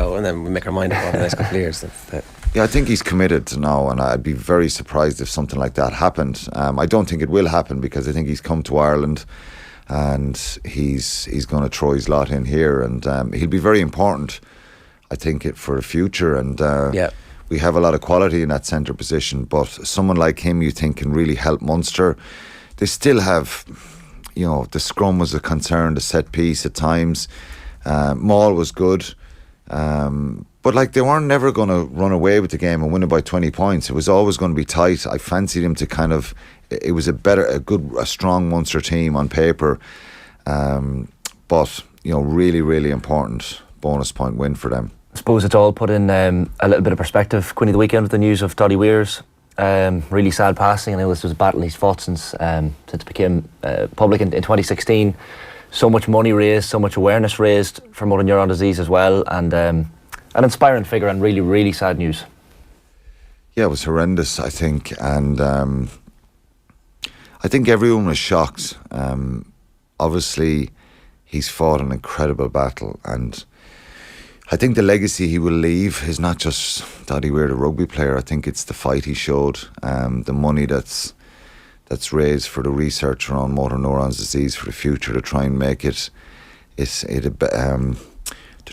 we make our mind up over the next couple of years. Yeah, I think he's committed now, and I'd be very surprised if something like that happened. I don't think it will happen, because I think he's come to Ireland and he's going to throw his lot in here, and he'll be very important, I think, for the future. And we have a lot of quality in that centre position, but someone like him, you think, can really help Munster. They still have, the scrum was a concern, the set piece at times. Maul was good. But they weren't never going to run away with the game and win it by 20 points. It was always going to be tight. I fancied him to it was a strong Munster team on paper. But, really, really important bonus point win for them. I suppose it's all put in a little bit of perspective. Quinny, the weekend with the news of Doddy Weir's really sad passing. I know this was a battle he's fought since it became public in 2016. So much money raised, so much awareness raised for motor neuron disease as well, and an inspiring figure, and really, really sad news. Yeah, it was horrendous, I think, and I think everyone was shocked. Obviously, he's fought an incredible battle, and I think the legacy he will leave is not just Doddy Weir, the rugby player. I think it's the fight he showed, the money that's raised for the research around motor neurons disease for the future, to try and make to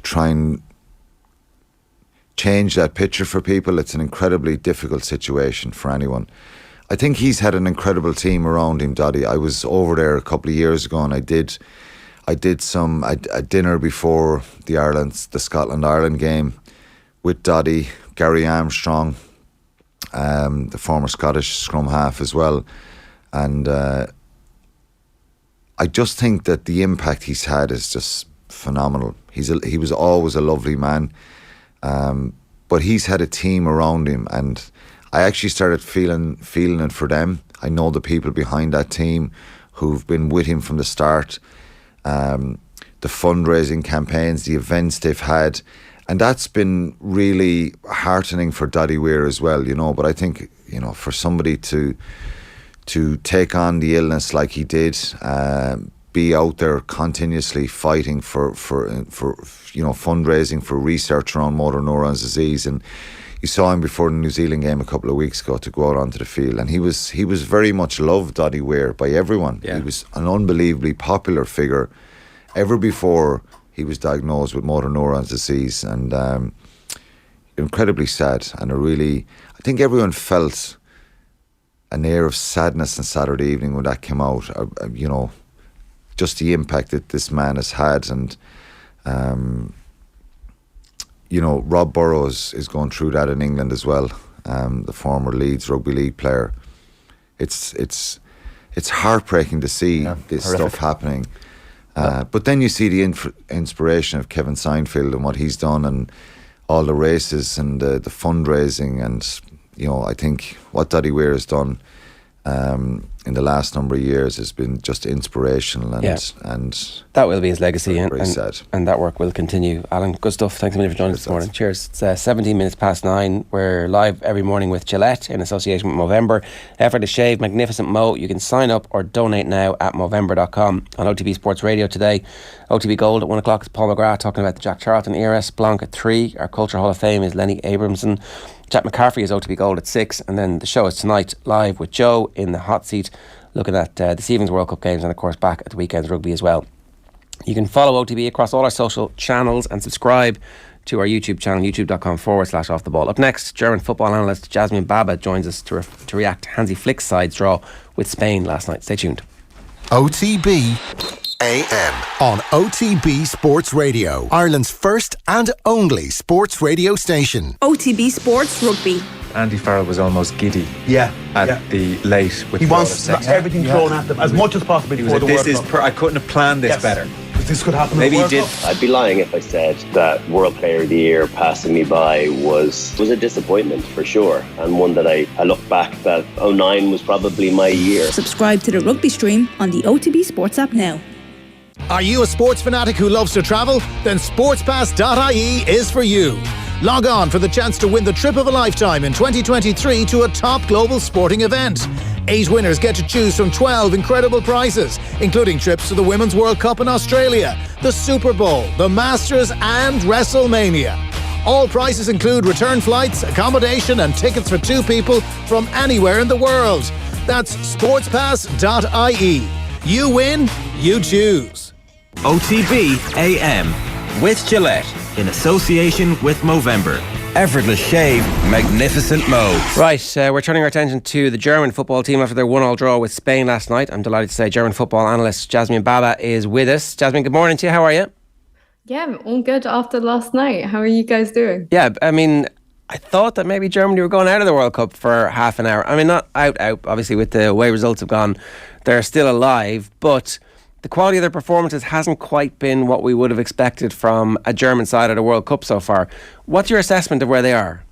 try and change that picture for people. It's an incredibly difficult situation for anyone. I think he's had an incredible team around him, Doddy. I was over there a couple of years ago, and I did a dinner before the Scotland-Ireland game with Doddy, Gary Armstrong, the former Scottish scrum half as well. And I just think that the impact he's had is just phenomenal. He was always a lovely man, but he's had a team around him, and I actually started feeling it for them. I know the people behind that team who've been with him from the start, the fundraising campaigns, the events they've had, and that's been really heartening for Doddy Weir as well, But I think, for somebody to take on the illness like he did, be out there continuously fighting for fundraising for research around motor neurons disease, and you saw him before the New Zealand game a couple of weeks ago to go out onto the field, and he was very much loved, Doddy Weir, by everyone. Yeah. He was an unbelievably popular figure ever before he was diagnosed with motor neurons disease, and incredibly sad. And I think everyone felt an air of sadness on Saturday evening when that came out. Just the impact that this man has had, and Rob Burrows is going through that in England as well. The former Leeds rugby league player. It's heartbreaking to see this horrific stuff happening. But then you see the inspiration of Kevin Seinfeld and what he's done, and all the races and the fundraising, and I think what Doddy Weir has done in the last number of years has been just inspirational, and that will be his legacy, and that work will continue. Alan, good stuff. Thanks a million for joining us this morning. Cheers. It's 17 minutes past 9. We're live every morning with Gillette in association with Movember. Effortless shave, magnificent mo. You can sign up or donate now at Movember.com. On OTB Sports Radio today, OTB Gold at 1 o'clock is Paul McGrath talking about the Jack Charlton era. Blanc at 3. Our Culture Hall of Fame is Lenny Abramson. Jack McCaffrey is OTB Gold at 6, and then the show is tonight live with Joe in the hot seat, looking at this evening's World Cup games, and of course back at the weekend's rugby as well. You can follow OTB across all our social channels and subscribe to our YouTube channel, youtube.com/off the ball. Up next, German football analyst Jasmine Baba joins us to react to Hansi Flick's side's draw with Spain last night. Stay tuned. OTB AM on OTB Sports Radio, Ireland's first and only sports radio station. OTB Sports Rugby. Andy Farrell was almost giddy at the late with he wants everything thrown at them as much as possible before the World Cup. I couldn't have planned this better. this could happen. Maybe you did. I'd be lying if I said that World Player of the Year passing me by was a disappointment for sure, and one that I look back that 09 was probably my year. Subscribe to the rugby stream on the OTB Sports app now. Are you a sports fanatic who loves to travel? Then sportspass.ie is for you. Log on for the chance to win the trip of a lifetime in 2023 to a top global sporting event. 8 winners get to choose from 12 incredible prizes, including trips to the Women's World Cup in Australia, the Super Bowl, the Masters and WrestleMania. All prizes include return flights, accommodation and tickets for 2 people from anywhere in the world. That's sportspass.ie. You win, you choose. OTB AM with Gillette in association with Movember. Effortless shave, magnificent mo. Right, we're turning our attention to the German football team after their 1-1 draw with Spain last night. I'm delighted to say German football analyst Jasmine Baba is with us. Jasmine, good morning to you. How are you? Yeah, I'm all good after last night. How are you guys doing? Yeah, I mean, I thought that maybe Germany were going out of the World Cup for half an hour. I mean, not out, obviously, with the way results have gone. They're still alive, but the quality of their performances hasn't quite been what we would have expected from a German side at a World Cup so far. What's your assessment of where they are?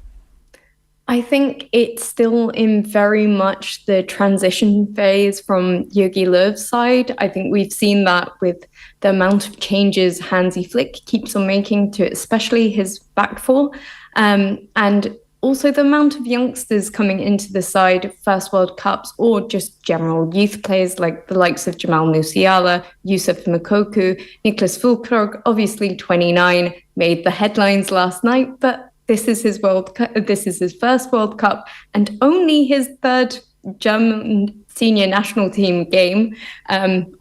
I think it's still in very much the transition phase from Jogi Löw's side. I think we've seen that with the amount of changes Hansi Flick keeps on making to especially his back four, and also the amount of youngsters coming into the side, first World Cups or just general youth players like the likes of Jamal Musiala, Yusuf Moukoko, Niklas Füllkrug, obviously 29, made the headlines last night, but this is his first World Cup and only his third German senior national team game,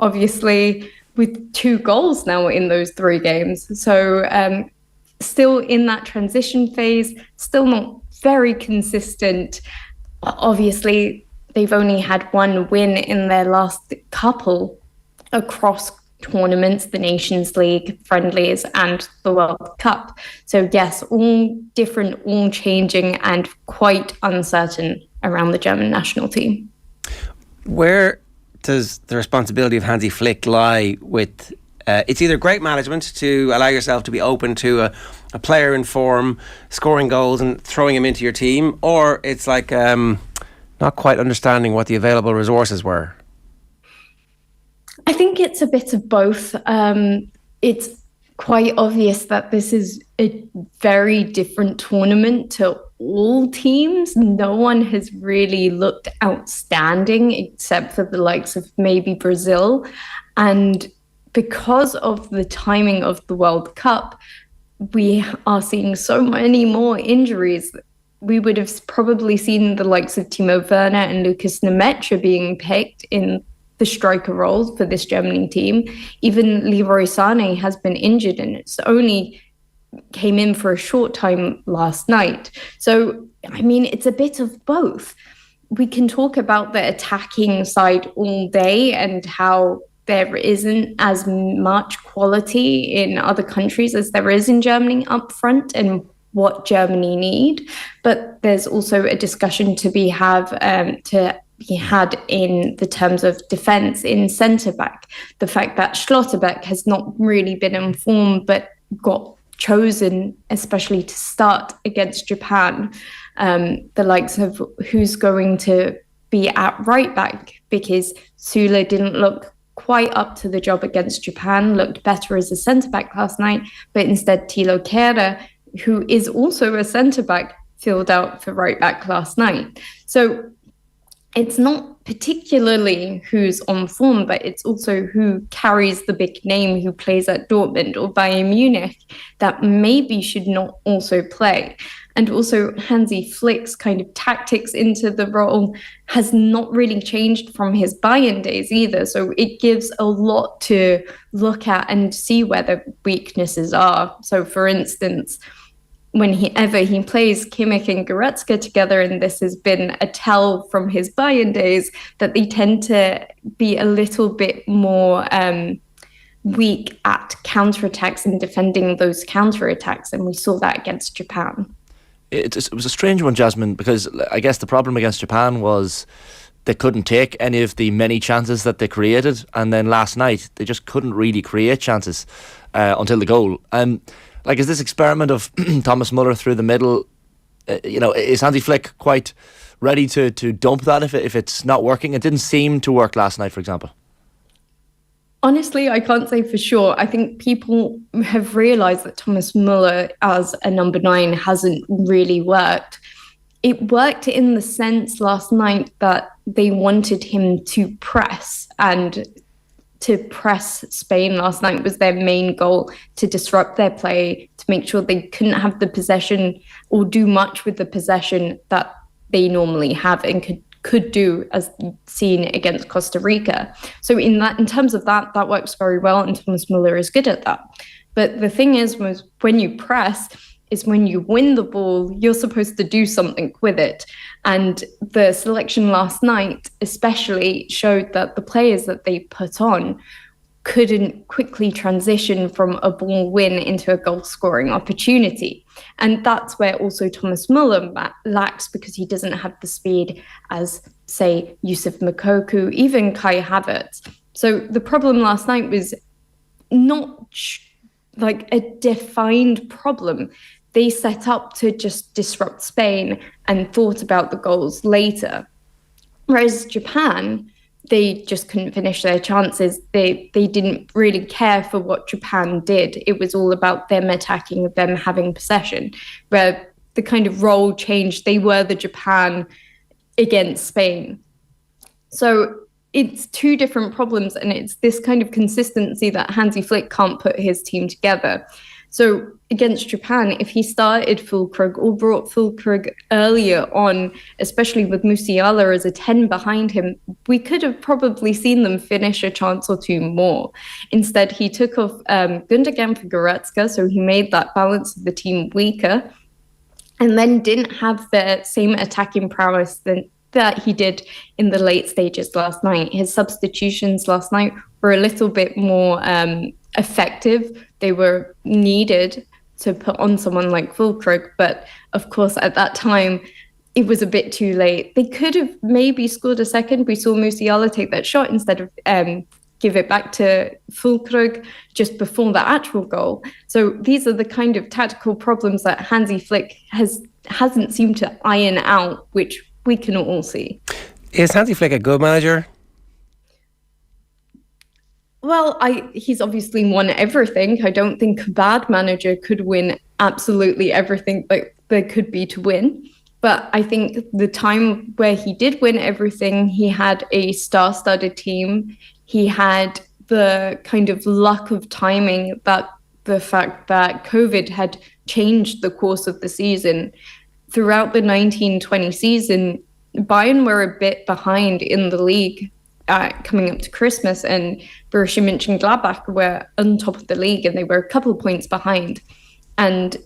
obviously with 2 goals now in those 3 games. So still in that transition phase, still not very consistent. Obviously, they've only had 1 win in their last couple across tournaments, the Nations League, friendlies and the World Cup. So yes, all different, all changing and quite uncertain around the German national team. Where does the responsibility of Hansi Flick lie with it's either great management to allow yourself to be open to a player in form, scoring goals and throwing him into your team, or it's like not quite understanding what the available resources were? I think it's a bit of both. It's quite obvious that this is a very different tournament to all teams. No one has really looked outstanding except for the likes of maybe Brazil. And because of the timing of the World Cup, we are seeing so many more injuries. We would have probably seen the likes of Timo Werner and Lucas Nemecha being picked in the striker roles for this Germany team. Even Leroy Sané has been injured and it's only came in for a short time last night. So, I mean, it's a bit of both. We can talk about the attacking side all day and how there isn't as much quality in other countries as there is in Germany up front and what Germany need. But there's also a discussion to be had in the terms of defence in centre-back. The fact that Schlotterbeck has not really been informed but got chosen, especially to start against Japan. The likes of who's going to be at right-back, because Süle didn't look quite up to the job against Japan, looked better as a centre-back last night, but instead Thilo Kehrer, who is also a centre-back, filled out for right-back last night. So it's not particularly who's on form, but it's also who carries the big name, who plays at Dortmund or Bayern Munich, that maybe should not also play. And also Hansi Flick's kind of tactics into the role has not really changed from his Bayern days either. So it gives a lot to look at and see where the weaknesses are. So for instance, whenever he plays Kimmich and Goretzka together, and this has been a tell from his Bayern days, that they tend to be a little bit more weak at counterattacks and defending those counterattacks. And we saw that against Japan. It was a strange one, Jasmine, because I guess the problem against Japan was they couldn't take any of the many chances that they created, and then last night they just couldn't really create chances until the goal. Like, is this experiment of Thomas Muller through the middle, is Hansi Flick quite ready to dump that if it's not working? It didn't seem to work last night, for example. Honestly, I can't say for sure. I think people have realised that Thomas Muller as a number 9 hasn't really worked. It worked in the sense last night that they wanted him to press, and to press Spain last night was their main goal, to disrupt their play, to make sure they couldn't have the possession or do much with the possession that they normally have and could do, as seen against Costa Rica. So in terms of that works very well, and Thomas Muller is good at that. But the thing is, was when you press, is when you win the ball, you're supposed to do something with it. And the selection last night especially showed that the players that they put on couldn't quickly transition from a ball win into a goal scoring opportunity. And that's where also Thomas Muller lacks, because he doesn't have the speed as, say, Yusuf Moukoko, even Kai Havertz. So the problem last night was not like a defined problem. They set up to just disrupt Spain and thought about the goals later. Whereas Japan, they just couldn't finish their chances. They didn't really care for what Japan did. It was all about them attacking, them having possession, where the kind of role changed. They were the Japan against Spain. So it's two different problems, and it's this kind of consistency that Hansi Flick can't put his team together. So against Japan, if he started Füllkrug or brought Füllkrug earlier on, especially with Musiala as a 10 behind him, we could have probably seen them finish a chance or two more. Instead, he took off Gundogan for Goretzka, so he made that balance of the team weaker, and then didn't have the same attacking prowess that he did in the late stages last night. His substitutions last night were a little bit more effective. They were needed to put on someone like Füllkrug, but of course at that time it was a bit too late. They could have maybe scored a second. We saw Musiala take that shot instead of give it back to Füllkrug just before the actual goal. So these are the kind of tactical problems that Hansi Flick hasn't seemed to iron out, which we can all see. Is Hansi Flick a good manager? Well, he's obviously won everything. I don't think a bad manager could win absolutely everything that there could be to win. But I think the time where he did win everything, he had a star-studded team. He had the kind of luck of timing, that the fact that COVID had changed the course of the season. Throughout the 1920 season, Bayern were a bit behind in the league coming up to Christmas, and Borussia Mönchengladbach were on top of the league, and they were a couple of points behind. And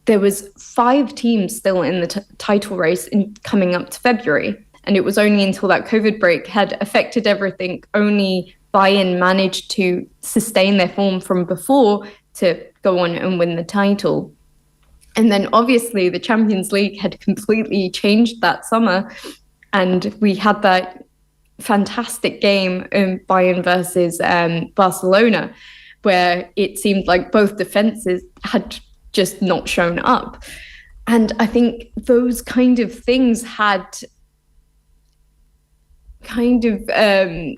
there was 5 teams still in the title race coming up to February. And it was only until that COVID break had affected everything, only Bayern managed to sustain their form from before to go on and win the title. And then obviously the Champions League had completely changed that summer. And we had that fantastic game in Bayern versus Barcelona, where it seemed like both defenses had just not shown up. And I think those kind of things had kind of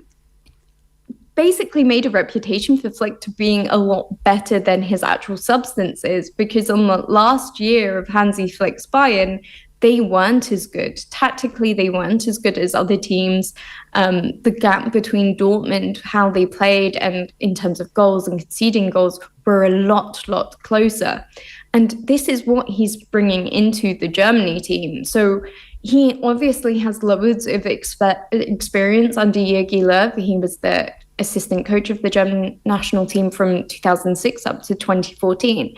basically made a reputation for Flick to being a lot better than his actual substance is, because on the last year of Hansi Flick's Bayern, they weren't as good. Tactically, they weren't as good as other teams. The gap between Dortmund, how they played, and in terms of goals and conceding goals, were a lot closer. And this is what he's bringing into the Germany team. So he obviously has loads of experience under Jogi Löw. He was the assistant coach of the German national team from 2006 up to 2014.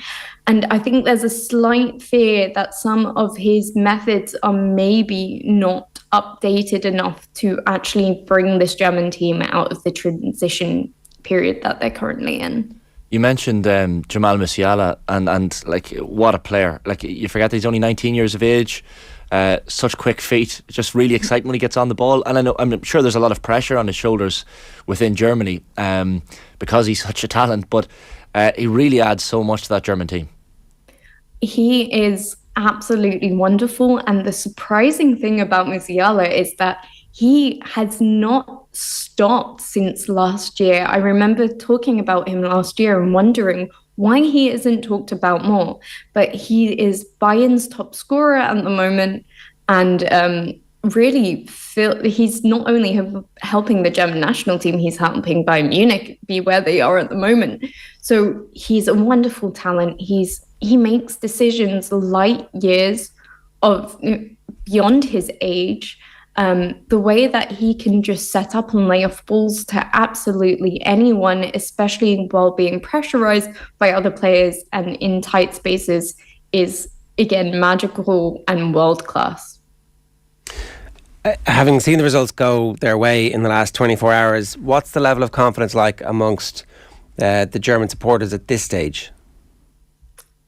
And I think there's a slight fear that some of his methods are maybe not updated enough to actually bring this German team out of the transition period that they're currently in. You mentioned Jamal Musiala, and like, what a player. Like, you forget that he's only 19 years of age. such quick feet, just really exciting when he gets on the ball. And I'm sure there's a lot of pressure on his shoulders within Germany because he's such a talent, but he really adds so much to that German team. He is absolutely wonderful, and the surprising thing about Musiala is that he has not stopped since last year. I remember talking about him last year and wondering why he isn't talked about more. But he is Bayern's top scorer at the moment, and really he's not only helping the German national team, he's helping Bayern Munich be where they are at the moment. So he's a wonderful talent. He makes decisions light years beyond his age. The way that he can just set up and lay off balls to absolutely anyone, especially while being pressurized by other players and in tight spaces, is again magical and world class. Having seen the results go their way in the last 24 hours, what's the level of confidence like amongst the German supporters at this stage?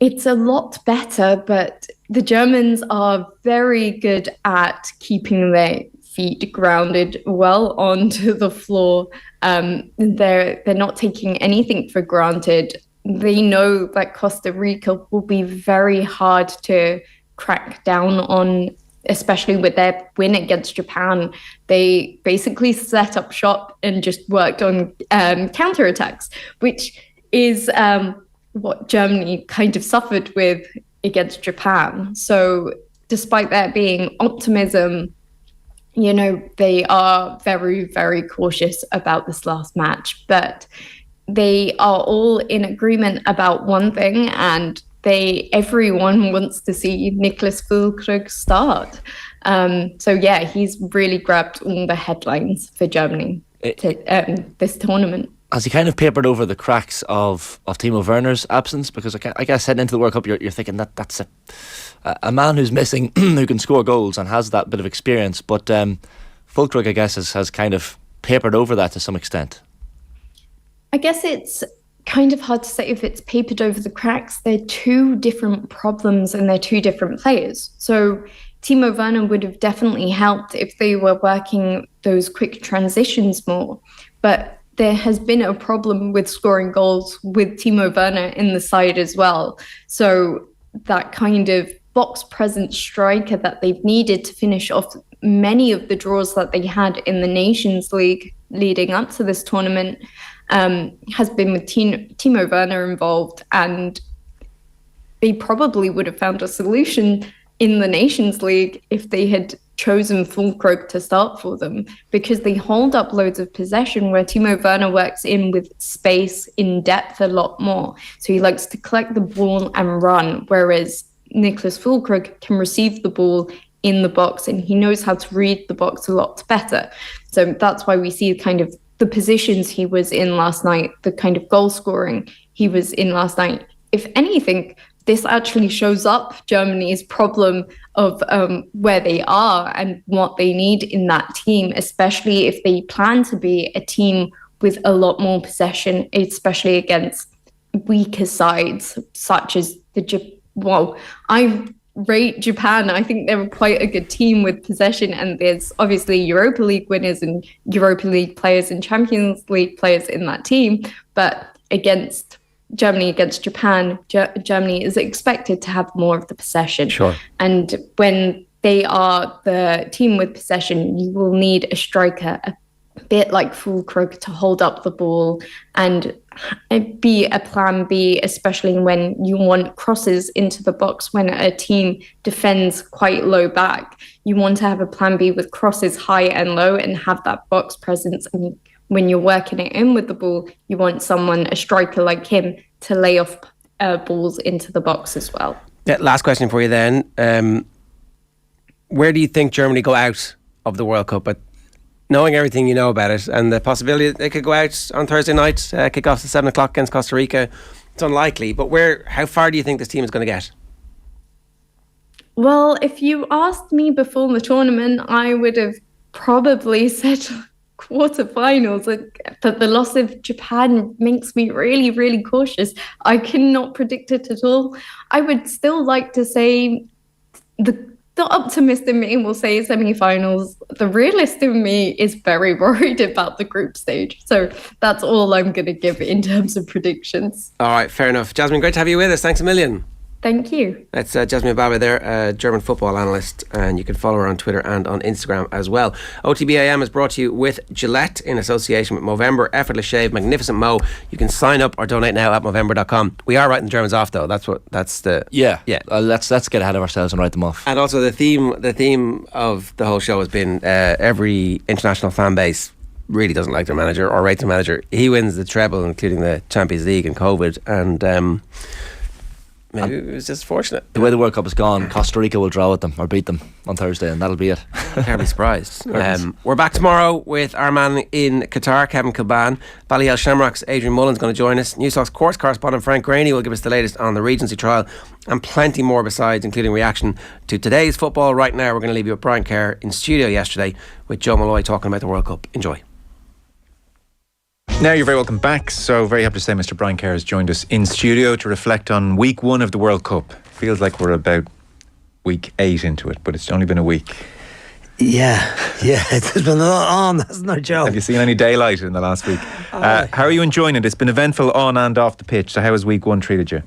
It's a lot better, but the Germans are very good at keeping their feet grounded well onto the floor. They're not taking anything for granted. They know that Costa Rica will be very hard to crack down on, especially with their win against Japan. They basically set up shop and just worked on counterattacks, which is what Germany kind of suffered with against Japan. So despite there being optimism, they are very, very cautious about this last match. But they are all in agreement about one thing, and everyone wants to see Niklas Füllkrug start. So yeah, he's really grabbed all the headlines for Germany this tournament. Has he kind of papered over the cracks of Timo Werner's absence? Because I guess heading into the World Cup, you're thinking that's a man who's missing, who can score goals and has that bit of experience. But Füllkrug, I guess, has kind of papered over that to some extent. I guess it's kind of hard to say if it's papered over the cracks. They're two different problems and they're two different players. So Timo Werner would have definitely helped if they were working those quick transitions more. But there has been a problem with scoring goals with Timo Werner in the side as well. So that kind of box presence striker that they've needed to finish off many of the draws that they had in the Nations League leading up to this tournament has been with Timo Werner involved. And they probably would have found a solution in the Nations League if they had chosen Füllkrug to start for them, because they hold up loads of possession where Timo Werner works in with space in depth a lot more. So he likes to collect the ball and run, whereas Niklas Füllkrug can receive the ball in the box and he knows how to read the box a lot better. So that's why we see kind of the positions he was in last night, the kind of goal scoring he was in last night. If anything, this actually shows up Germany's problem of where they are and what they need in that team, especially if they plan to be a team with a lot more possession, especially against weaker sides such as I rate Japan. I think they're quite a good team with possession, and there's obviously Europa League winners and Europa League players and Champions League players in that team. But against Germany, against Japan, Germany is expected to have more of the possession. Sure. And when they are the team with possession, you will need a striker a bit like Füllkrug to hold up the ball and be a plan B, especially when you want crosses into the box when a team defends quite low back. You want to have a plan B with crosses high and low and have that box presence. And when you're working it in with the ball, you want a striker like him, to lay off balls into the box as well. Yeah, last question for you then. Where do you think Germany go out of the World Cup? But knowing everything you know about it and the possibility that they could go out on Thursday night, kickoff at 7 o'clock against Costa Rica, it's unlikely. But how far do you think this team is going to get? Well, if you asked me before the tournament, I would have probably said quarterfinals, but the loss of Japan makes me really, really cautious. I cannot predict it at all. I would still like to say the The optimist in me will say semi-finals. The realist in me is very worried about the group stage. So that's all I'm going to give in terms of predictions. All right, fair enough. Jasmine, great to have you with us. Thanks a million. Thank you. That's Jasmine Baba there, a German football analyst, and you can follow her on Twitter and on Instagram as well. OTB AM is brought to you with Gillette in association with Movember. Effortless shave, magnificent mo. You can sign up or donate now at Movember.com. We are writing the Germans off though. That's the yeah. Let's get ahead of ourselves and write them off. And also the theme of the whole show has been every international fan base really doesn't like their manager or rate their manager. He wins the treble, including the Champions League and COVID, and maybe it was just fortunate. The way the World Cup has gone, Costa Rica will draw with them or beat them on Thursday, and that'll be it. Can't be surprised. We're back tomorrow with our man in Qatar, Kevin Kilban. Ballyhale Shamrock's Adrian Mullen's going to join us. Newstalk's course correspondent Frank Graney will give us the latest on the Regency trial and plenty more besides, including reaction to today's football. Right now, we're going to leave you with Brian Kerr in studio yesterday with Joe Malloy talking about the World Cup. Enjoy. Now you're very welcome back. So very happy to say Mr. Brian Kerr has joined us in studio to reflect on week 1 of the World Cup. Feels like we're about week 8 into it, but it's only been a week. Yeah, it's been a lot on, hasn't it, Joe? Have you seen any daylight in the last week? How are you enjoying it? It's been eventful on and off the pitch. So how has week 1 treated you?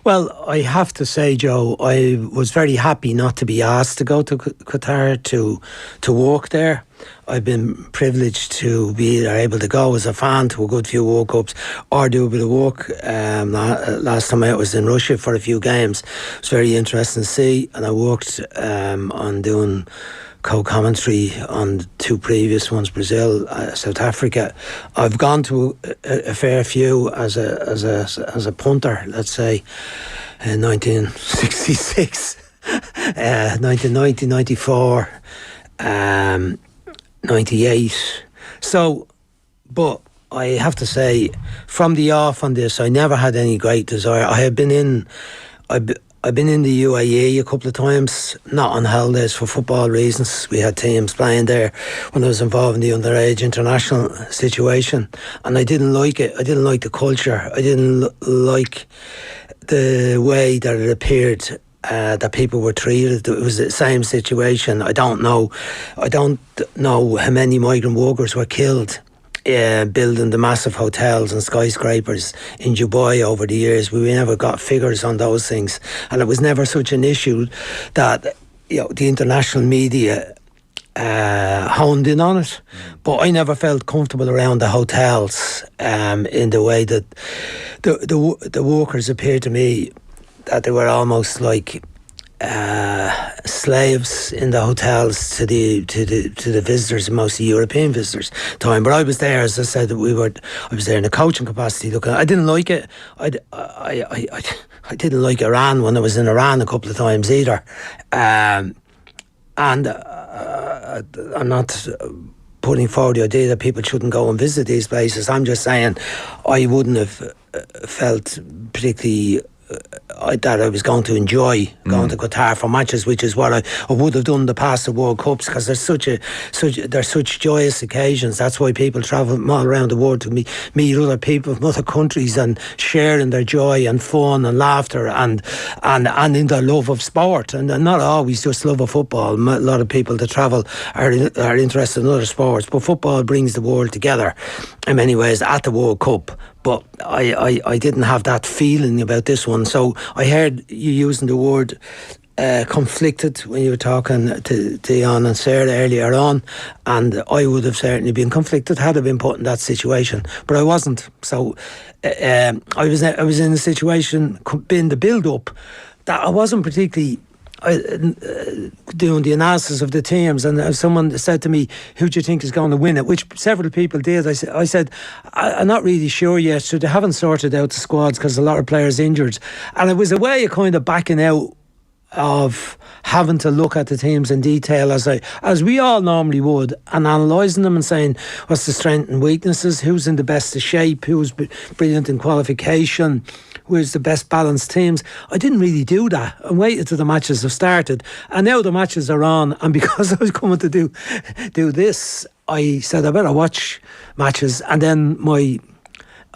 Well, I have to say, Joe, I was very happy not to be asked to go to Qatar to walk there. I've been privileged to be either able to go as a fan to a good few World Cups or do a bit of work. Last time I was in Russia for a few games. It was very interesting to see, and I worked on doing co-commentary on 2 previous ones, Brazil, South Africa. I've gone to a fair few as a punter, let's say, in 1966, 1990, 94, 98. So, but I have to say, from the off on this, I never had any great desire. I've been in the UAE a couple of times, not on holidays for football reasons. We had teams playing there when I was involved in the underage international situation, and I didn't like it. I didn't like the culture. I didn't like the way that it appeared that people were treated. It was the same situation. I don't know how many migrant workers were killed building the massive hotels and skyscrapers in Dubai over the years. We never got figures on those things, and it was never such an issue that the international media honed in on it. But I never felt comfortable around the hotels in the way that the workers appeared to me, that they were almost like slaves in the hotels to the visitors, mostly European visitors. But I was there, as I said, I was there in a coaching capacity. Look, I didn't like it. I didn't like Iran when I was in Iran a couple of times either. And I'm not putting forward the idea that people shouldn't go and visit these places. I'm just saying I wouldn't have felt particularly that I was going to enjoy going to Qatar for matches, which is what I would have done in the past World Cups, because they're such joyous occasions. That's why people travel from all around the world to meet other people from other countries and share in their joy and fun and laughter and in their love of sport, and not always just love of football. A lot of people that travel are interested in other sports, but football brings the world together in many ways at the World Cup. But I didn't have that feeling about this one. So I heard you using the word conflicted when you were talking to Jan and Sarah earlier on, and I would have certainly been conflicted had I been put in that situation, but I wasn't. So I was in a situation, in the build-up, that I wasn't particularly doing the analysis of the teams, and someone said to me, who do you think is going to win it, which several people did. I said I'm not really sure yet, so they haven't sorted out the squads because a lot of players injured, and it was a way of kind of backing out of having to look at the teams in detail as we all normally would, and analysing them and saying what's the strengths and weaknesses, who's in the best of shape, who's brilliant in qualification, where's the best balanced teams. I didn't really do that. I waited till the matches have started, and now the matches are on, and because I was coming to do this, I said I better watch matches, and then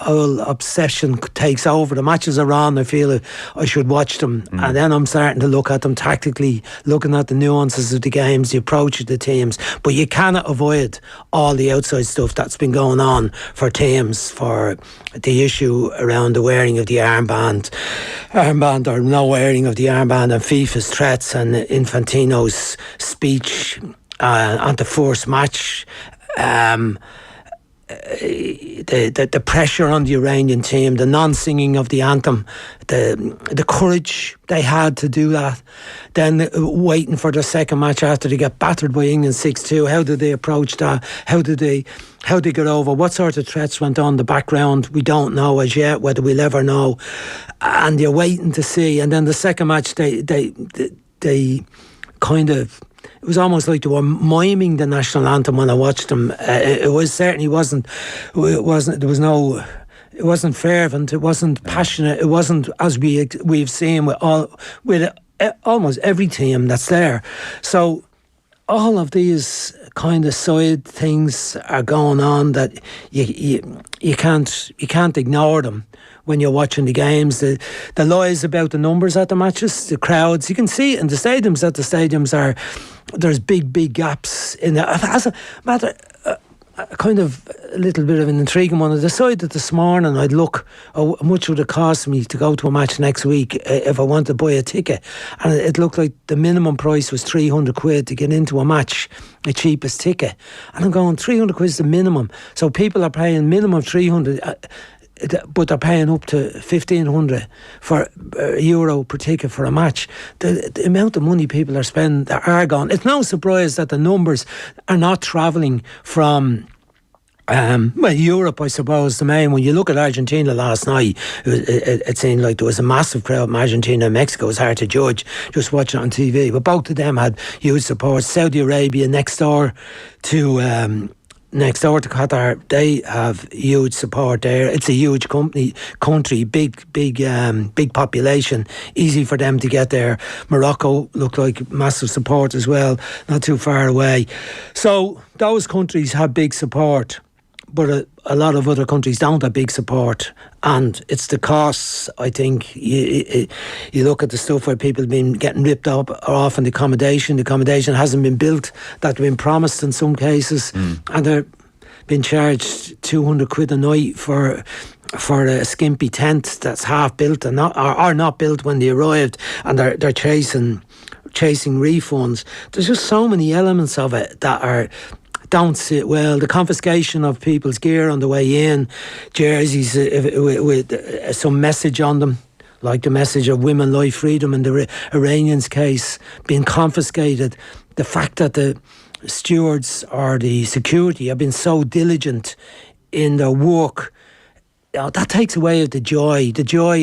whole obsession takes over. The matches are on, I feel I should watch them, and then I'm starting to look at them tactically, looking at the nuances of the games, the approach of the teams. But you cannot avoid all the outside stuff that's been going on for teams, for the issue around the wearing of the armband or no wearing of the armband, and FIFA's threats and Infantino's speech on the first match. The pressure on the Iranian team, the non-singing of the anthem, the courage they had to do that, then waiting for the second match after they get battered by England 6-2. How did they approach that? How did they get over? What sort of threats went on in the background? We don't know as yet, whether we'll ever know. And you're waiting to see. And then the second match, they kind of, it was almost like they were miming the national anthem when I watched them. It wasn't fervent, it wasn't passionate, it wasn't as we've seen with almost every team that's there. So all of these kind of side things are going on that you can't ignore them when you're watching the games. The lies about the numbers at the matches, the crowds, you can see it in the stadiums that the stadiums are, there's big gaps in there. As a matter, kind of a little bit of an intriguing one. I decided this morning I'd look how much would it cost me to go to a match next week if I wanted to buy a ticket, and it looked like the minimum price was 300 quid to get into a match, the cheapest ticket. And I'm going, 300 quid is the minimum, so people are paying minimum 300, but they're paying up to 1,500 for euro per ticket for a match. The amount of money people are spending are gone. It's no surprise that the numbers are not travelling from Europe, I suppose, the main. When you look at Argentina last night, it seemed like there was a massive crowd from Argentina and Mexico. It was hard to judge just watching it on TV, but both of them had huge support. Saudi Arabia next door to Qatar, they have huge support there. It's a huge country, big population, easy for them to get there. Morocco looked like massive support as well, not too far away. So those countries have big support, but a lot of other countries don't have big support, and it's the costs. I think you look at the stuff where people have been getting ripped up off in the accommodation hasn't been built, that's been promised in some cases, and they're being charged 200 quid a night for a skimpy tent that's half built and not built when they arrived, and they're chasing refunds. There's just so many elements of it that don't sit well. The confiscation of people's gear on the way in, jerseys with some message on them, like the message of women, life, freedom in the Iranians case, being confiscated. The fact that the stewards or the security have been so diligent in their work, that takes away the joy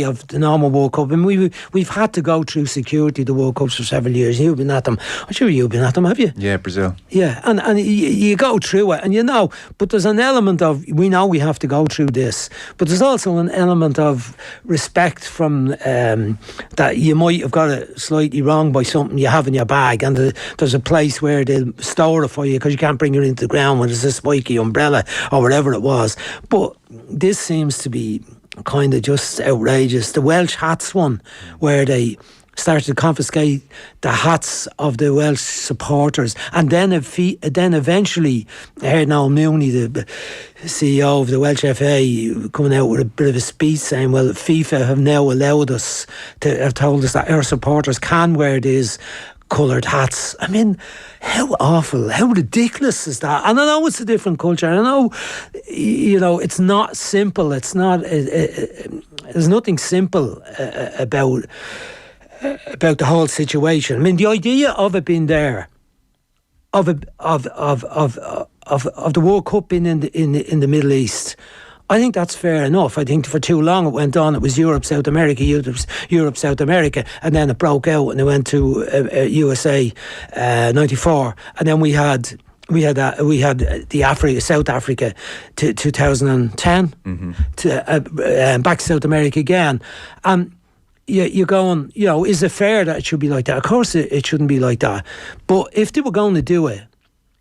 of the normal World Cup. I mean, we've had to go through security the World Cups for several years. You've been at them. I'm sure you've been at them, have you? Yeah, Brazil. Yeah, and you go through it, and you know, but there's an element of, we know we have to go through this, but there's also an element of respect from that you might have got it slightly wrong by something you have in your bag, and there's a place where they'll store it for you because you can't bring it into the ground when there's a spiky umbrella or whatever it was. But this seems to be kind of just outrageous. The Welsh hats one, where they started to confiscate the hats of the Welsh supporters, and then eventually I heard Noel Mooney, the CEO of the Welsh FA, coming out with a bit of a speech saying, well, FIFA have now allowed us to have told us that our supporters can wear these coloured hats. I mean, how awful, how ridiculous is that? And I know it's a different culture. I know, it's not simple. It's not. There's nothing simple about the whole situation. I mean, the idea of it being there, of the World Cup being in the Middle East, I think that's fair enough. I think for too long it went on. It was Europe, South America, South America, and then it broke out and it went to USA 94, and then we had the South Africa to 2010 to back to South America again. You're going, is it fair that it should be like that? Of course it shouldn't be like that. But if they were going to do it,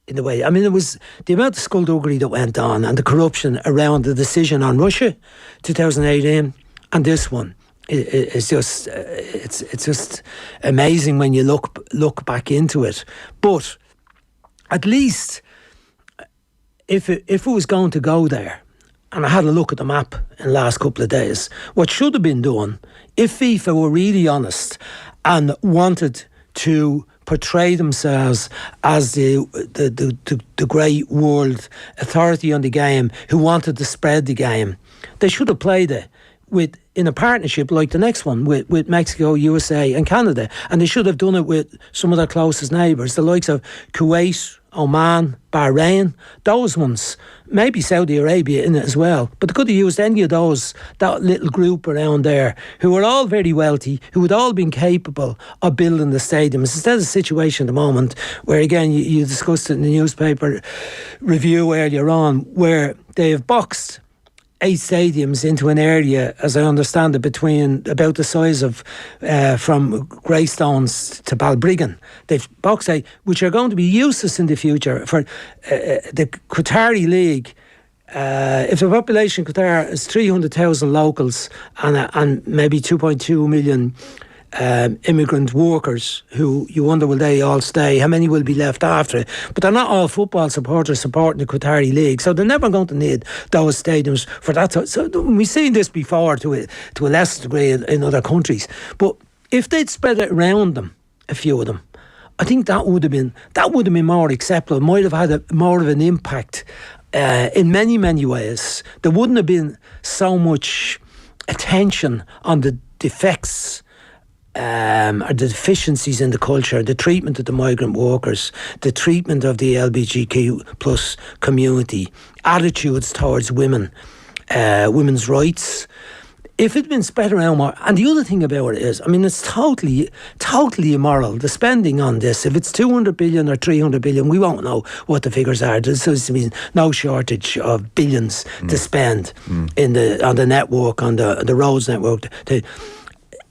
in a way. I mean, it was the amount of skullduggery that went on and the corruption around the decision on Russia, 2018, and this one. It's just amazing when you look back into it. But at least if it was going to go there, and I had a look at the map in the last couple of days, what should have been done, if FIFA were really honest and wanted to portray themselves as the great world authority on the game who wanted to spread the game, they should have played it in a partnership like the next one with Mexico, USA and Canada, and they should have done it with some of their closest neighbours, the likes of Kuwait, Oman, Bahrain, those ones, maybe Saudi Arabia in it as well. But they could have used any of those, that little group around there, who were all very wealthy, who had all been capable of building the stadiums. Instead of a situation at the moment where, again, you discussed it in the newspaper review earlier on, where they have boxed 8 stadiums into an area, as I understand it, between about the size of from Greystones to Balbriggan. They've boxed 8, which are going to be useless in the future for the Qatari League. If the population of Qatar is 300,000 locals and maybe 2.2 million immigrant workers, who you wonder will they all stay, how many will be left after it, but they're not all football supporters supporting the Qatari League, so they're never going to need those stadiums for that. So we've seen this before to a lesser degree in other countries, but if they'd spread it around them, a few of them, I think that would have been more acceptable, might have had more of an impact in many ways. There wouldn't have been so much attention on the defects or the deficiencies in the culture, the treatment of the migrant workers, the treatment of the LGBTQ plus community, attitudes towards women, women's rights. If it'd been spread around more, and the other thing about it is, I mean, it's totally immoral, the spending on this. If it's 200 billion or 300 billion, we won't know what the figures are. There's no shortage of billions to spend on the network, on the roads network.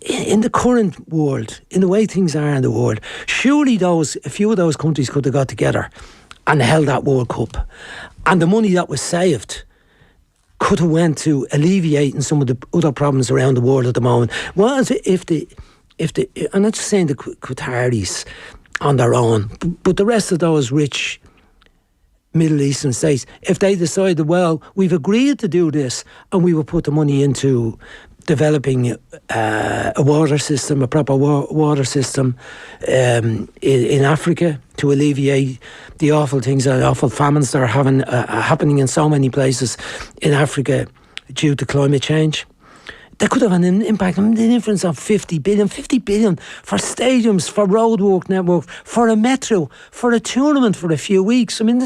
In the current world, in the way things are in the world, surely a few of those countries could have got together and held that World Cup, and the money that was saved could have went to alleviating some of the other problems around the world at the moment. What if I'm not just saying the Qataris on their own, but the rest of those rich Middle Eastern states, if they decided, well, we've agreed to do this and we will put the money into developing a water system, a proper water system in Africa to alleviate the awful things, awful famines that are happening in so many places in Africa due to climate change. They could have an impact, an influence of 50 billion for stadiums, for roadwork network, for a metro, for a tournament for a few weeks. I mean,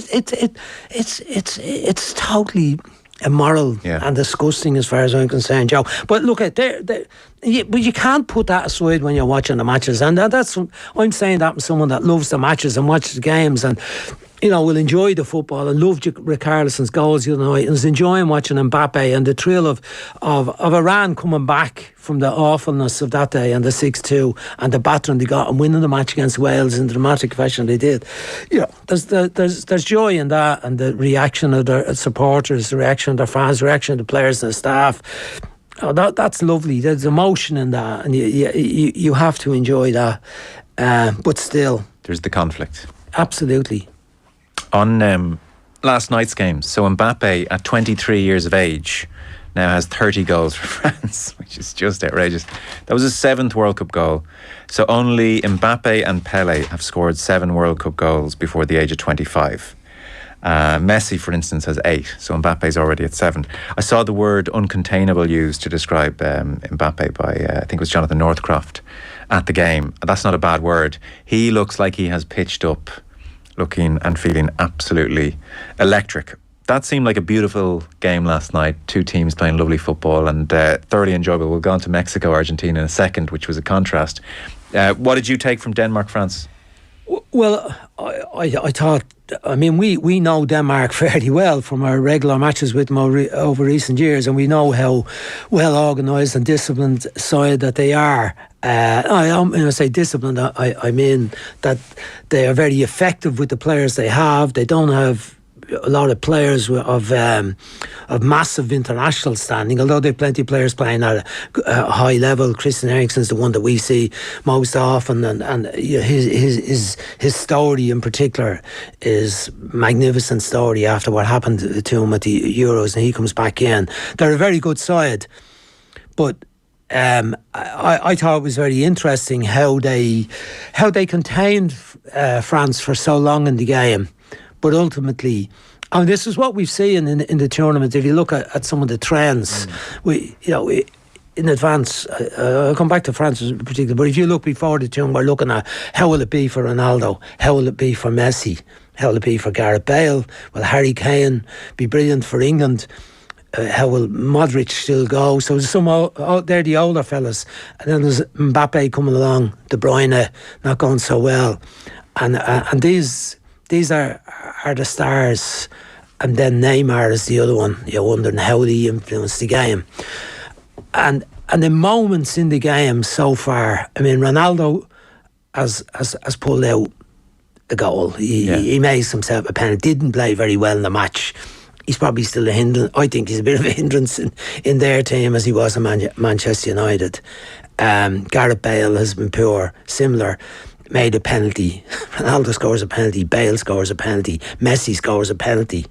it's totally immoral and disgusting as far as I'm concerned, Joe. But look, but you can't put that aside when you're watching the matches, and that's I'm saying that I'm someone that loves the matches and watches the games, and will enjoy the football and love Richarlison's goals the other night, and was enjoying watching Mbappe and the thrill of Iran coming back from the awfulness of that day and the 6-2 and the battering they got and winning the match against Wales in the dramatic fashion they did. There's joy in that, and the reaction of their supporters, the reaction of their fans, the reaction of the players and the staff. Oh, that's lovely. There's emotion in that, and you have to enjoy that. But still, there's the conflict. Absolutely. On last night's game, so Mbappe at 23 years of age now has 30 goals for France, which is just outrageous. That was his 7th World Cup goal. So only Mbappe and Pele have scored 7 World Cup goals before the age of 25. Messi, for instance, has 8, so Mbappe's already at 7. I saw the word uncontainable used to describe Mbappe by, I think it was Jonathan Northcroft at the game. That's not a bad word. He looks like he has pitched up, looking and feeling absolutely electric. That seemed like a beautiful game last night. 2 teams playing lovely football and thoroughly enjoyable. We'll go on to Mexico, Argentina in a second, which was a contrast. What did you take from Denmark, France? Well, I thought, I mean, we know Denmark fairly well from our regular matches with them over recent years, and we know how well organised and disciplined side that they are. When I say disciplined, I mean that they are very effective with the players they have. They don't have a lot of players of massive international standing, although there are plenty of players playing at a high level. Christian Eriksen's the one that we see most often, and his story in particular is magnificent story after what happened to him at the Euros, and he comes back in. They're a very good side, but I thought it was very interesting how they contained France for so long in the game. But ultimately, and this is what we've seen in the tournament. If you look at some of the trends, in advance, I'll come back to France in particular, but if you look before the tournament, we're looking at how will it be for Ronaldo, how will it be for Messi, how will it be for Gareth Bale, will Harry Kane be brilliant for England, how will Modric still go? So there's some out there, the older fellas, and then there's Mbappe coming along, De Bruyne not going so well, and these are the stars, and then Neymar is the other one. You're wondering how he influenced the game, and the moments in the game so far. I mean, Ronaldo has pulled out a goal. He makes himself a penalty. Didn't play very well in the match. He's probably still a hindrance. I think he's a bit of a hindrance in their team as he was in Manchester United. Gareth Bale has been poor. Similar. Made a penalty. Ronaldo scores a penalty. Bale scores a penalty. Messi scores a penalty.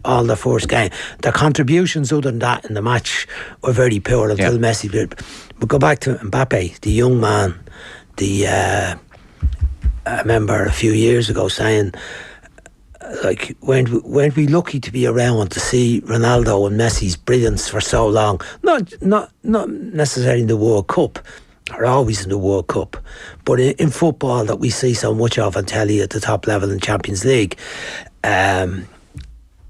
All the first game. Their contributions other than that in the match were very poor until Messi did. But go back to Mbappe, the young man. I remember a few years ago saying, like, weren't we lucky to be around to see Ronaldo and Messi's brilliance for so long? Not necessarily in the World Cup. Are always in the World Cup, but in football that we see so much of on telly at the top level in Champions League, and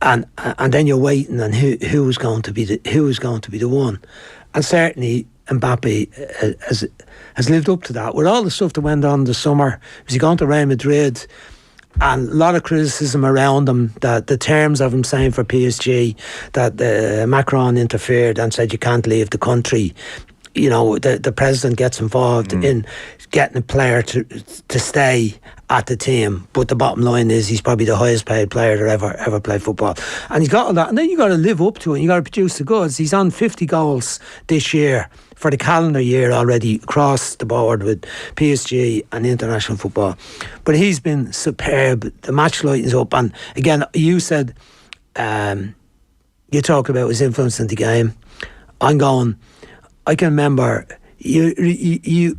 then you're waiting on who's going to be the one, and certainly Mbappe has lived up to that with all the stuff that went on this summer. Was he going to Real Madrid? And a lot of criticism around him, that the terms of him saying for PSG, that Macron interfered and said you can't leave the country. You know, the president gets involved in getting a player to stay at the team, but the bottom line is he's probably the highest paid player that ever played football, and he's got all that, and then you got to live up to it. You got to produce the goods. He's on 50 goals this year for the calendar year already across the board with PSG and international football, but he's been superb. The match lightens up, and again, you said you talk about his influence in the game. I can remember, you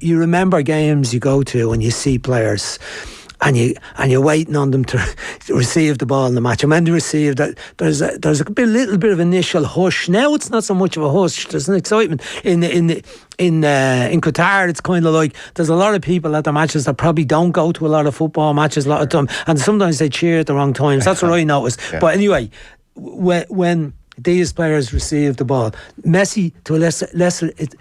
remember games you go to and you see players and you're waiting on them to receive the ball in the match, and when they receive that, there's a little bit of initial hush. Now it's not so much of a hush. There's an excitement in Qatar. It's kind of like there's a lot of people at the matches that probably don't go to a lot of football matches a lot of time, and sometimes they cheer at the wrong times. That's what I noticed. But anyway, when these players receive the ball, Messi to a lesser it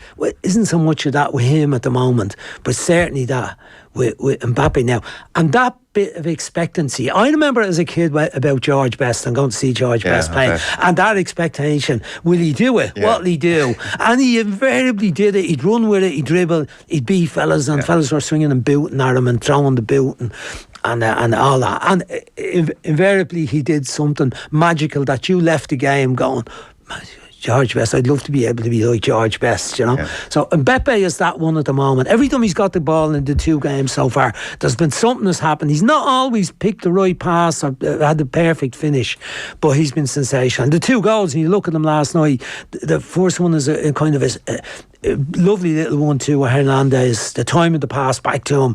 isn't so much of that with him at the moment, but certainly that with Mbappe now, and that bit of expectancy. I remember as a kid about George Best and going to see George Best playing, and that expectation, will he do it? What'll he do? And he invariably did it. He'd run with it, he'd dribble, he'd beat fellas, and fellas were swinging and booting at him and throwing the boot and all that, and invariably he did something magical that you left the game going, George Best, I'd love to be able to be like George Best, you know. So Mbappe is that one at the moment. Every time he's got the ball in the two games so far, there's been something that's happened. He's not always picked the right pass or had the perfect finish, but he's been sensational. And the two goals, and you look at them last night, the first one is a kind of a lovely little one to Hernandez, the time of the pass back to him,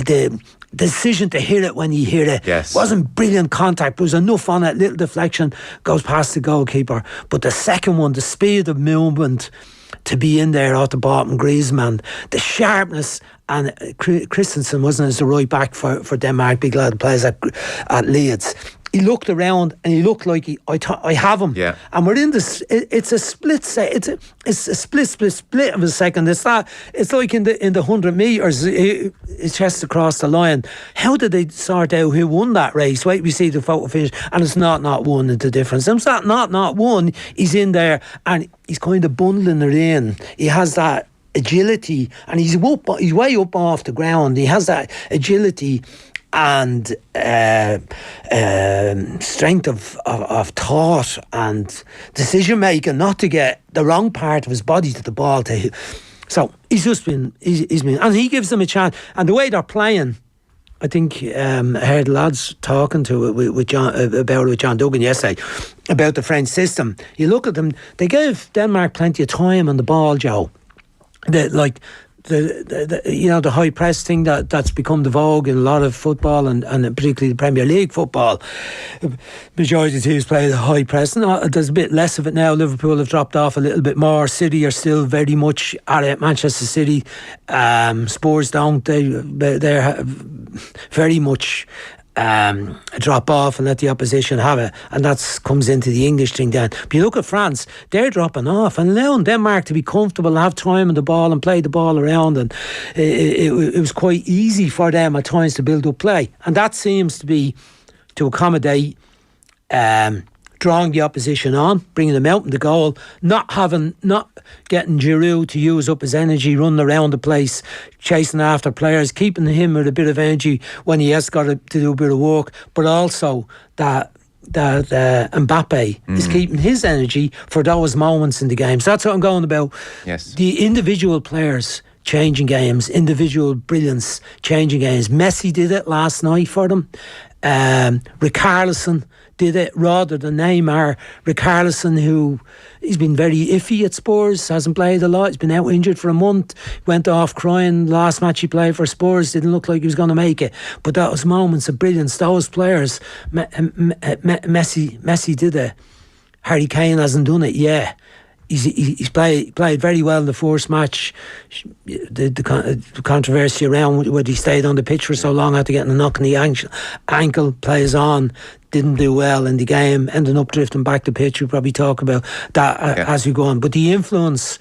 the decision to hit it when he hit it. Wasn't brilliant contact, but was enough on it, little deflection, goes past the goalkeeper. But the second one, the speed of movement to be in there at the bottom, Griezmann, the sharpness, and Christensen wasn't as the right back for Denmark, big lad plays at Leeds. he looked around and he looked like I have him. Yeah. And we're in this. It's a split. It's a split of a second. It's like in the 100 meters. It's just across the line. How did they sort out who won that race? Wait, we see the photo finish, and it's not one is the difference. It's not one. He's in there and he's kind of bundling it in. He has that agility, and he's way up off the ground. He has that agility and strength of thought and decision making, not to get the wrong part of his body to the ball. So he's been, and he gives them a chance. And the way they're playing, I think I heard lads talking to it with John about it with John Duggan yesterday about the French system. You look at them; they gave Denmark plenty of time on the ball, Joe. The high press thing that's become the vogue in a lot of football and particularly the Premier League football. Majority of teams play the high press. There's a bit less of it now. Liverpool have dropped off a little bit more. City are still very much at it. Manchester City, Spurs don't. They're very much drop off and let the opposition have it, and that comes into the English thing then. But you look at France, they're dropping off and allowing Denmark to be comfortable and have time on the ball and play the ball around, and it was quite easy for them at times to build up play, and that seems to be to accommodate drawing the opposition on, bringing them out in the goal, not getting Giroud to use up his energy running around the place chasing after players, keeping him with a bit of energy when he has got to do a bit of work, but also that Mbappe is keeping his energy for those moments in the game. So that's what I'm going about. Yes. The individual players changing games, individual brilliance changing games. Messi did it last night for them. Richarlison did it rather than Neymar. Richarlison, who he's been very iffy at Spurs, hasn't played a lot, he's been out injured for a month, went off crying last match he played for Spurs, didn't look like he was going to make it, but that was moments of brilliance. Those players, Messi did it. Harry Kane hasn't done it yet. He's played very well in the first match. The controversy around whether he stayed on the pitch for so long after getting a knock in the ankle, plays on, didn't do well in the game, ending up drifting back to pitch. We'll probably talk about that as we go on. But the influence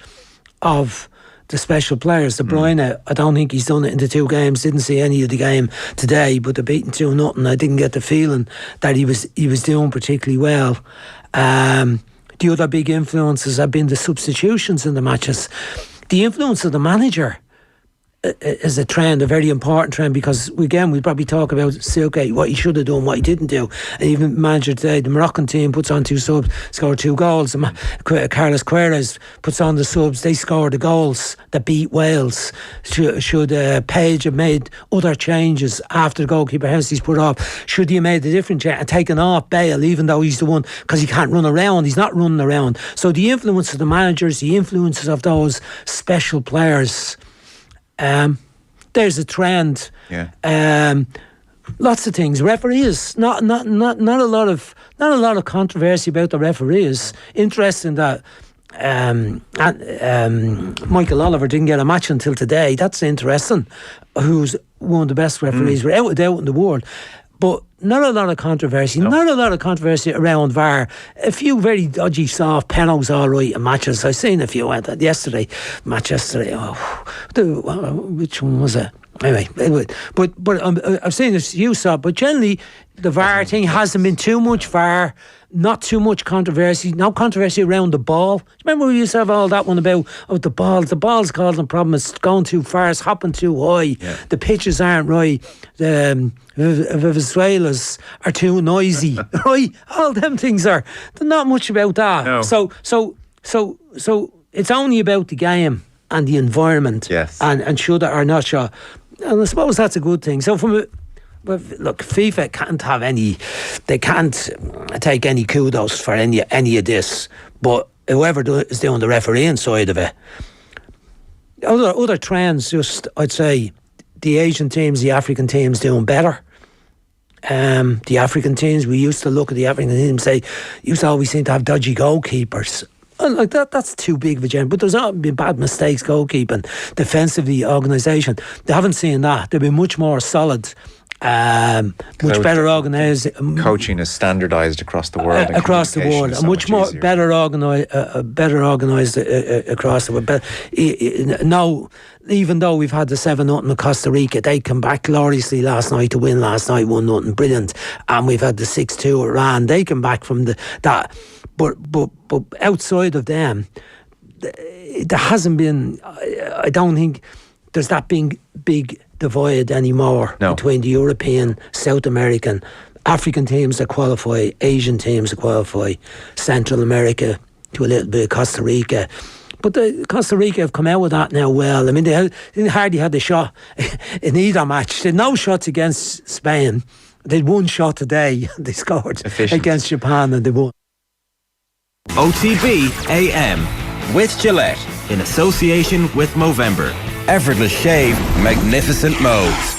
of the special players, De Bruyne, I don't think he's done it in the two games. Didn't see any of the game today, but they're beating 2-0. I didn't get the feeling that he was doing particularly well. The other big influences have been the substitutions in the matches. The influence of the manager is a trend, a very important trend, because again we'll probably talk about Silke, what he should have done, what he didn't do. And even the manager today, the Moroccan team puts on 2 subs, scored 2 goals. Carlos Queiroz puts on the subs, they scored the goals that beat Wales. Should Page have made other changes after the goalkeeper Hensey's put off? Should he have made a different change and taken off Bale, even though he's the one, because he can't run around, he's not running around. So the influence of the managers, the influences of those special players, there's a trend. Lots of things. Referees, not a lot of controversy about the referees. Interesting that Michael Oliver didn't get a match until today. That's interesting. Who's one of the best referees without a doubt in the world. But not a lot of controversy. No. Not a lot of controversy around VAR. A few very dodgy, soft penalties, all right, in matches. I've seen a few yesterday. Which one was it? Anyway, but I've seen a few soft. But generally, the VAR thing hasn't been too much VAR. Not too much controversy. No controversy around the ball. Remember we used to have all that one about the ball. The ball's causing a problem. It's going too far. It's hopping too high. Yeah. The pitches aren't right. The Venezuelas are too noisy. Right? All them things are. There's not much about that. No. So it's only about the game and the environment. Yes. And should it or not should. And I suppose that's a good thing. So But look, FIFA can't have they can't take any kudos for any of this. But whoever is doing the refereeing side of it, other trends, I'd say the Asian teams, the African teams doing better. The African teams, we used to look at the African teams and say, used to always seem to have dodgy goalkeepers. And like that's too big of a gem. But there's not been bad mistakes goalkeeping, defensively, organisation. They haven't seen that. They've been much more solid much better organised. Coaching is standardised across the world. Across the world, and much more easier. better organised across the world. But now, even though we've had the 7-0 with Costa Rica, they came back gloriously last night to win last night, 1-0, brilliant. And we've had the 6-2 Iran. They came back from that. But outside of them, there hasn't been. I don't think there's that big divide anymore between the European, South American, African teams that qualify, Asian teams that qualify, Central America to a little bit of Costa Rica. But the Costa Rica have come out with that now well. I mean, they hardly had a shot in either match. They had no shots against Spain. They had one shot today. They scored against Japan and they won. OTB AM with Gillette in association with Movember. Effortless shave, magnificent modes.